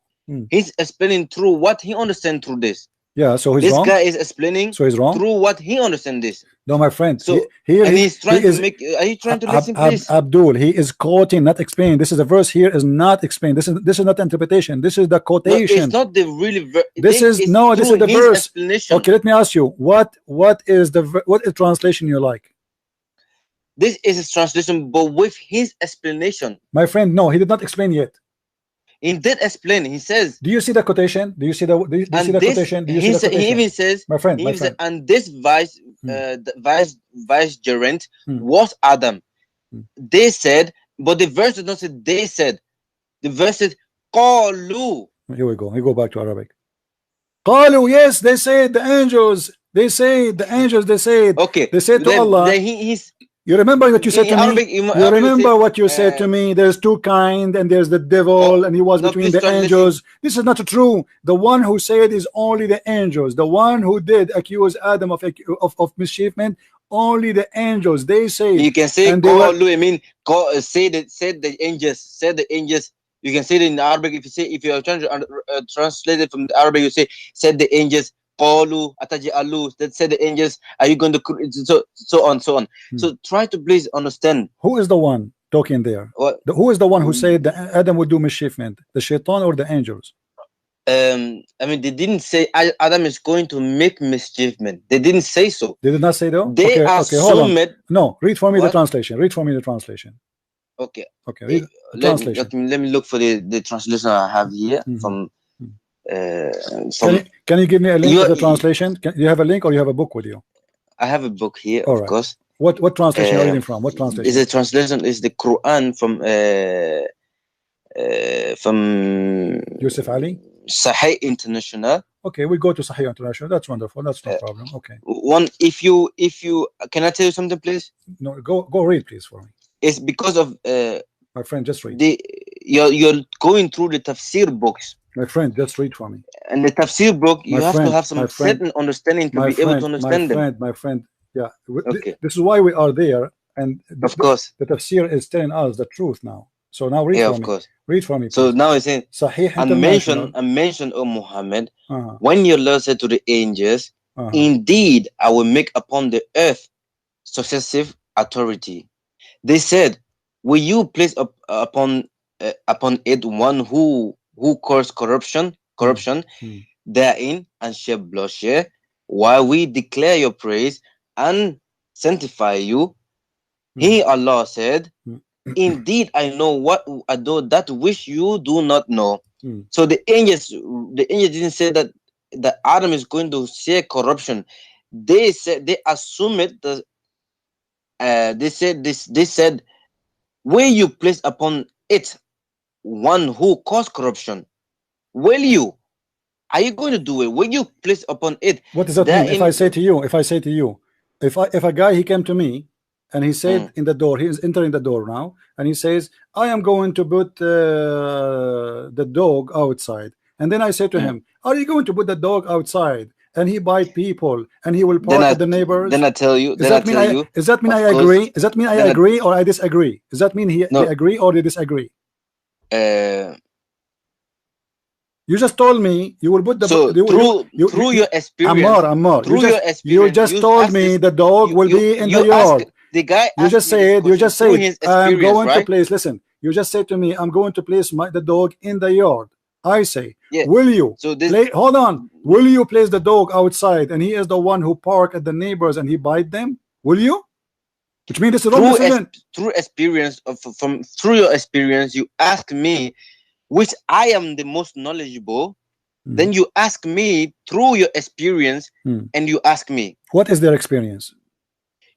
He's explaining through what he understands through this. Yeah, so he's wrong. This guy is explaining. So he's wrong through what he understands this. No, my friend. So he's trying to make. Are you trying to listen, please? Abdul, he is quoting, not explaining. This is a verse here is not explained. This is not interpretation. This is the quotation. No, it's not the really. This is the verse. Explanation. Okay, let me ask you. What is translation you like? This is his translation, but with his explanation. My friend, no, he did not explain yet. He did explain. He says. Do you see the quotation? Do you see the quotation? He even says. My friend. And this vicegerent was Adam. They said, but the verse does not say they said. The verse says qalu. Here we go. We go back to Arabic. Qalu, yes, they said the angels. They say the angels. They said. Okay. They said to Allah. You remember what you said to me? You remember what you said to me? There's two kinds, and there's the devil, and he was between the angels. This is not true. The one who said is only the angels. The one who did accuse Adam of mischievement, only the angels. They say. You can say I mean, said the angels. You can say it in Arabic. If you are trying to translate it from the Arabic, you say said the angels. That said the angels, are you going to so on. So try to please understand. Who is the one talking there? Who is the one who said that Adam would do mischievement? The shaitan or the angels? I mean, they didn't say Adam is going to make mischievement. They didn't say so. They did not say though. They hold on. assumed. No, read for me What? the translation. Read for me the translation. Okay. Okay. Read the Let translation. me look for the translation I have here from. Can you give me a link to the translation? You have a link or you have a book with you? I have a book here, All of right. course. What translation are you reading from? What translation? Is the translation is the Quran from Yusuf Ali? Sahih International. Okay, we go to Sahih International. That's wonderful. That's no problem. Okay. One, if you can I tell you something, please? No, go read, please, for me. It's because of my friend. Just read. You're going through the tafsir books. My friend, just read for me. And the tafsir book, you have to have some certain understanding to be able to understand them. My friend. Yeah. Okay. This is why we are there, and of course, the tafsir is telling us the truth now. So now read for me. Of course. Read for me. Please. So now it's saying, Sahih and mention, O Muhammad, when your Lord said to the angels, indeed, I will make upon the earth successive authority. They said, will you place upon it one who caused corruption therein and shed bloodshed, while we declare your praise and sanctify you? He, Allah, said, indeed, I know what I do that which you do not know. So the angels didn't say that Adam is going to share corruption. They said, they assumed it. They said, will you place upon it one who caused corruption? Will you? Are you going to do it? Will you place upon it? What does that mean? If I say to you, if a guy, he came to me and he said in the door, he is entering the door now, and he says, I am going to put the dog outside. And then I say to him, are you going to put the dog outside? And he bite people and he will bark at the neighbors. Then I tell you. Does that mean I agree? Does that mean I agree or I disagree? Does that mean he agree or they disagree? You just told me you will put the through your experience. Ammar, you just told me the dog will be in the yard. The guy. You just said I'm going to place. Listen, you just said to me I'm going to place the dog in the yard. I say, will you? So hold on. Will you place the dog outside? And he is the one who park at the neighbors and he bite them. Will you? Which means it's a wrong decision. Through experience, through your experience, you ask me, which I am the most knowledgeable. Then you ask me through your experience, and you ask me, what is their experience?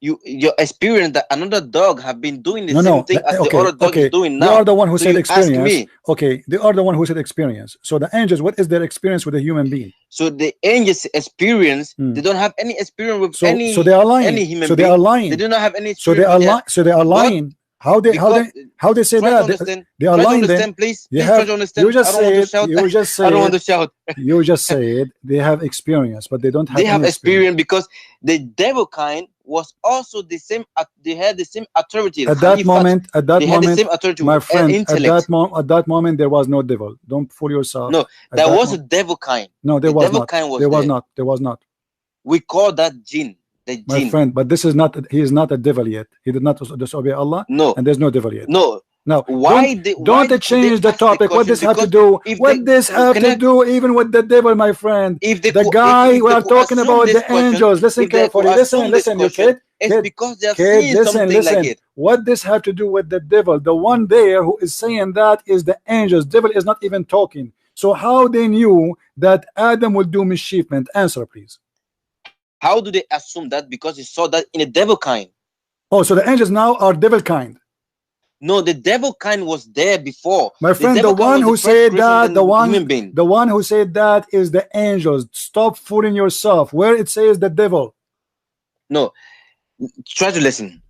Your experience that another dog have been doing the same thing as the other dog is doing now. You are the one who said experience. Okay, they are the one who said experience. So the angels, what is their experience with a human being? So the angels' experience, they don't have any experience with any. So they are lying. Any human so they are lying. They do not have any. So they are lying. So they are lying. How they say that? They are lying. Then please. You just said. I don't want to shout. You just said they have experience, but they don't have. They have experience because the devil kind was also the same. They had the same authority. At that moment, the same authority, my friend. At that moment, there was no devil. Don't fool yourself. No, there was a devil kind. No, there was not. There was not. There was not. We call that jinn. My friend, but this is not. He is not a devil yet. He did not disobey Allah. No, and there's no devil yet. No. Now, why don't change the topic? What this have to do? What this have to do even with the devil, my friend? The guy we are talking about, the angels. Listen carefully. Listen, you kid. It's because they are saying something like it. What this have to do with the devil? The one there who is saying that is the angels. Devil is not even talking. So how they knew that Adam would do mischievement? Answer, please. How do they assume that? Because they saw that in a devil kind. Oh, so the angels now are devil kind. No, the devil kind was there before. My friend, the one who said that, the one who said that is the angels. Stop fooling yourself. Where it says the devil. No, try to listen.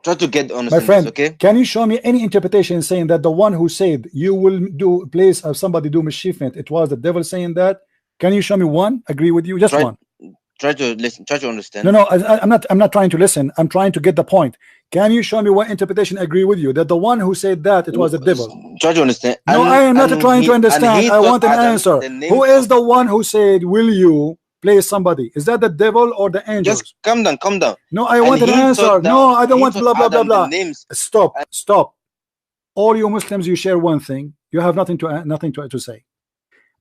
Try to get honest. My friend, okay? Can you show me any interpretation saying that the one who said you will do place of somebody do mischievement, it was the devil saying that? Can you show me one? Agree with you? Just one. Try to listen. Try to understand. No, I'm not trying to listen. I'm trying to get the point. Can you show me what interpretation agree with you that the one who said that it was the devil? Try to understand. No, I am not trying to understand. I want an answer. Who is the one who said, will you place somebody? Is that the devil or the angels? Just calm down, calm down. No, I want an answer. No, I don't want blah blah blah blah. Stop. All you Muslims, you share one thing. You have nothing to say.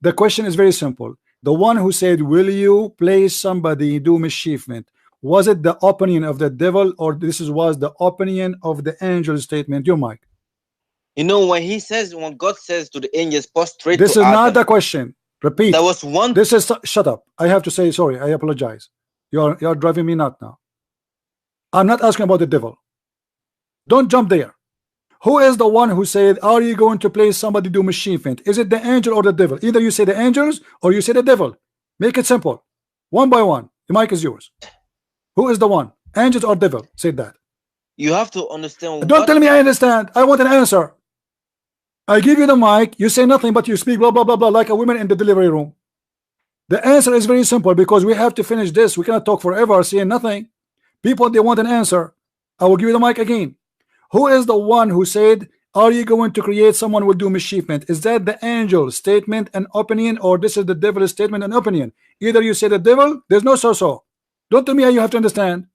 The question is very simple. The one who said, will you place somebody do mischievement, was it the opinion of the devil, or was the opinion of the angel statement? Your mic. You know, when God says to the angels, prostrate this to is Adam, not the question. Repeat. there was one. This is, shut up. I have to say sorry. I apologize. You're driving me nuts now. I'm not asking about the devil. Don't jump there. Who is the one who said, are you going to place somebody do mischievement? Is it the angel or the devil? Either you say the angels or you say the devil. Make it simple. One by one. The mic is yours. Who is the one? Angels or devil? Say that. You have to understand. Don't tell me I understand. I want an answer. I give you the mic. You say nothing, but you speak blah, blah, blah, blah, like a woman in the delivery room. The answer is very simple, because we have to finish this. We cannot talk forever saying nothing. People, they want an answer. I will give you the mic again. Who is the one who said, are you going to create someone will do mischievement? Is that the angel statement and opinion, or this is the devil statement and opinion? Either you say the devil, there's no so. Don't tell me how you have to understand.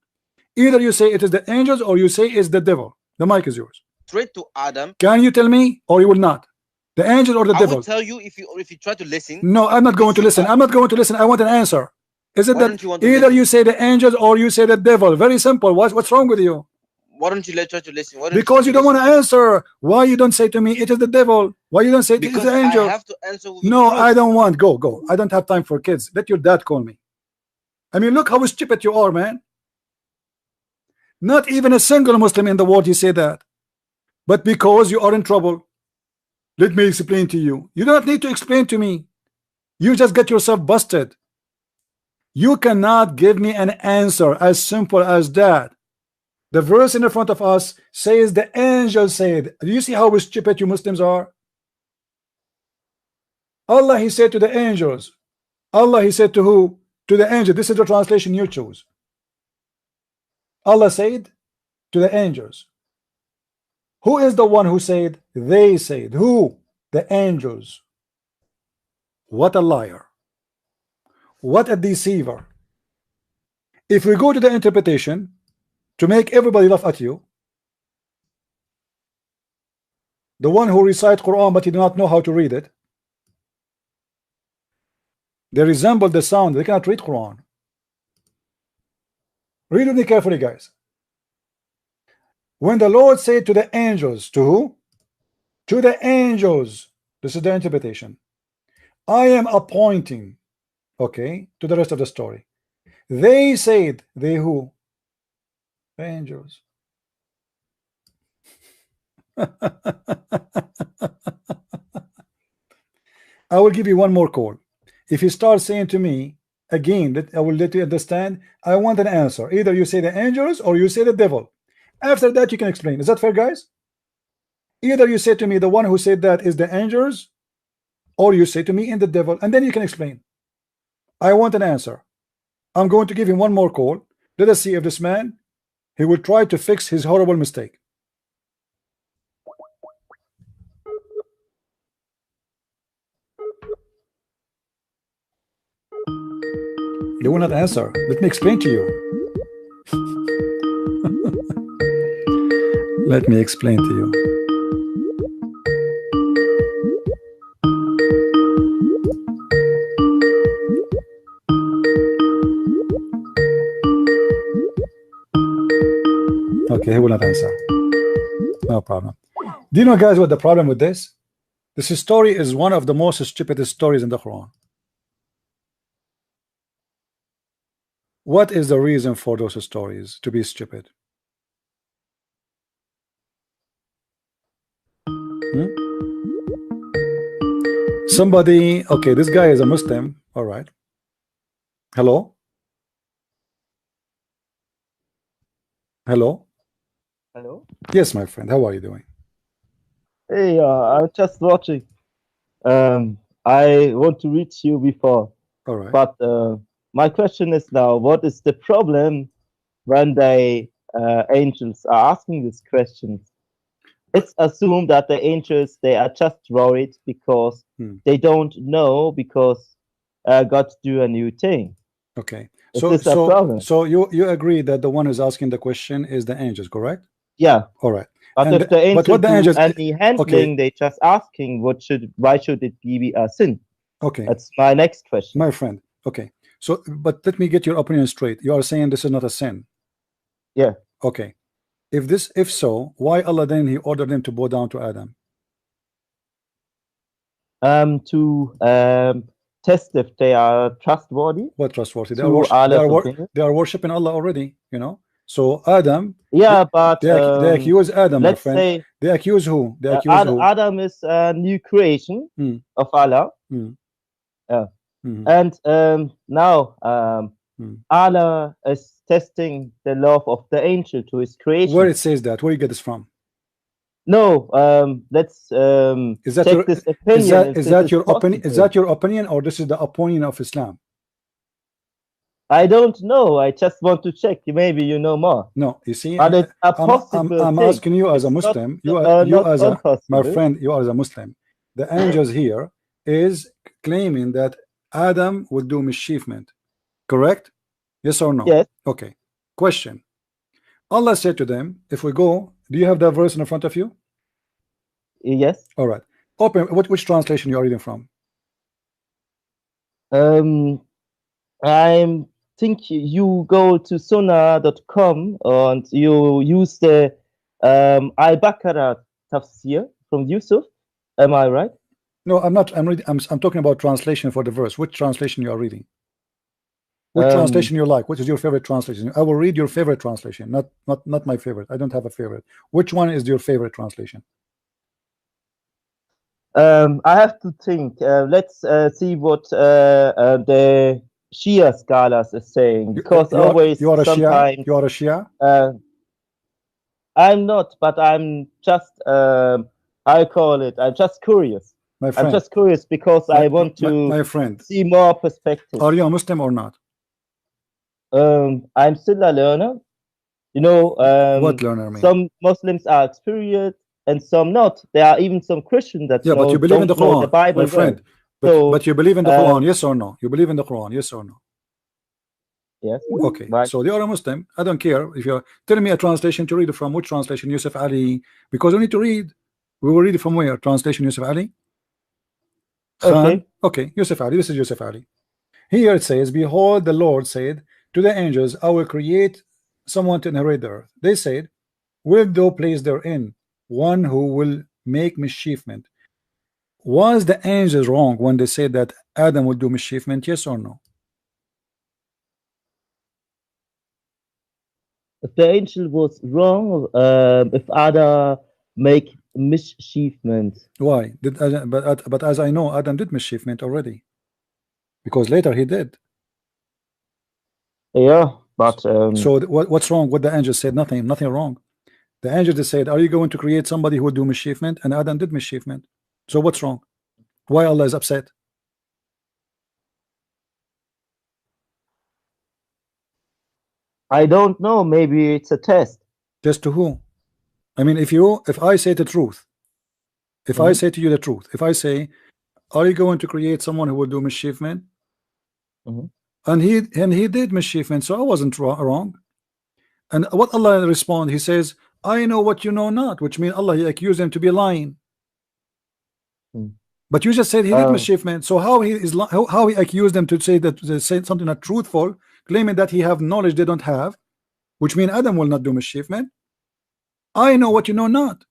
Either you say it is the angels or you say it's the devil. The mic is yours. Straight to Adam. Can you tell me, or you will not? The angel or the devil? I will tell you if you try to listen. No, I'm not going to listen. I'm not going to listen. I want an answer. Is it that either you say the angels or you say the devil? Very simple. What's wrong with you? Why don't you try to listen? Because you don't want to answer. Why you don't say to me it is the devil? Why you don't say it is the angel? I have to answer with no, I don't want. Go. I don't have time for kids. Let your dad call me. I mean, look how stupid you are, man. Not even a single Muslim in the world you say that. But because you are in trouble, let me explain to you. You don't need to explain to me. You just get yourself busted. You cannot give me an answer as simple as that. The verse in the front of us says the angel said. Do you see how stupid you Muslims are? Allah, he said to the angels. Allah, he said to who? To the angel. This is the translation you choose. Allah said to the angels. Who is the one who said? They said. Who? The angels. What a liar. What a deceiver. If we go to the interpretation to make everybody laugh at you, the one who recites Quran but he do not know how to read it, they resemble the sound. They cannot read Quran. Read with me carefully, guys. When the Lord said to the angels, to who? To the angels. This is the interpretation. I am appointing, okay, to the rest of the story. They said, they who? The angels. I will give you one more call. If you start saying to me again that I will let you understand, I want an answer. Either you say the angels or you say the devil. After that you can explain. Is that fair, guys? Either you say to me the one who said that is the angels, or you say to me in the devil, and then you can explain. I want an answer. I'm going to give him one more call. Let us see if this man, he will try to fix his horrible mistake. They will not answer. Let me explain to you. Let me explain to you. Okay, he will not answer. No problem. Do you know, guys, what the problem with this? This story is one of the most stupidest stories in the Quran. What is the reason for those stories to be stupid? Somebody, okay, this guy is a Muslim. All right. Hello? Hello? Hello? Yes, my friend. How are you doing? Hey, I was just watching. I want to reach you before. All right. But my question is now, what is the problem when the angels are asking these questions? It's assumed that the angels, they are just worried because they don't know, because God do a new thing. Okay. So you agree that the one who's asking the question is the angels, correct? Yeah. All right. But And if the angels what the do angels, any handling, okay, they just asking why should it be a sin? Okay. That's my next question. My friend. Okay. So, but let me get your opinion straight. You are saying this is not a sin. Yeah. Okay. If so, why Allah then he ordered them to bow down to Adam? To test if they are trustworthy. What trustworthy? They are are worshiping Allah already, you know. So Adam, yeah, but they accuse Adam, my let's friend. say They accuse who? They accuse who? Adam is a new creation of Allah. Yeah. And now Allah is testing the love of the angel to his creation. Where it says that? Where you get this from? No, let's is that check your, this opinion. Is that your opinion? Is that your opinion, or this is the opinion of Islam? I don't know. I just want to check. Maybe you know more. No, you see, but it's a possible I'm asking you as a Muslim. You as a my friend. You are as a Muslim. The angels here is claiming that Adam would do mischievement. Correct? Yes or no? Yes. Okay. Question. Allah said to them, if we go, do you have that verse in front of you? Yes. All right. Open. Which translation you are reading from? I think you go to sunnah.com and you use the Al-Baqarah tafsir from Yusuf. Am I right? No, I'm not. I'm reading. I'm talking about translation for the verse. Which translation you are reading? Which translation you like? Which is your favorite translation? I will read your favorite translation, not my favorite. I don't have a favorite. Which one is your favorite translation? I have to think. Let's see what the Shia scholars is saying, because you are a sometimes Shia. You are a Shia. I'm not, but I'm just I call it. I'm just curious. My friend, I'm just curious because I want to my friend, see more perspective. Are you a Muslim or not? I'm still a learner. You know, what learner mean? Some Muslims are experienced and some not. There are even some Christians that but you believe in the Quran, the Bible, my friend. But you believe in the Quran, yes or no? You believe in the Quran, yes or no? Yes. Okay. Right. So you are a Muslim. I don't care if you're telling me a translation to read from. Which translation? Yusuf Ali? Because we need to read. We will read it from where? Translation Yusuf Ali. Okay. Okay. Yusuf Ali. This is Yusuf Ali. Here it says, "Behold, the Lord said to the angels, I will create someone to inherit the earth. They said, wilt thou place therein one who will make mischievement?" Was the angels wrong when they said that Adam would do mischievement? Yes or no? If the angel was wrong, if Adam make mischievement. Why? But as I know, Adam did mischievement already, because later he did. Yeah, but so what's wrong? What the angels said? Nothing wrong. The angels just said, are you going to create somebody who would do mischievement? And Adam did mischievement. So what's wrong? Why Allah is upset? I don't know. Maybe it's a test. Test to who? I mean, if I say the truth, if I say to you the truth, if I say, are you going to create someone who will do mischievement? And he did mischievement, so I wasn't wrong. And what Allah respond? He says, I know what you know not, which means Allah, he accused him to be lying. But you just said he did mischievement. So how he accused them to say that they said something not truthful, claiming that he have knowledge they don't have, which means Adam will not do mischievement. I know what you know not.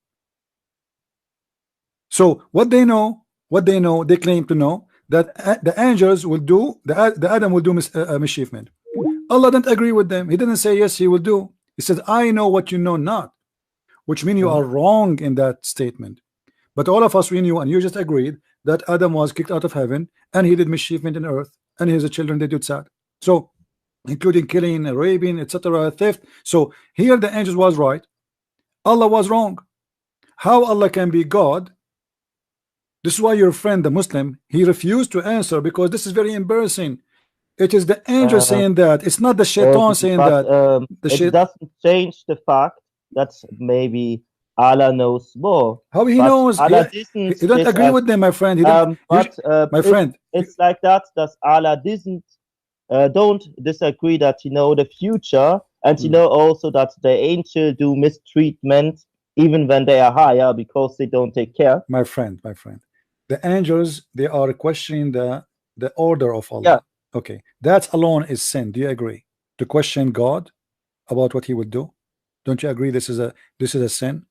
So what they know, they claim to know that the angels will do, the Adam will do mischievement. Allah didn't agree with them. He didn't say yes, he will do. He said, I know what you know not, which means you are wrong in that statement. But all of us, we knew, and you just agreed that Adam was kicked out of heaven and he did mischievement in earth, and his children they did sad. So including killing, raping, etc., theft. So here the angels was right, Allah was wrong. How Allah can be God? This is why your friend, the Muslim, he refused to answer, because this is very embarrassing. It is the angel saying that. It's not the shaitan saying that. It doesn't change the fact that maybe Allah knows more. How he knows? You don't agree with them, my friend. My friend, it's like that Allah don't disagree that you know the future, and you know also that the angel do mistreatment even when they are higher because they don't take care. My friend, The angels, they are questioning the order of Allah. Yeah. Okay, that alone is sin. Do you agree? To question God about what He would do? Don't you agree this is a sin?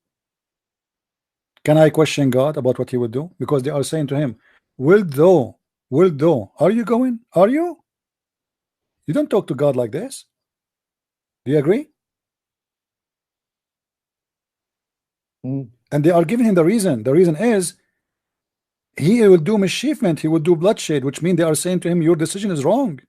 Can I question God about what He would do? Because they are saying to Him, will thou, are you going? Are you? You don't talk to God like this. Do you agree? Mm. And they are giving Him the reason. The reason is He will do mischievement, He will do bloodshed, which means they are saying to Him, your decision is wrong.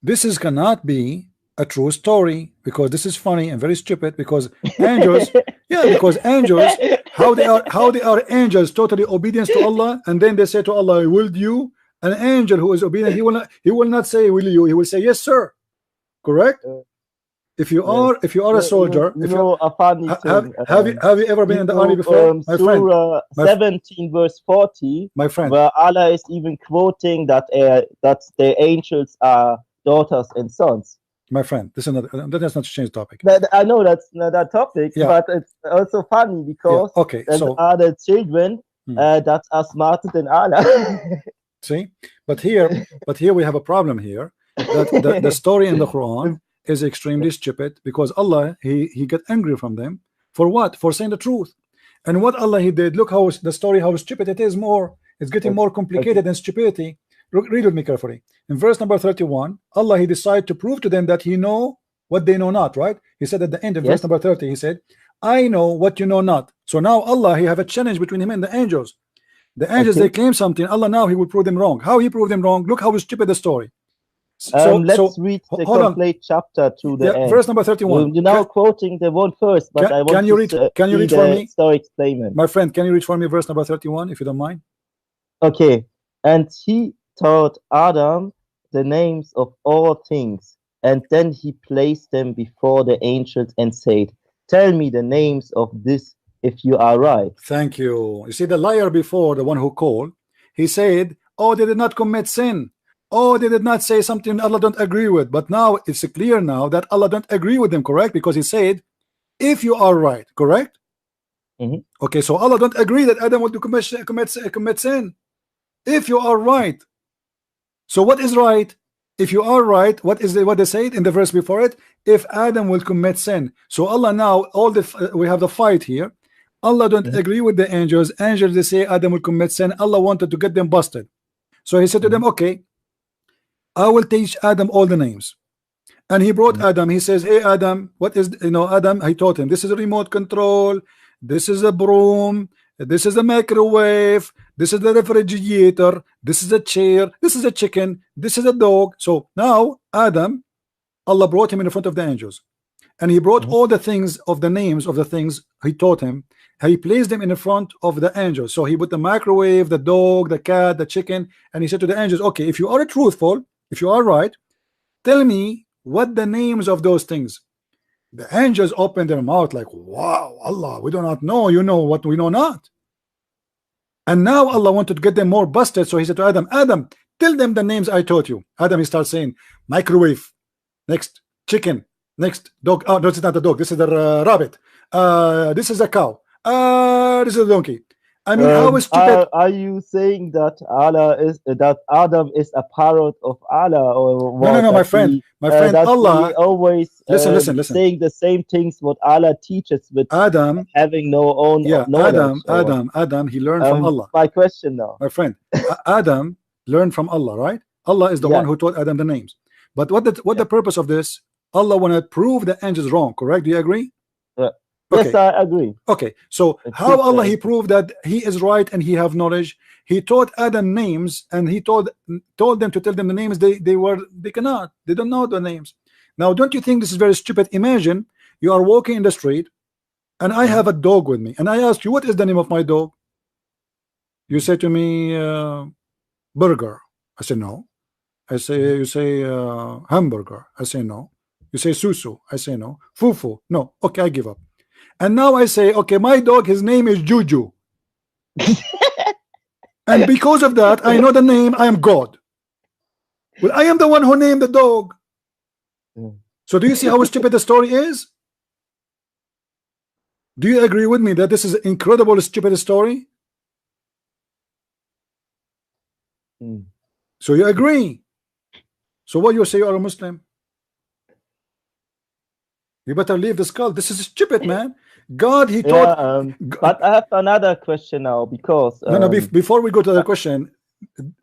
This cannot be a true story, because this is funny and very stupid, because angels, yeah, because angels, how they are angels, totally obedience to Allah, and then they say to Allah, will you? An angel who is obedient, he will not say will you, he will say yes sir. Correct? If you are a soldier, you know, a funny thing. Have you ever been in the army before? My friend, Surah 17 verse 40, my friend, where Allah is even quoting that the angels are daughters and sons. My friend, this is not, that's not change topic. I know that's not that topic, yeah. but it's also funny because okay, so are the children that are smarter than Allah. See, but here we have a problem here, that the story in the Quran is extremely stupid, because Allah he got angry from them for what? For saying the truth. And what Allah he did, look how the story, how stupid it is, it's getting more complicated than stupidity. Read with me carefully. In verse number 31, Allah he decided to prove to them that He know what they know not, right? He said at the end of verse number 30, He said, I know what you know not. So now Allah he have a challenge between Him and the angels. The angels they claim something, Allah now he will prove them wrong. How he proved them wrong? Look how stupid the story. Let's read the complete chapter to the end. Verse number 31. You're now quoting the one first, but I want can you read for me? Story statement. My friend, can you read for me verse number 31 if you don't mind? Okay. And He taught Adam the names of all things, and then He placed them before the angels and said, tell me the names of this if you are right. Thank you. You see, the liar before, the one who called, he said, oh, they did not commit sin. Oh, they did not say something Allah don't agree with. But now it's clear now that Allah don't agree with them, correct? Because He said, if you are right, correct? Okay, so Allah don't agree that Adam will commit sin. If you are right. So what is right? If you are right, what they said in the verse before it? If Adam will commit sin. So Allah now, we have the fight here. Allah don't agree with the angels. Angels they say Adam will commit sin. Allah wanted to get them busted. So He said to them, okay, I will teach Adam all the names. And He brought Adam. He says, hey Adam, what is, Adam, He taught him, this is a remote control, this is a broom, this is a microwave, this is the refrigerator, this is a chair, this is a chicken, this is a dog. So now Adam, Allah brought him in front of the angels, and He brought all the things of the names of the things He taught him. He placed them in front of the angels. So He put the microwave, the dog, the cat, the chicken, and He said to the angels, okay, if you are truthful, if you are right, tell me what the names of those things. The angels opened their mouth like, wow, Allah, we do not know, you know what we know not. And now Allah wanted to get them more busted. So He said to Adam, Adam, tell them the names I taught you. Adam, he starts saying microwave, next chicken, next dog. Oh, no, this is not the dog, this is the rabbit, this is a cow, this is a donkey. I mean, how stupid are you saying that Adam is a parrot of Allah, or no, my friend, Allah always listen saying the same things what Allah teaches, with Adam having no own knowledge. Adam he learned from Allah. My question now, my friend, Adam learned from Allah, right? Allah is the one who taught Adam the names. But what the purpose of this? Allah wanted to prove the angels wrong, correct? Do you agree? Okay. Yes, I agree. Okay, so how Allah he proved that He is right and He have knowledge? He taught Adam names, and He told them to tell them the names they don't know the names. Now, don't you think this is very stupid? Imagine you are walking in the street, and I have a dog with me, and I ask you, what is the name of my dog? You say to me, burger. I say no. You say hamburger. I say no. You say susu. I say no. Fufu. No. Okay, I give up. And now I say, okay, my dog, his name is Juju. And because of that, I know the name, I am God. Well, I am the one who named the dog. So do you see how stupid the story is? Do you agree with me that this is an incredible stupid story? So you agree. So what you say you are a Muslim? You better leave this cult. This is stupid, man. God, he taught. But I have another question now because No, before we go to the question,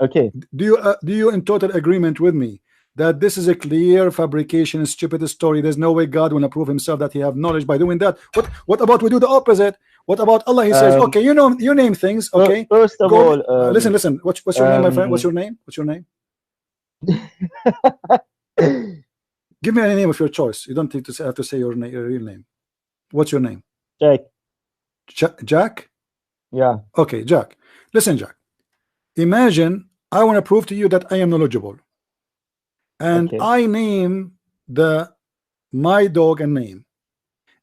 okay. Do you in total agreement with me that this is a clear fabrication, stupid story? There's no way God will prove himself that he have knowledge by doing that. What about we do the opposite? What about Allah? He says, okay, you name things. Okay. First of all, listen. What's your name, my friend? What's your name? What's your name? Give me a name of your choice. You don't have to say your real name. What's your name? Jack. Jack? Yeah. Okay, Jack. Listen, Jack. Imagine I want to prove to you that I am knowledgeable, and I name my dog a name.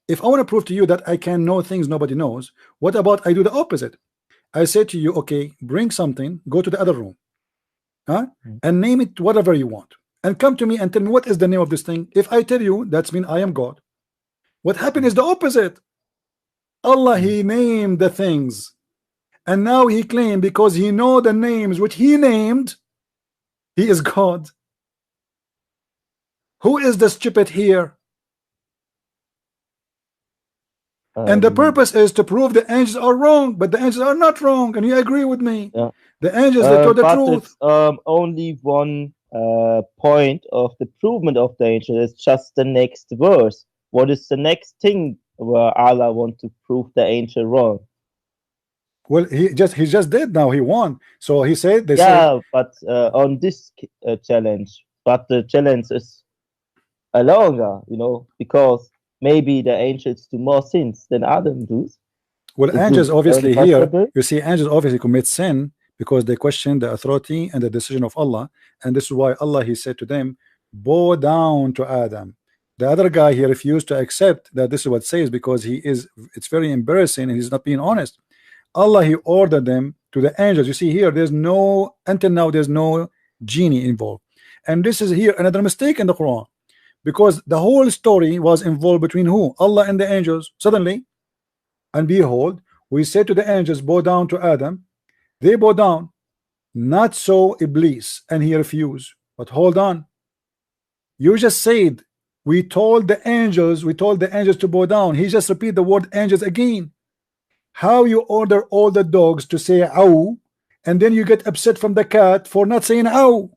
If I want to prove to you that I can know things nobody knows, what about I do the opposite? I say to you, okay, bring something, go to the other room, and name it whatever you want, and come to me and tell me what is the name of this thing. If I tell you, that's mean I am God. What happened is the opposite. Allah, he named the things, and now he claimed because he know the names which he named, he is God. Who is the stupid here? And the purpose is to prove the angels are wrong, but the angels are not wrong, and you agree with me. Yeah. The angels, they told the truth. It's, only one point of the provement of the angel is just the next verse. What is the next thing where Allah wants to prove the angel wrong? Well, he just did. Now he won. So he said, but on this challenge, but the challenge is longer, because maybe the angels do more sins than Adam does. Well, angels obviously here, you see, angels obviously commit sin because they question the authority and the decision of Allah, and this is why Allah, he said to them, bow down to Adam. The other guy, he refused to accept that this is what it says because it's very embarrassing and he's not being honest. Allah, he ordered them to the angels. You see here, until now there's no genie involved, and this is here another mistake in the Quran, because the whole story was involved between who? Allah and the angels. Suddenly, and behold, we said to the angels, bow down to Adam. They bow down. Not so Iblis, and he refused. But hold on, you just said we told the angels to bow down. He just repeat the word angels again. How you order all the dogs to say ow, and then you get upset from the cat for not saying ow?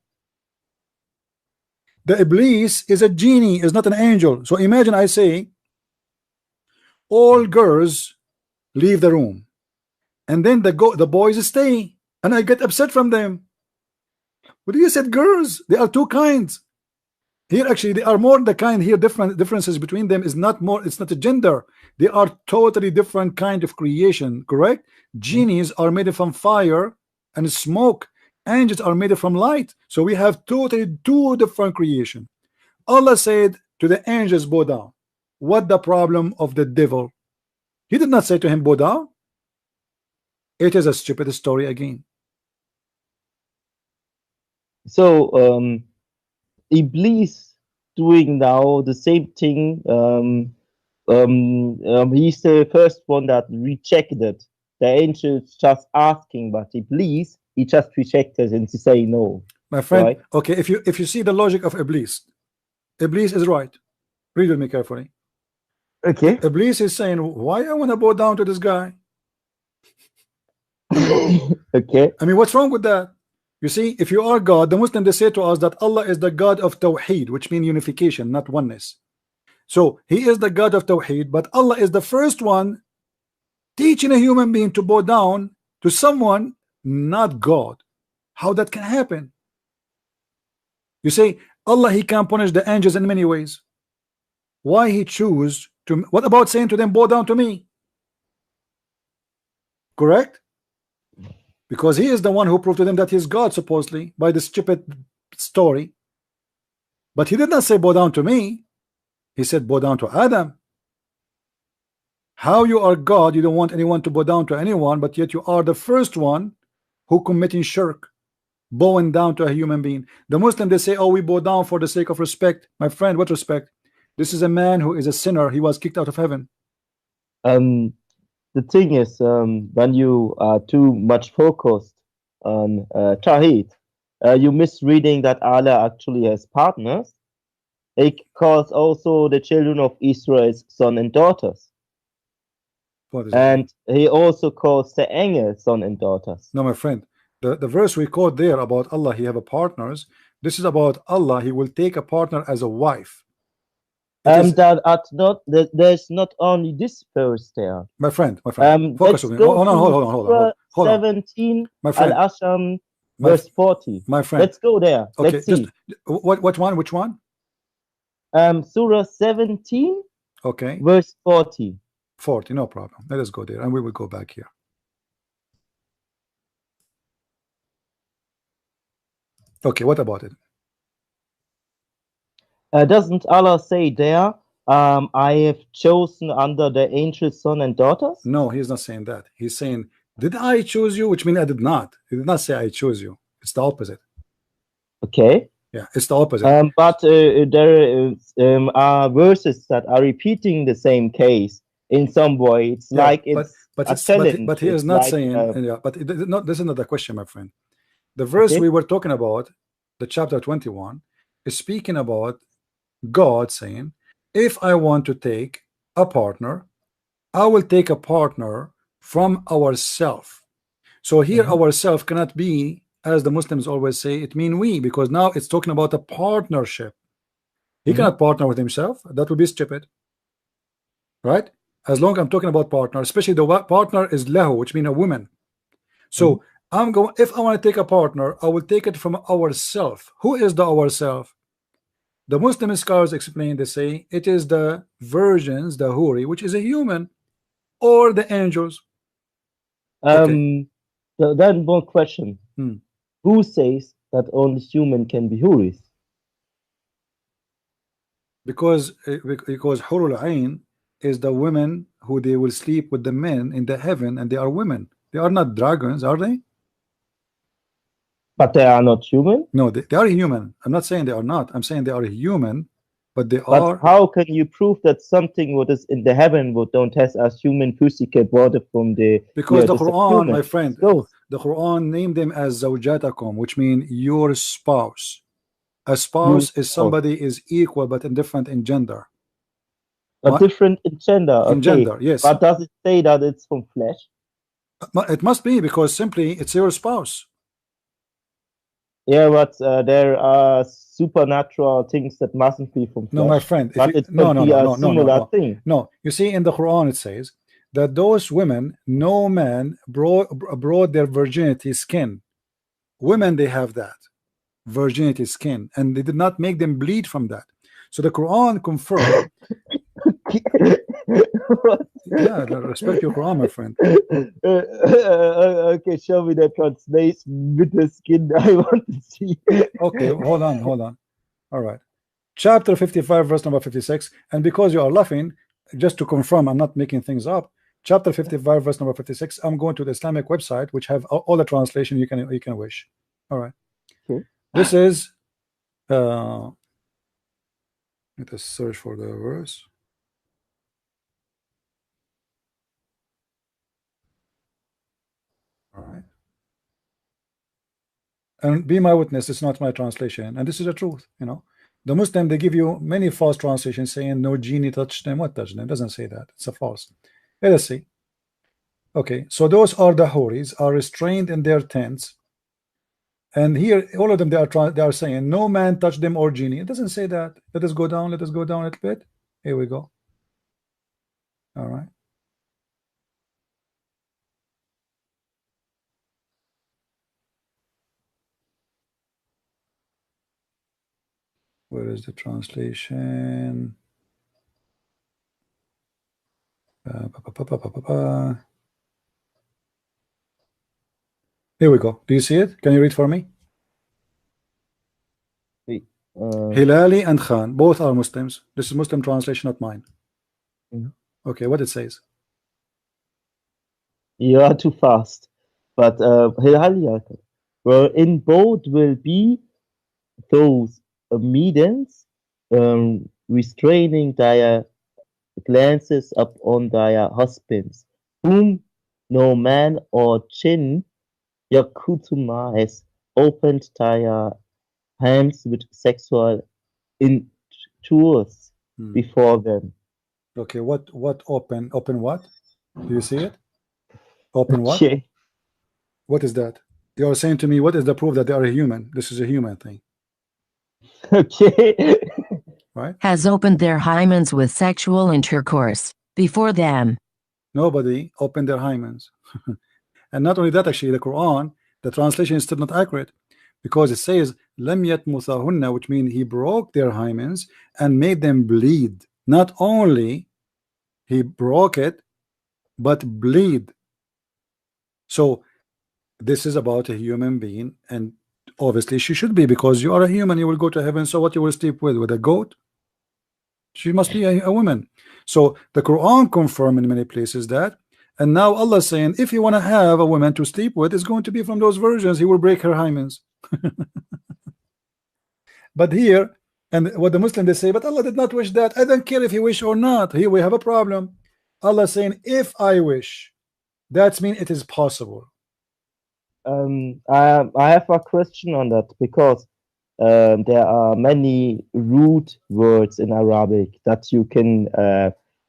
The Iblis is a genie, is not an angel. So imagine I say all girls leave the room, and then the boys stay, and I get upset from them. What do you said girls? They are two kinds. Here actually they are more the kind here. Differences between them is not more, it's not a gender. They are totally different kind of creation, correct? Genies are made from fire and smoke. Angels are made from light. So we have totally two different creation. Allah said to the angels, bow down. What the problem of the devil? He did not say to him, bow down. It is a stupid story again. So Iblis doing now the same thing. He's the first one that rejected the angels just asking, but Iblis, he just rejected and to say no. My friend, right? Okay, if you see the logic of Iblis is right. Read with me carefully. Okay. Iblis is saying, why I want to bow down to this guy? Okay. I mean, what's wrong with that? You see, if you are God, the Muslims, they say to us that Allah is the God of Tawheed, which means unification, not oneness. So he is the God of Tawheed, but Allah is the first one teaching a human being to bow down to someone not God. How that can happen? You say Allah, he can punish the angels in many ways. Why he choose to? What about saying to them, bow down to me? Correct? Because he is the one who proved to them that he is God, supposedly, by the stupid story. But he did not say bow down to me. He said bow down to Adam. How you are God, you don't want anyone to bow down to anyone, but yet you are the first one who committing shirk, bowing down to a human being. The Muslim, they say, oh, we bow down for the sake of respect. My friend, what respect? This is a man who is a sinner. He was kicked out of heaven. The thing is, when you are too much focused on Tawheed, you misreading that Allah actually has partners. He calls also the children of Israel's son and daughters. What is that? And he also calls the Engel son and daughters. No, my friend, the verse we quote there about Allah, he have a partners. This is about Allah, he will take a partner as a wife. That at not there's not only this verse there. My friend, focus on me. Hold on. 17 my friend, Al-Asham, verse 40. My friend, let's go there. Okay, let's see. Which one? Surah 17. Okay. Verse 40. 40, no problem. Let us go there, and we will go back here. Okay, what about it? Doesn't Allah say there, I have chosen under the angels son and daughters? No, he's not saying that. He's saying, did I choose you? Which means I did not. He did not say I chose you. It's the opposite. Okay. Yeah, it's the opposite. But there are verses that are repeating the same case in some way. It's like it's but he is not saying. This is not the question, my friend. The verse we were talking about, the chapter 21, is speaking about God saying, if I want to take a partner, I will take a partner from ourself. So here ourself cannot be, as the Muslims always say, it mean we, because now it's talking about a partnership. He cannot partner with himself. That would be stupid, right? As long as I'm talking about partner, especially the partner is lahu, which means a woman. So I'm going, if I want to take a partner, I will take it from ourself. Who is the ourself? The Muslim scholars explain, they say it is the virgins, the huri, which is a human, or the angels. So then one question. Who says that only human can be huris? Because hurul ain is the women who they will sleep with the men in the heaven, and they are women. They are not dragons, are they? But they are not human? No, they are human. I'm not saying they are not. I'm saying they are human, but they are. How can you prove that something what is in the heaven what don't has as human physical body from the? Because the Quran, my friend, the Quran named them as zawjatakum, which means your spouse. A spouse is somebody is equal but indifferent in gender. Different in gender. Okay. In gender, yes. But does it say that it's from flesh? It must be, because simply it's your spouse. Yeah, but there are supernatural things that mustn't be from flesh. No, my friend. No. You see, in the Quran it says that those women, no man brought their virginity skin. Women, they have that virginity skin, and they did not make them bleed from that. So the Quran confirmed. Yeah, respect your Quran, my friend. Okay, show me the translation with the skin. I want to see. Okay, hold on. All right, chapter 55, verse number 56. And because you are laughing, just to confirm, I'm not making things up. Chapter 55, verse number 56. I'm going to the Islamic website, which have all the translation you can wish. All right. Okay. This is. Let us search for the verse. All right. And be my witness, it's not my translation, and this is the truth. The Muslim, they give you many false translations saying no genie touched them. What touched them? It doesn't say that. It's a false. Let us see. Okay, so those are the huris, are restrained in their tents, and here all of them they are saying no man touched them or genie. It doesn't say that. Let us go down a little bit. Here we go. All right. Where is the translation? Here we go. Do you see it? Can you read for me? Hilali and Khan, both are Muslims. This is Muslim translation, not mine. Okay, what it says? You are too fast. But Hilali, well, in both will be those maidens restraining their glances upon their husbands, whom no man or jinn Yakutuma has opened their hands with sexual intercourse before them. Okay, what open what? Do you see it? Open what? Okay. What is that? You are saying to me, what is the proof that they are a human? This is a human thing. Okay. Right? Has opened their hymens with sexual intercourse before them. Nobody opened their hymens. And not only that, actually, the Quran, the translation is still not accurate, because it says lam yatmuthahunna, which means he broke their hymens and made them bleed. Not only he broke it, but bleed. So this is about a human being, and obviously she should be, because you are a human, you will go to heaven. So what you will sleep with a goat? She must be a woman. So the Quran confirm in many places that, and now Allah is saying if you want to have a woman to sleep with, it's going to be from those virgins. He will break her hymens. But here, and what the Muslim they say, but Allah did not wish that. I don't care if he wish or not. Here we have a problem. Allah is saying if I wish, that means it is possible. I have a question on that, because there are many root words in Arabic that you can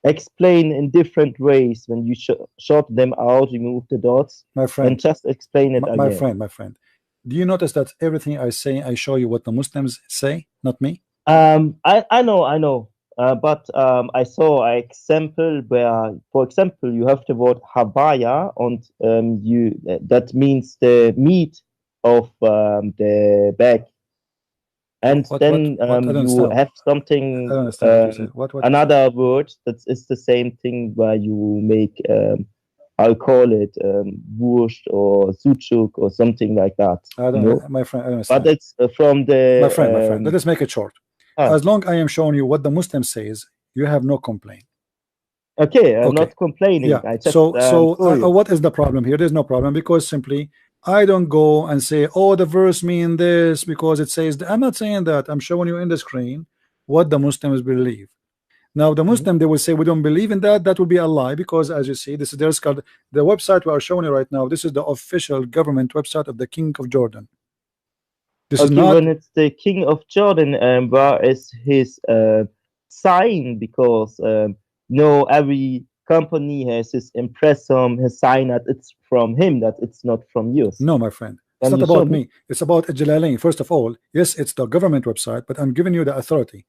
explain in different ways when you short them out, remove the dots, my friend, and just explain it again. My friend, do you notice that everything I say, I show you what the Muslims say, not me? I know. But I saw an example where, for example, you have the word Habaya, and that means the meat of the bag. And then you have something, another word that is the same thing, where you make, I'll call it Wurst or Sucuk or something like that. I don't know, my friend. I understand. But it's from the... My friend, let us make it short. As long I am showing you what the Muslim says, you have no complaint. Okay, I'm not complaining. Yeah. I just, what is the problem here? There's no problem, because simply I don't go and say, oh, the verse mean this because it says that. I'm not saying that. I'm showing you in the screen what the Muslims believe. Now the Muslim, they will say we don't believe in that. That will be a lie, because as you see, this is their called the website we are showing you right now. This is the official government website of the King of Jordan. This is not when it's the King of Jordan, where is his sign? Because every company has his impressum, his sign that it's from him, that it's not from you. No, my friend, it's not about me. It's about Jalalain. First of all, yes, it's the government website, but I'm giving you the authority.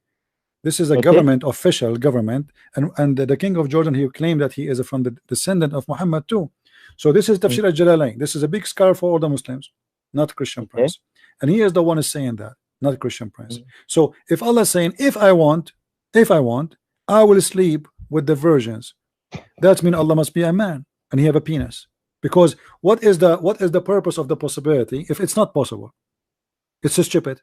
This is a government, official government, and the King of Jordan, he claimed that he is from the descendant of Muhammad too. So this is Tafsir al-Jalalain. This is a big scar for all the Muslims, not Christian Prince. And he is the one is saying that, not Christian Prince. So if Allah is saying, if I want, I will sleep with the virgins, that means Allah must be a man and he have a penis. Because what is the purpose of the possibility if it's not possible? It's so stupid.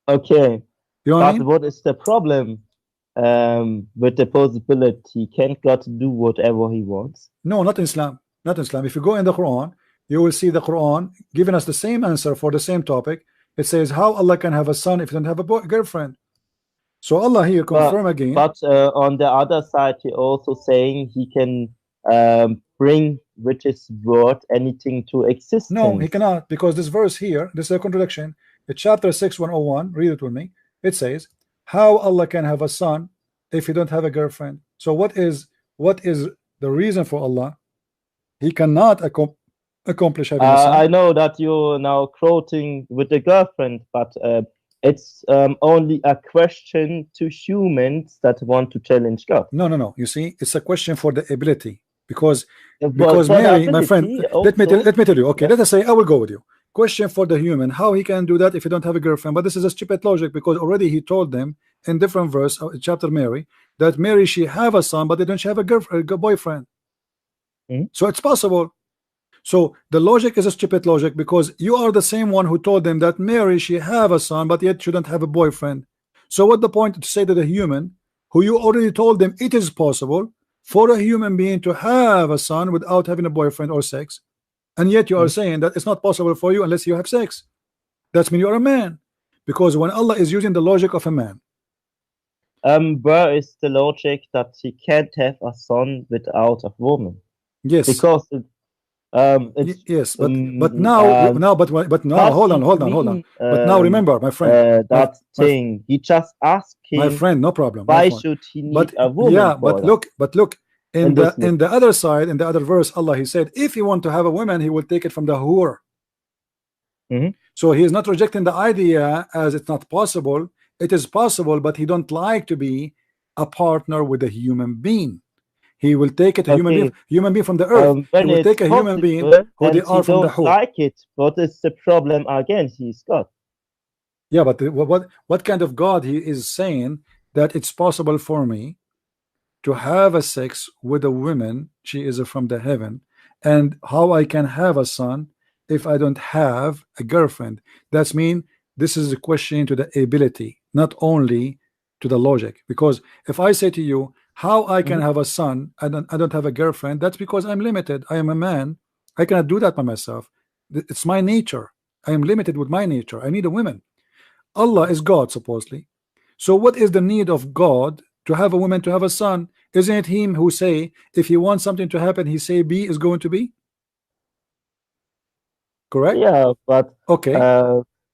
Okay. You know what I mean? What is the problem with the possibility? Can't God do whatever he wants? No, not in Islam. Not in Islam. If you go in the Quran, you will see the Quran giving us the same answer for the same topic. It says how Allah can have a son if he doesn't have a girlfriend. So Allah here confirm again. But on the other side, he also saying he can bring with his word anything to existence. No, he cannot, because this verse here, this is a contradiction. It's chapter 6:101. Read it with me. It says how Allah can have a son if he don't have a girlfriend. So what is the reason for Allah? He cannot accomplish having a son. I know that you're now quoting with the girlfriend, but it's only a question to humans that want to challenge God. No. You see, it's a question for the ability, because Mary, my friend, let me tell you. Okay, let us say I will go with you. Question for the human, how he can do that if he don't have a girlfriend? But this is a stupid logic, because already he told them in different verse, chapter Mary, that Mary she have a son, but they don't have a boyfriend. So it's possible. So the logic is a stupid logic, because you are the same one who told them that Mary she have a son, but yet shouldn't have a boyfriend. So what the point to say to the human, who you already told them it is possible for a human being to have a son without having a boyfriend or sex, and yet you are saying that it's not possible for you unless you have sex? That means you are a man, because when Allah is using the logic of a man, where is the logic that he can't have a son without a woman? Yes, because It's but now hold on. But now remember, my friend, that thing he just asking, my friend, no problem. Why should he need a woman? Yeah, but look, in the other side, in the other verse, Allah, he said, if he want to have a woman, he will take it from the hur. So he is not rejecting the idea as it's not possible. It is possible, but he don't like to be a partner with a human being. He will take it a human being from the earth. He will take a human being who they are from the hur. Like it. What is the problem again? He's God. Yeah, but what kind of God he is saying that it's possible for me to have a sex with a woman, she is from the heaven, and how I can have a son if I don't have a girlfriend? That's mean this is a question to the ability, not only to the logic. Because if I say to you how I can have a son and I don't have a girlfriend, that's because I'm limited. I am a man. I cannot do that by myself. It's my nature. I am limited with my nature. I need a woman. Allah is God, supposedly. So what is the need of God to have a woman to have a son? Isn't it him who say if he wants something to happen, he say B is going to be? Correct? Yeah, but okay.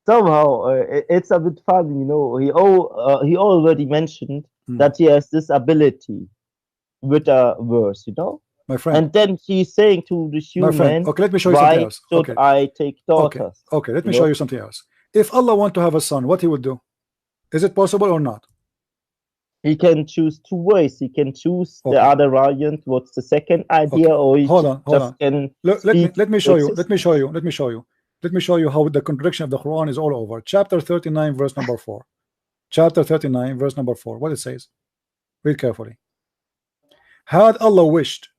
Somehow it's a bit funny, you know. He already mentioned that he has this ability with a verse, you know. My friend. And then he's saying to the human, okay, let me show you something else. Why should I take daughters? Okay, let me show you something else. If Allah want to have a son, what he will do? Is it possible or not? He can choose two ways. He can choose the other variant. What's the second idea? Or he hold on. Can let me show you. Let me show you how the contradiction of the Quran is all over. Chapter 39, verse number 4. Chapter 39, verse number 4. What it says? Read carefully. Had Allah wished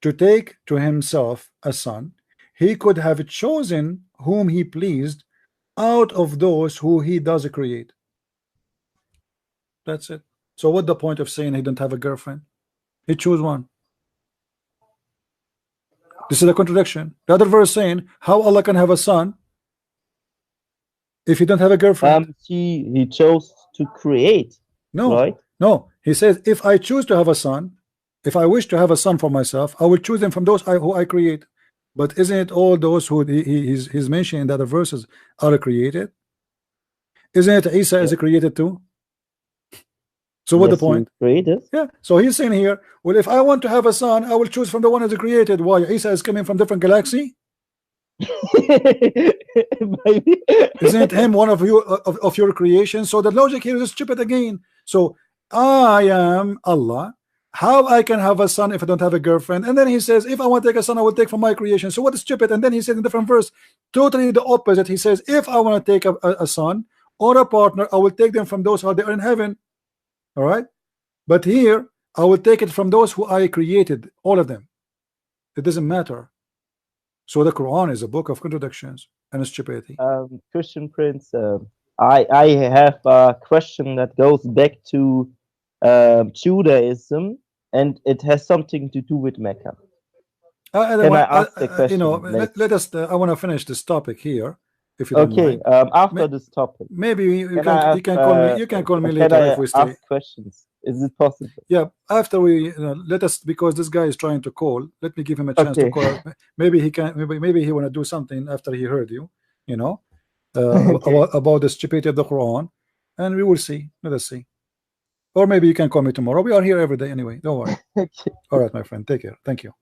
to take to himself a son, he could have chosen whom he pleased out of those who he does create. That's it. So what the point of saying he don't have a girlfriend? He chose one. This is a contradiction. The other verse saying how Allah can have a son if he don't have a girlfriend. He chose to create. No, right? No. He says if I choose to have a son, if I wish to have a son for myself, I will choose them from those who I create. But isn't it all those who he's mentioning in the other verses are created? Isn't it Isa is created too? So what the point? Created. Yeah. So he's saying here, well, if I want to have a son, I will choose from the one who's created. Why? Isa is coming from different galaxy. Maybe. Isn't him one of your creation? So the logic here is stupid again. So I am Allah. How I can have a son if I don't have a girlfriend? And then he says, if I want to take a son, I will take from my creation. So what is stupid? And then he said in a different verse, totally the opposite. He says, if I want to take a son or a partner, I will take them from those who are in heaven. All right. But here, I will take it from those who I created, all of them. It doesn't matter. So the Quran is a book of contradictions and stupidity. Christian Prince, I have a question that goes back to Judaism, and it has something to do with Mecca. Can I ask the question? You know, let us. I want to finish this topic here. If you don't mind. After this topic, maybe you can call me. You can call me later if we stay. Ask questions. Is it possible? Yeah, after we let us, because this guy is trying to call. Let me give him a chance to call. Maybe he can. Maybe he want to do something after he heard you. You know, about the stupidity of the Quran, and we will see. Let us see. Or maybe you can call me tomorrow. We are here every day anyway. Don't worry. All right, my friend. Take care. Thank you.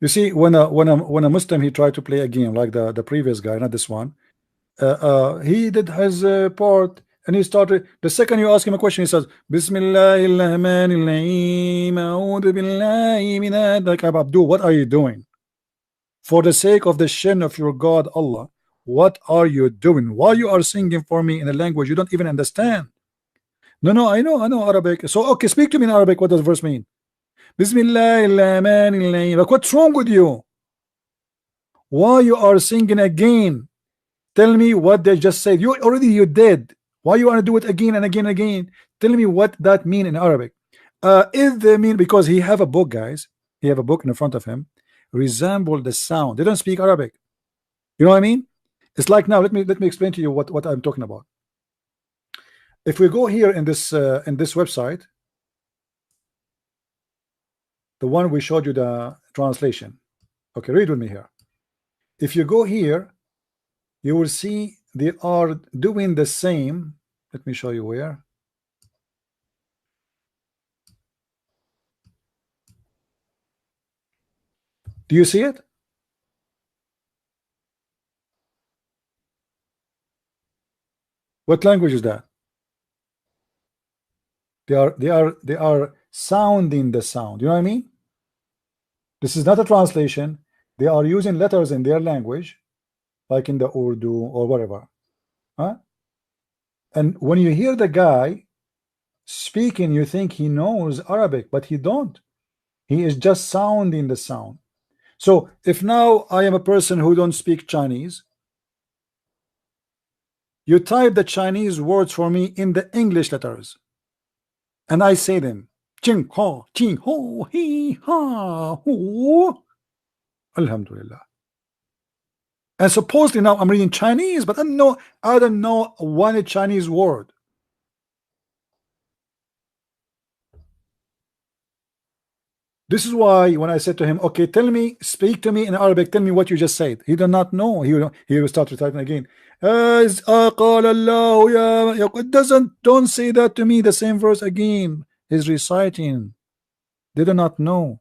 You see, when a Muslim he tried to play a game like the previous guy, not this one, he did his part, and he started. The second you ask him a question, he says, Bismillahirrahmanirrahim, A'udhu billahi minad. Like, Abdul, what are you doing? For the sake of the shin of your God, Allah, what are you doing? Why you are singing for me in a language you don't even understand? No, I know Arabic. So okay, speak to me in Arabic. What does the verse mean? Bismillahirrahmanirrahim. Like, what's wrong with you? Why you are singing again? Tell me what they just said. You did. Why you want to do it again and again and again? Tell me what that mean in Arabic. If they mean, because he have a book, guys. He have a book in front of him. Resemble the sound. They don't speak Arabic. You know what I mean? It's like, now let me explain to you what I'm talking about. If we go here in this website, the one we showed you the translation. Okay, read with me here. If you go here, you will see they are doing the same. Let me show you where. Do you see it? What language is that? They are sounding the sound. You know what I mean? This is not a translation. They are using letters in their language, like in the Urdu or whatever. Huh? And when you hear the guy speaking, you think he knows Arabic, but he don't. He is just sounding the sound. So if now I am a person who don't speak Chinese, you type the Chinese words for me in the English letters, and I say them. Ching ho, ching ho, he ha ho. Alhamdulillah. And supposedly now I'm reading Chinese, but I don't know one Chinese word. This is why when I said to him, okay, speak to me in Arabic, tell me what you just said. He did not know. He will start reciting again. It don't say that to me, the same verse again. He's reciting. They do not know.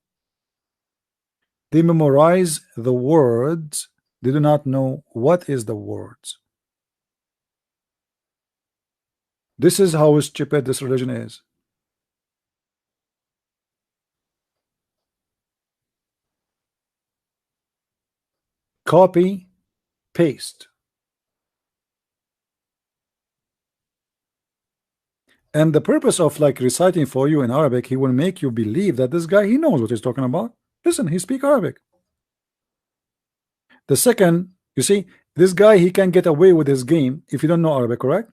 They memorize the words. They do not know what is the words. This is how stupid this religion is. Copy, paste. And the purpose of like reciting for you in Arabic, he will make you believe that this guy, he knows what he's talking about. Listen, he speaks Arabic. The second, you see, this guy, he can get away with his game if you don't know Arabic, correct?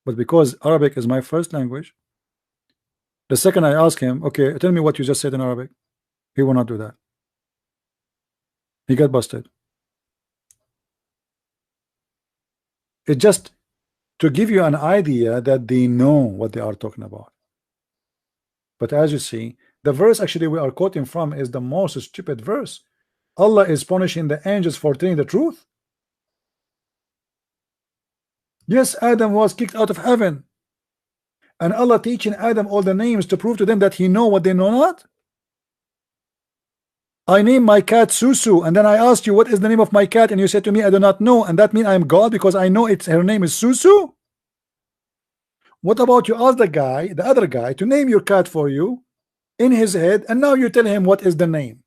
But because Arabic is my first language, the second I ask him, okay, tell me what you just said in Arabic, he will not do that. He got busted. It's just to give you an idea that they know what they are talking about. But as you see, the verse actually we are quoting from is the most stupid verse. Allah is punishing the angels for telling the truth. Yes, Adam was kicked out of heaven, and Allah teaching Adam all the names to prove to them that he know what they know not. I named my cat Susu, and then I asked you what is the name of my cat, and you said to me I do not know, and that means I am God because I know her name is Susu. What about you ask the other guy to name your cat for you in his head, and now you tell him what is the name,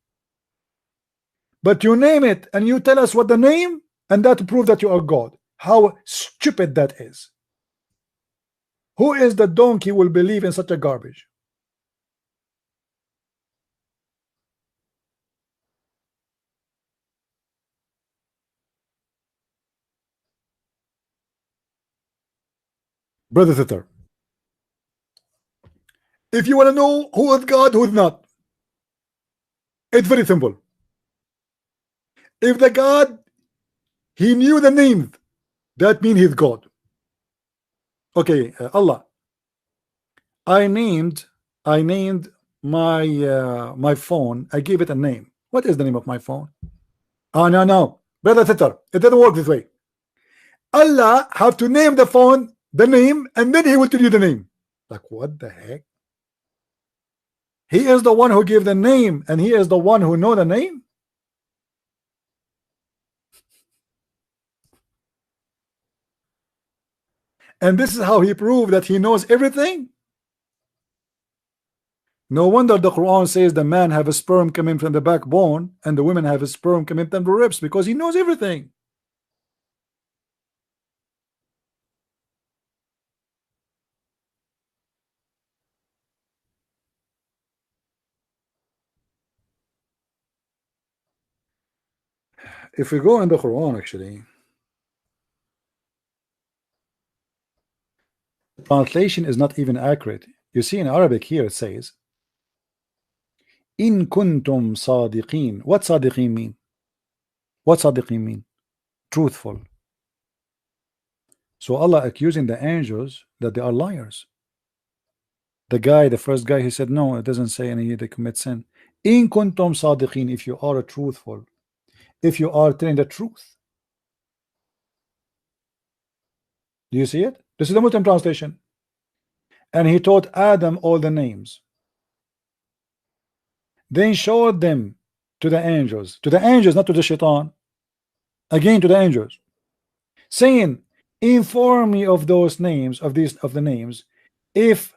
but you name it and you tell us what the name, and that to prove that you are God. How stupid that is. Who is the donkey will believe in such a garbage? Brother Thither, if you want to know who is God, who is not, it's very simple. If the God, he knew the name, that means he's God. Okay, Allah, I named my my phone. I gave it a name. What is the name of my phone? Oh no, Brother Thither, it doesn't work this way. Allah have to name the phone the name, and then he will tell you the name. Like, what the heck? He is the one who gave the name, and he is the one who know the name. And this is how he proved that he knows everything. No wonder the Quran says the man have a sperm coming from the backbone and the women have a sperm coming from the ribs, because he knows everything. If we go in the Quran, actually, translation is not even accurate. You see in Arabic here it says in kuntum sadiqin. What sadiqin mean? What sadiqin mean? Truthful. So Allah accusing the angels that they are liars. The first guy, he said no, it doesn't say any they commit sin. In kuntum sadiqin, if you are truthful, if you are telling the truth. Do you see it? This is the Muslim translation. And he taught Adam all the names, then showed them to the angels, not to the shaitan, again to the angels, saying, inform me of those names, of the names, if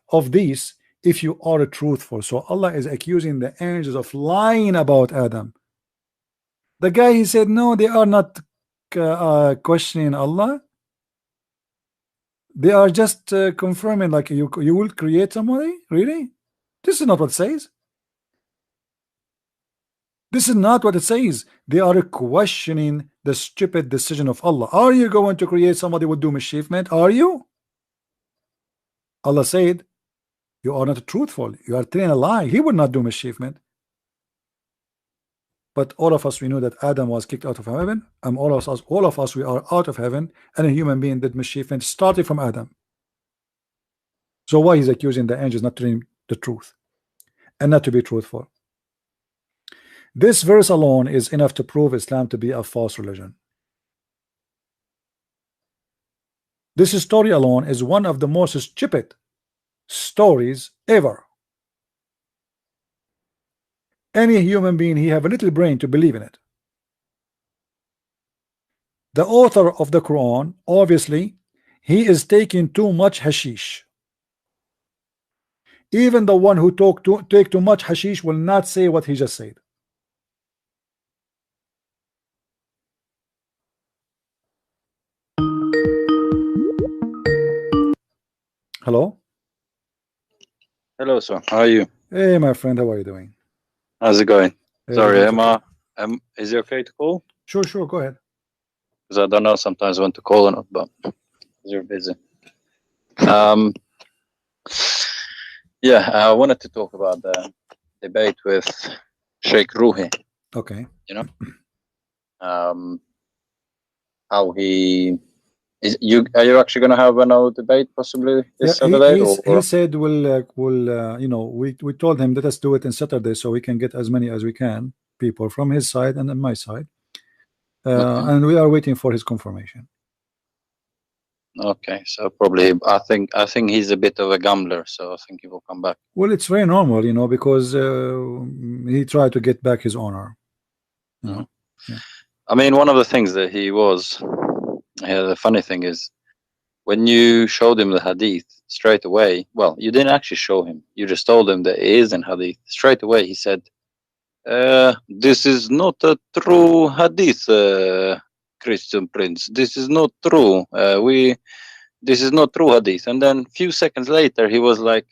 you are truthful. So Allah is accusing the angels of lying about Adam. The guy, he said, no, they are not questioning Allah. They are just confirming, like, you will create somebody. Really? This is not what it says. This is not what it says. They are questioning the stupid decision of Allah. Are you going to create somebody who would do mischievement? Are you? Allah said, you are not truthful. You are telling a lie. He would not do mischievement. But all of us, we know that Adam was kicked out of heaven, and all of us, we are out of heaven, and a human being did mischievement starting from Adam. So why he's accusing the angels not telling the truth and not to be truthful? This verse alone is enough to prove Islam to be a false religion. This story alone is one of the most stupid stories ever. Any human being, he have a little brain to believe in it. The author of the Quran, obviously, he is taking too much hashish. Even the one who take too much hashish will not say what he just said. Hello? Hello, sir. How are you? Hey, my friend, how are you doing? How's it going? Hey, Sorry, okay. Is it okay to call? Sure, go ahead. Because I don't know sometimes when to call or not, but you're busy. Yeah, I wanted to talk about the debate with Sheikh Ruhi. Okay. You know, how he is. Are you actually going to have another debate possibly this Saturday? He said we'll you know, we told him let us do it on Saturday so we can get as many as we can people from his side and my side, and we are waiting for his confirmation. Okay, so probably I think he's a bit of a gambler, so I think he will come back. Well, it's very normal, you know, because he tried to get back his honor. You know? Yeah. I mean, one of the things that he was, the funny thing is, when you showed him the hadith straight away, well, you didn't actually show him. You just told him that it is in hadith. Straight away, he said, "This is not a true hadith, Christian Prince. This is not true. This is not true hadith." And then a few seconds later, he was like,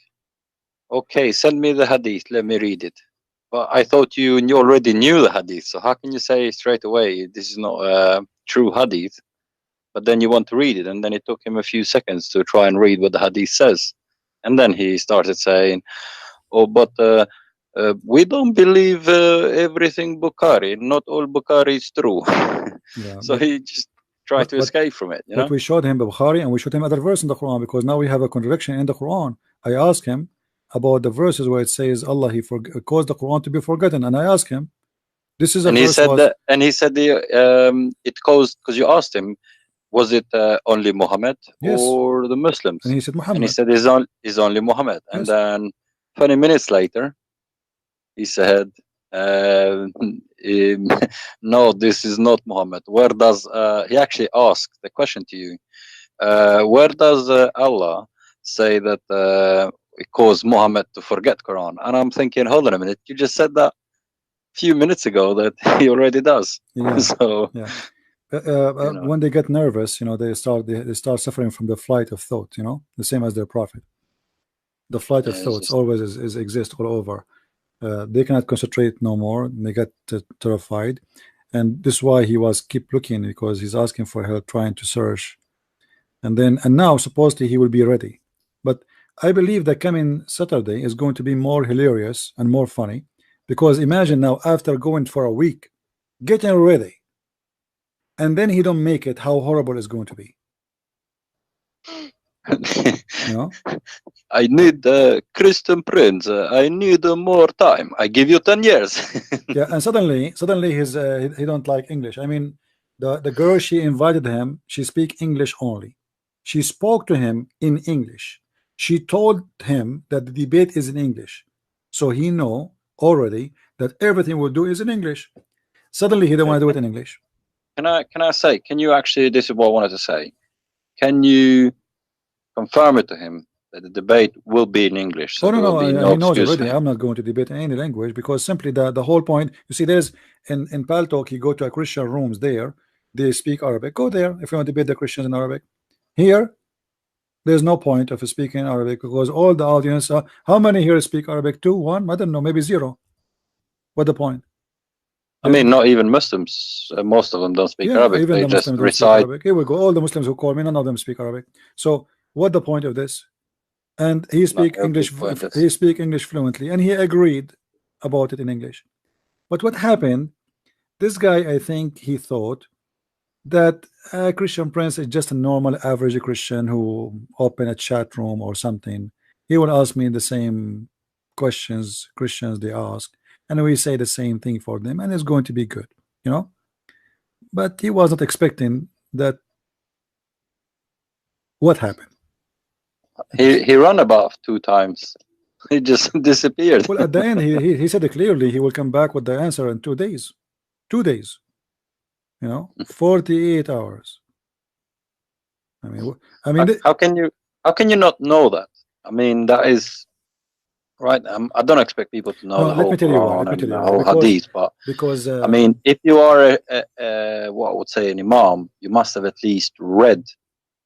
"Okay, send me the hadith. Let me read it." But I thought you already knew the hadith. So how can you say straight away this is not a true hadith? But then you want to read it, and then it took him a few seconds to try and read what the hadith says, and then he started saying, "Oh, but we don't believe everything Bukhari. Not all Bukhari is true." Yeah, so he just tried to escape from it. But we showed him the Bukhari and we showed him other verse in the Quran, because now we have a contradiction in the Quran. I asked him about the verses where it says Allah caused the Quran to be forgotten, and I asked him, this is a and verse he said that, and he said it caused, because you asked him, was it only Mohammed or the Muslims? And he said Muhammad. And he said it's only Mohammed. And then 20 minutes later, he said, "No, this is not Muhammad." Where does he actually asked the question to you? Where does Allah say that it caused Muhammad to forget Quran? And I'm thinking, hold on a minute, you just said that a few minutes ago that he already does. Yeah. So. Yeah. When they get nervous, you know, they start suffering from the flight of thought, you know, the same as their prophet. The flight of thoughts always exists all over. They cannot concentrate no more. They get terrified, and this is why he was keep looking, because he's asking for help, trying to search, and now supposedly he will be ready. But I believe that coming Saturday is going to be more hilarious and more funny, because imagine now, after going for a week, getting ready, and then he don't make it, how horrible it's going to be. You know? I need the Christian prince. I need more time. I give you 10 years. Yeah, and suddenly he don't like English. I mean, the girl, she invited him, she speak English only. She spoke to him in English. She told him that the debate is in English, so he know already that everything we'll do is in English. Suddenly he don't want to do it in English. Can I say, can you actually, this is what I wanted to say, can you confirm it to him that the debate will be in English? So oh no, he knows already. I'm not going to debate in any language, because simply the whole point, you see, there's in Paltalk, you go to a Christian rooms there, they speak Arabic. Go there if you want to debate the Christians in Arabic. Here there's no point of speaking Arabic, because all the audience how many here speak Arabic? 2, 1, I don't know, maybe 0. What the point? I mean, not even Muslims, most of them don't speak Arabic. Even they the just Muslims recite. Arabic. Here we go, all the Muslims who call me, none of them speak Arabic. So what the point of this? And he speak English, he speak English fluently, and he agreed about it in English. But what happened, this guy, I think he thought that a Christian Prince is just a normal average Christian who open a chat room or something. He will ask me the same questions Christians they ask, and we say the same thing for them, and it's going to be good, you know. But he wasn't expecting that. What happened? He ran about 2 times. He just disappeared. Well, at the end, he said it clearly. He will come back with the answer in 2 days. 2 days. You know, 48 hours. I mean, how can you not know that? I mean, that is right. I don't expect people to know the whole Quran and the whole Hadith, but because I mean, if you are what I would say an Imam, you must have at least read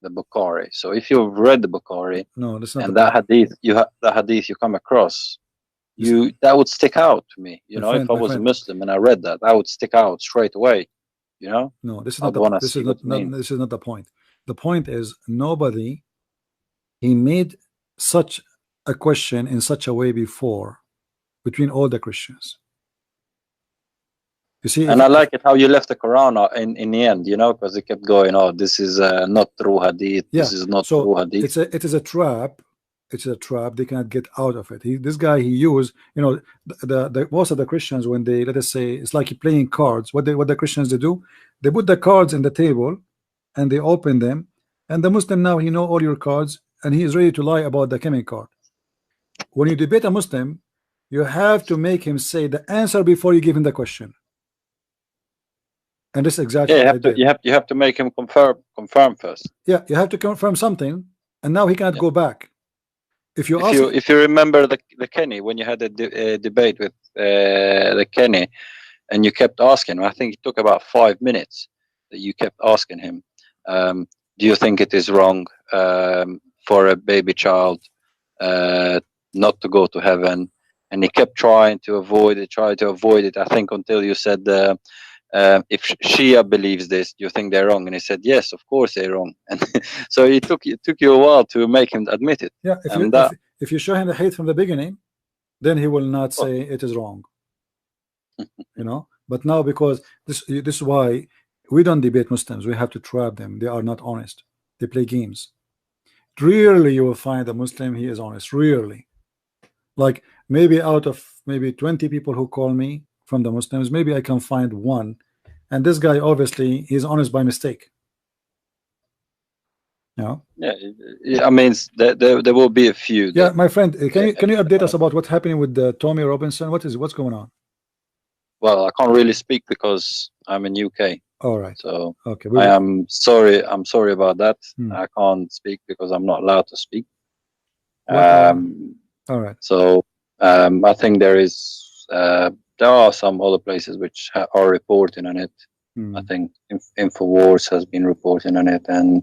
the Bukhari. So if you've read the Bukhari, no, that's not, and that hadith you come across, that would stick out to me. You know, if I was a Muslim and I read that, that would stick out straight away. You know, no, this is not this is not the point. The point is, nobody he made such a question in such a way before between all the Christians. You see, and I like it how you left the Quran in the end, you know, because it kept going, oh, this is not true hadith, this is not true hadith. It is a trap. It's a trap. They cannot get out of it. This guy, he used, you know, the most of the Christians, when they, let us say, it's like playing cards. What the Christians they do, they put the cards in the table and they open them, and the Muslim now, he know all your cards and he is ready to lie about the coming card. When you debate a Muslim, you have to make him say the answer before you give him the question. And this is exactly you have to make him confirm first. Yeah, you have to confirm something, and now he cannot go back. If you remember the Kenny, when you had a debate with the Kenny, and you kept asking him, I think it took about 5 minutes that you kept asking him, do you think it is wrong for a baby child not to go to heaven? And he kept trying to avoid it, I think, until you said, if Shia believes this, do you think they're wrong? And he said, yes, of course they're wrong. And so it took you a while to make him admit it. Yeah, if you show him the hate from the beginning, then he will not say it is wrong. You know, but now, because this is why we don't debate Muslims. We have to trap them. They are not honest. They play games. Rarely you will find a Muslim he is honest. Rarely. Like maybe out of maybe 20 people who call me from the Muslims, maybe I can find one, and this guy obviously he's honest by mistake. Yeah, I mean there will be a few. Yeah, my friend, can you update us about what's happening with Tommy Robinson? What's going on? Well, I can't really speak because I'm in UK. All right. So okay, I'm sorry about that. I can't speak because I'm not allowed to speak. All right. So I think there are some other places which are reporting on it. I think Infowars has been reporting on it, and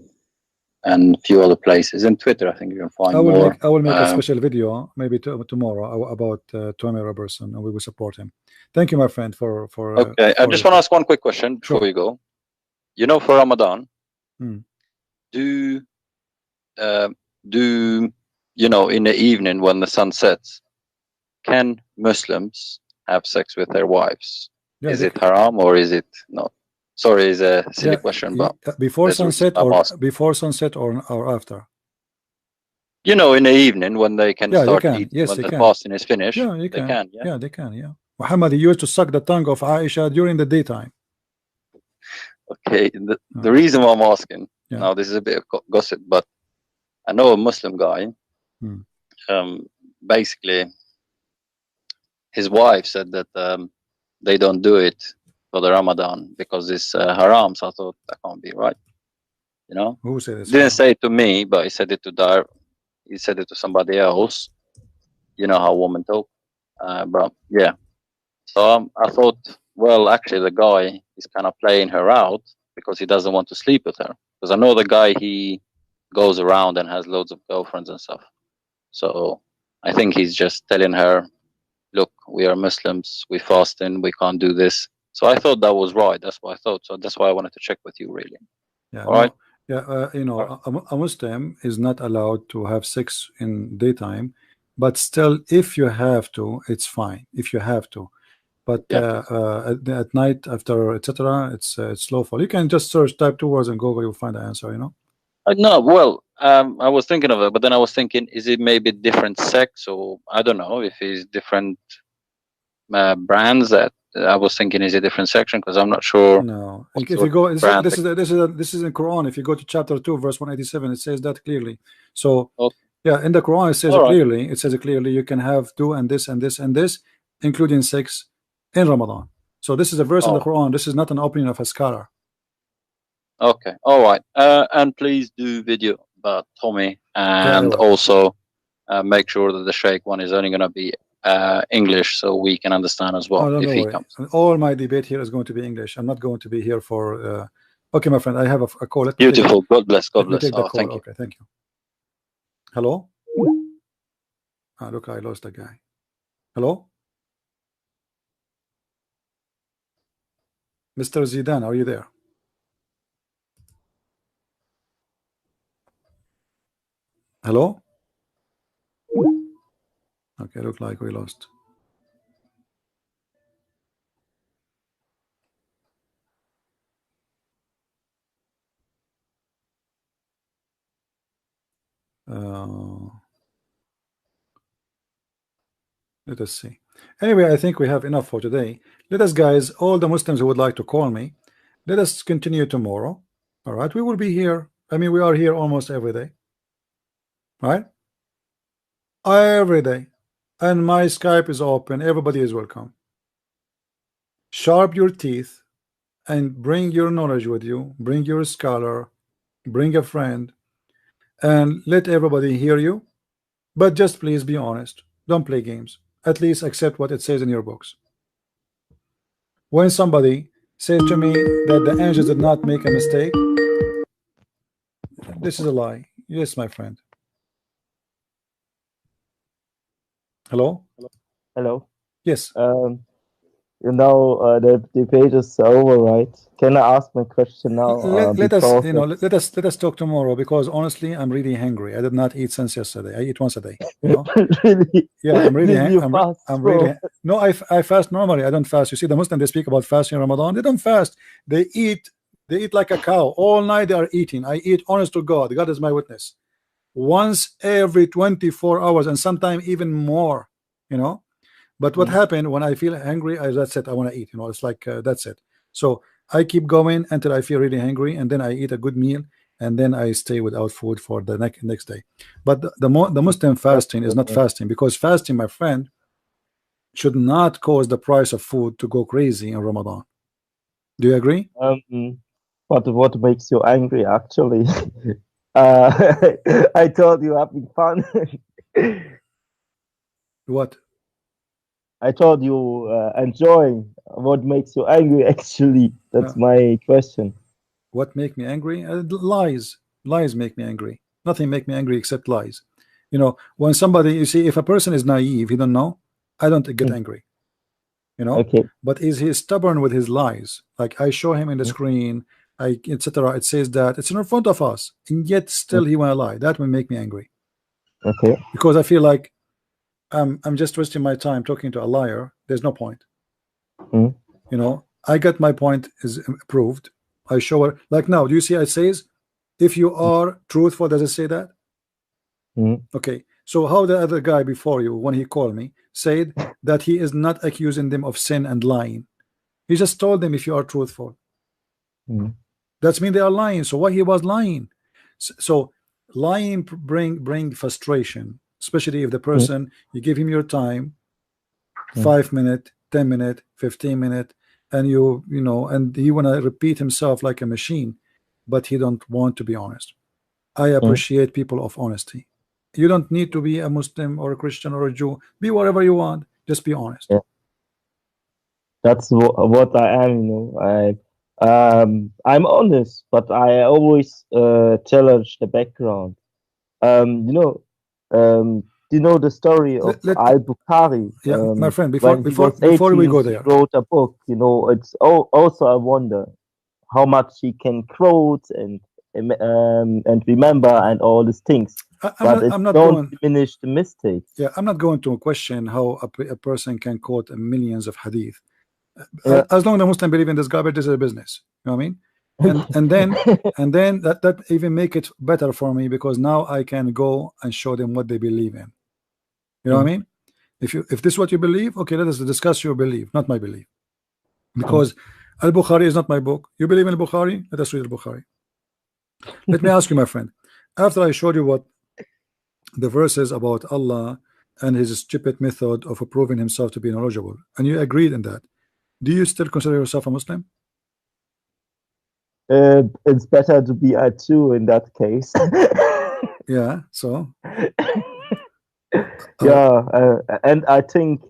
a few other places. In Twitter, I think you can find more. I will make a special video maybe tomorrow about Tommy Robertson, and we will support him. Thank you, my friend, for okay. I just want to ask one quick question before we go. You know, for Ramadan, do you know, in the evening when the sun sets, can Muslims have sex with their wives? Yeah, is it haram or is it not? Sorry, it's a silly question, but before sunset or after? You know, in the evening when they can Yeah, start they can. eating, Yes, when they the can. fasting is finished, Yeah, you they can. can. Yeah. Yeah, they can. Yeah. Muhammad, he used to suck the tongue of Aisha during the daytime. Okay. The reason why I'm asking, Yeah. now this is a bit of gossip, but I know a Muslim guy. Basically, his wife said that they don't do it for the Ramadan because it's haram. So I thought that can't be right. You know, Who said this? didn't say it to me, but he said it to he said it to somebody else. You know how women talk, but yeah. So I thought, well, actually, the guy is kind of playing her out because he doesn't want to sleep with her. Because I know the guy, he goes around and has loads of girlfriends and stuff. So I think he's just telling her, look, we are Muslims, we fasting, we can't do this. So I thought that was right. That's what I thought. So that's why I wanted to check with you, really. Yeah. All right. Yeah. You know, a Muslim is not allowed to have sex in daytime, but still, if you have to, it's fine. If you have to, but at night after etc., it's lawful. You can just search, type 2 words in Google, you'll find the answer. You know. No, well, I was thinking of it, but then I was thinking, is it maybe different sex, or I don't know if it's different brands that I was thinking is a different section because I'm not sure. No, if you go, this is in Quran. If you go to chapter 2, verse 187, it says that clearly. So yeah, in the Quran it says it clearly. It says it clearly. You can have do and this and this and this, including sex, in Ramadan. So this is a verse in the Quran. This is not an opinion of a scholar. Okay, all right. And please do video about Tommy, and also make sure that the Sheikh one is only going to be English, so we can understand as well if he comes. All my debate here is going to be English. I'm not going to be here for. Okay, my friend, I have a call. Beautiful. God bless. God bless. Thank you. Okay, thank you. Hello. Look, I lost the guy. Hello, Mr. Zidane, are you there? Hello. Okay, look like we lost. Let us see. Anyway, I think we have enough for today. Let us, guys, all the Muslims who would like to call me, let us continue tomorrow. All right, we will be here. I mean, we are here almost every day, right? Every day. And my Skype is open. Everybody is welcome. Sharp your teeth and bring your knowledge with you. Bring your scholar. Bring a friend. And let everybody hear you. But just please be honest. Don't play games. At least accept what it says in your books. When somebody says to me that the angels did not make a mistake, this is a lie. Yes, my friend. Hello? Hello. Yes. You know, the debate is over, right? Can I ask my question now? Let us talk tomorrow, because honestly, I'm really hungry. I did not eat since yesterday. I eat once a day. You know? Really? Yeah, I'm really. I'm really. No, I fast normally. I don't fast. You see, the Muslims, they speak about fasting in Ramadan. They don't fast. They eat like a cow all night. They are eating. I eat, honest to God. God is my witness. Once every 24 hours, and sometimes even more. You know. But what happened when I feel hungry? That's it. I want to eat. You know, it's like that's it. So I keep going until I feel really hungry, and then I eat a good meal, and then I stay without food for the next day. But the Muslim fasting is not fasting, because fasting, my friend, should not cause the price of food to go crazy in Ramadan. Do you agree? But what makes you angry, actually? I thought you having fun. What? I told you enjoying. What makes you angry, actually? That's my question. What make me angry? Lies. Lies make me angry. Nothing make me angry except lies. You know, when somebody, you see, if a person is naive, he don't know, I don't get angry. You know, but is he stubborn with his lies? Like I show him in the screen, etc. It says that it's in front of us, and yet still he wanna lie. That will make me angry. Okay. Because I feel like I'm just wasting my time talking to a liar. There's no point. You know, I got my point is proved. I show her, like now, do you see it says if you are truthful, does it say that? Okay, so how the other guy before you, when he called me, said that he is not accusing them of sin and lying. He just told them if you are truthful. That's mean they are lying. So why he was lying? So lying bring frustration, especially if the person you give him your time, 5 minutes, 10 minutes, 15 minutes, and you know, and he wanna repeat himself like a machine, but he don't want to be honest. I appreciate people of honesty. You don't need to be a Muslim or a Christian or a Jew. Be whatever you want. Just be honest. Yeah. That's what I am. You know, I'm honest, but I always challenge the background. You know the story of Al-Bukhari. Yeah, my friend. Before when he was before we 18, go there, he wrote a book. You know, it's also I wonder how much he can quote and remember and all these things. I'm not don't going, diminish the mistakes. Yeah, I'm not going to question how a person can quote millions of hadith. Yeah. As long as the Muslim believe in this garbage, this is a business. You know what I mean? And then that even make it better for me, because now I can go and show them what they believe in. You know what I mean? If this is what you believe, okay, let us discuss your belief, not my belief. Because Al-Bukhari is not my book. You believe in Al-Bukhari? Let us read Al-Bukhari. Let me ask you, my friend, after I showed you what the verses about Allah and his stupid method of proving himself to be knowledgeable, and you agreed in that, do you still consider yourself a Muslim? It's better to be a Jew in that case. Yeah, so and I think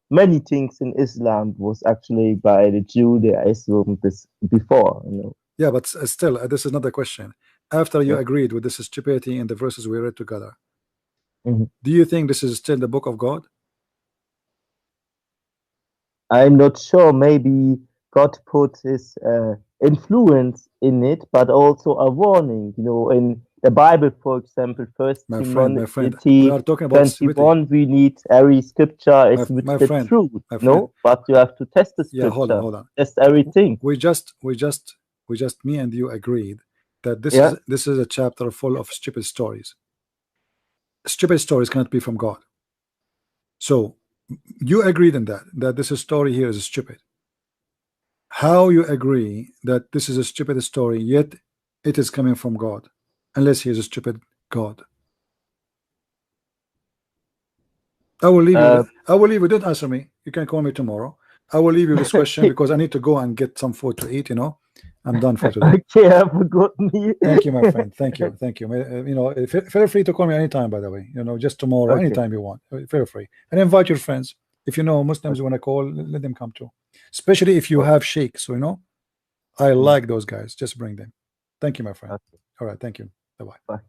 many things in Islam was actually by the Jew they assumed this before, you know. Yeah, but still, this is not the question. After you agreed with this stupidity in the verses we read together, do you think this is still the book of God? I'm not sure. Maybe God put his influence in it, but also a warning. You know, in the Bible, for example, First Timothy we are talking about 21, we need every scripture is with the truth. No, but you have to test the scripture. Yeah, hold on. Test everything. We just me and you agreed that this is a chapter full of stupid stories. Stupid stories cannot be from God. So you agreed in that this story here is stupid. How you agree that this is a stupid story, yet it is coming from God, unless he is a stupid God? I will leave you. I will leave you. Don't answer me. You can call me tomorrow. I will leave you this question because I need to go and get some food to eat. You know, I'm done for today. Okay, have a good meal. Thank you, my friend. Thank you. Thank you. You know, feel free to call me anytime. By the way, you know, just tomorrow, anytime you want. Feel free and invite your friends. If you know Muslims you want to call, let them come too. Especially if you have sheikhs. So you know, I like those guys. Just bring them. Thank you, my friend. All right. Thank you. Bye-bye. Bye.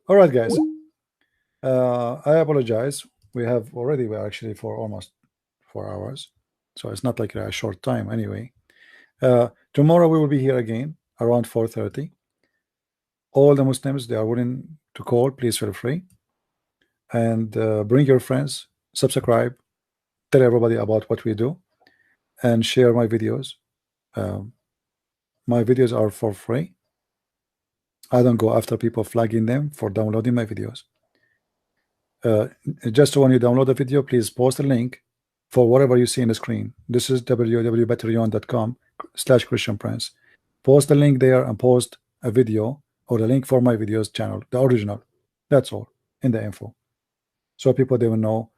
All right, guys. I apologize. We're actually for almost 4 hours, so it's not like a short time anyway. Tomorrow we will be here again around 4:30. All the Muslims, they are willing to call, please feel free, and bring your friends, subscribe, tell everybody about what we do, and share my videos. My videos are for free. I don't go after people flagging them for downloading my videos. Just when you download a video, please post a link for whatever you see in the screen. This is www.patreon.com/Christian Prince. Post the link there and post a video or the link for my videos channel, the original. That's all in the info, so people, they will know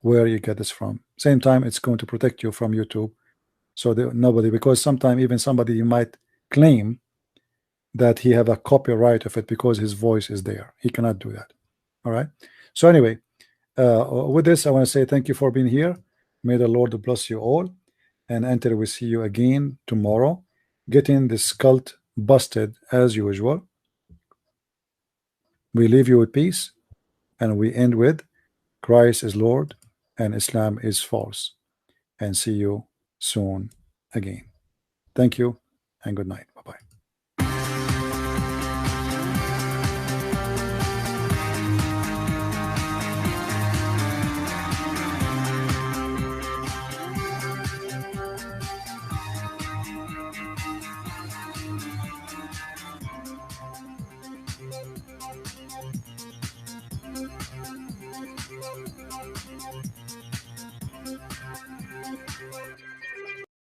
where you get this from. Same time, it's going to protect you from YouTube, so nobody, because sometimes even somebody you might claim that he have a copyright of it because his voice is there. He cannot do that. All right. So anyway, with this, I want to say thank you for being here. May the Lord bless you all, and until we see you again tomorrow, getting this cult busted as usual. We leave you with peace, and we end with Christ is Lord and Islam is false. And see you soon again. Thank you and good night. Bye-bye.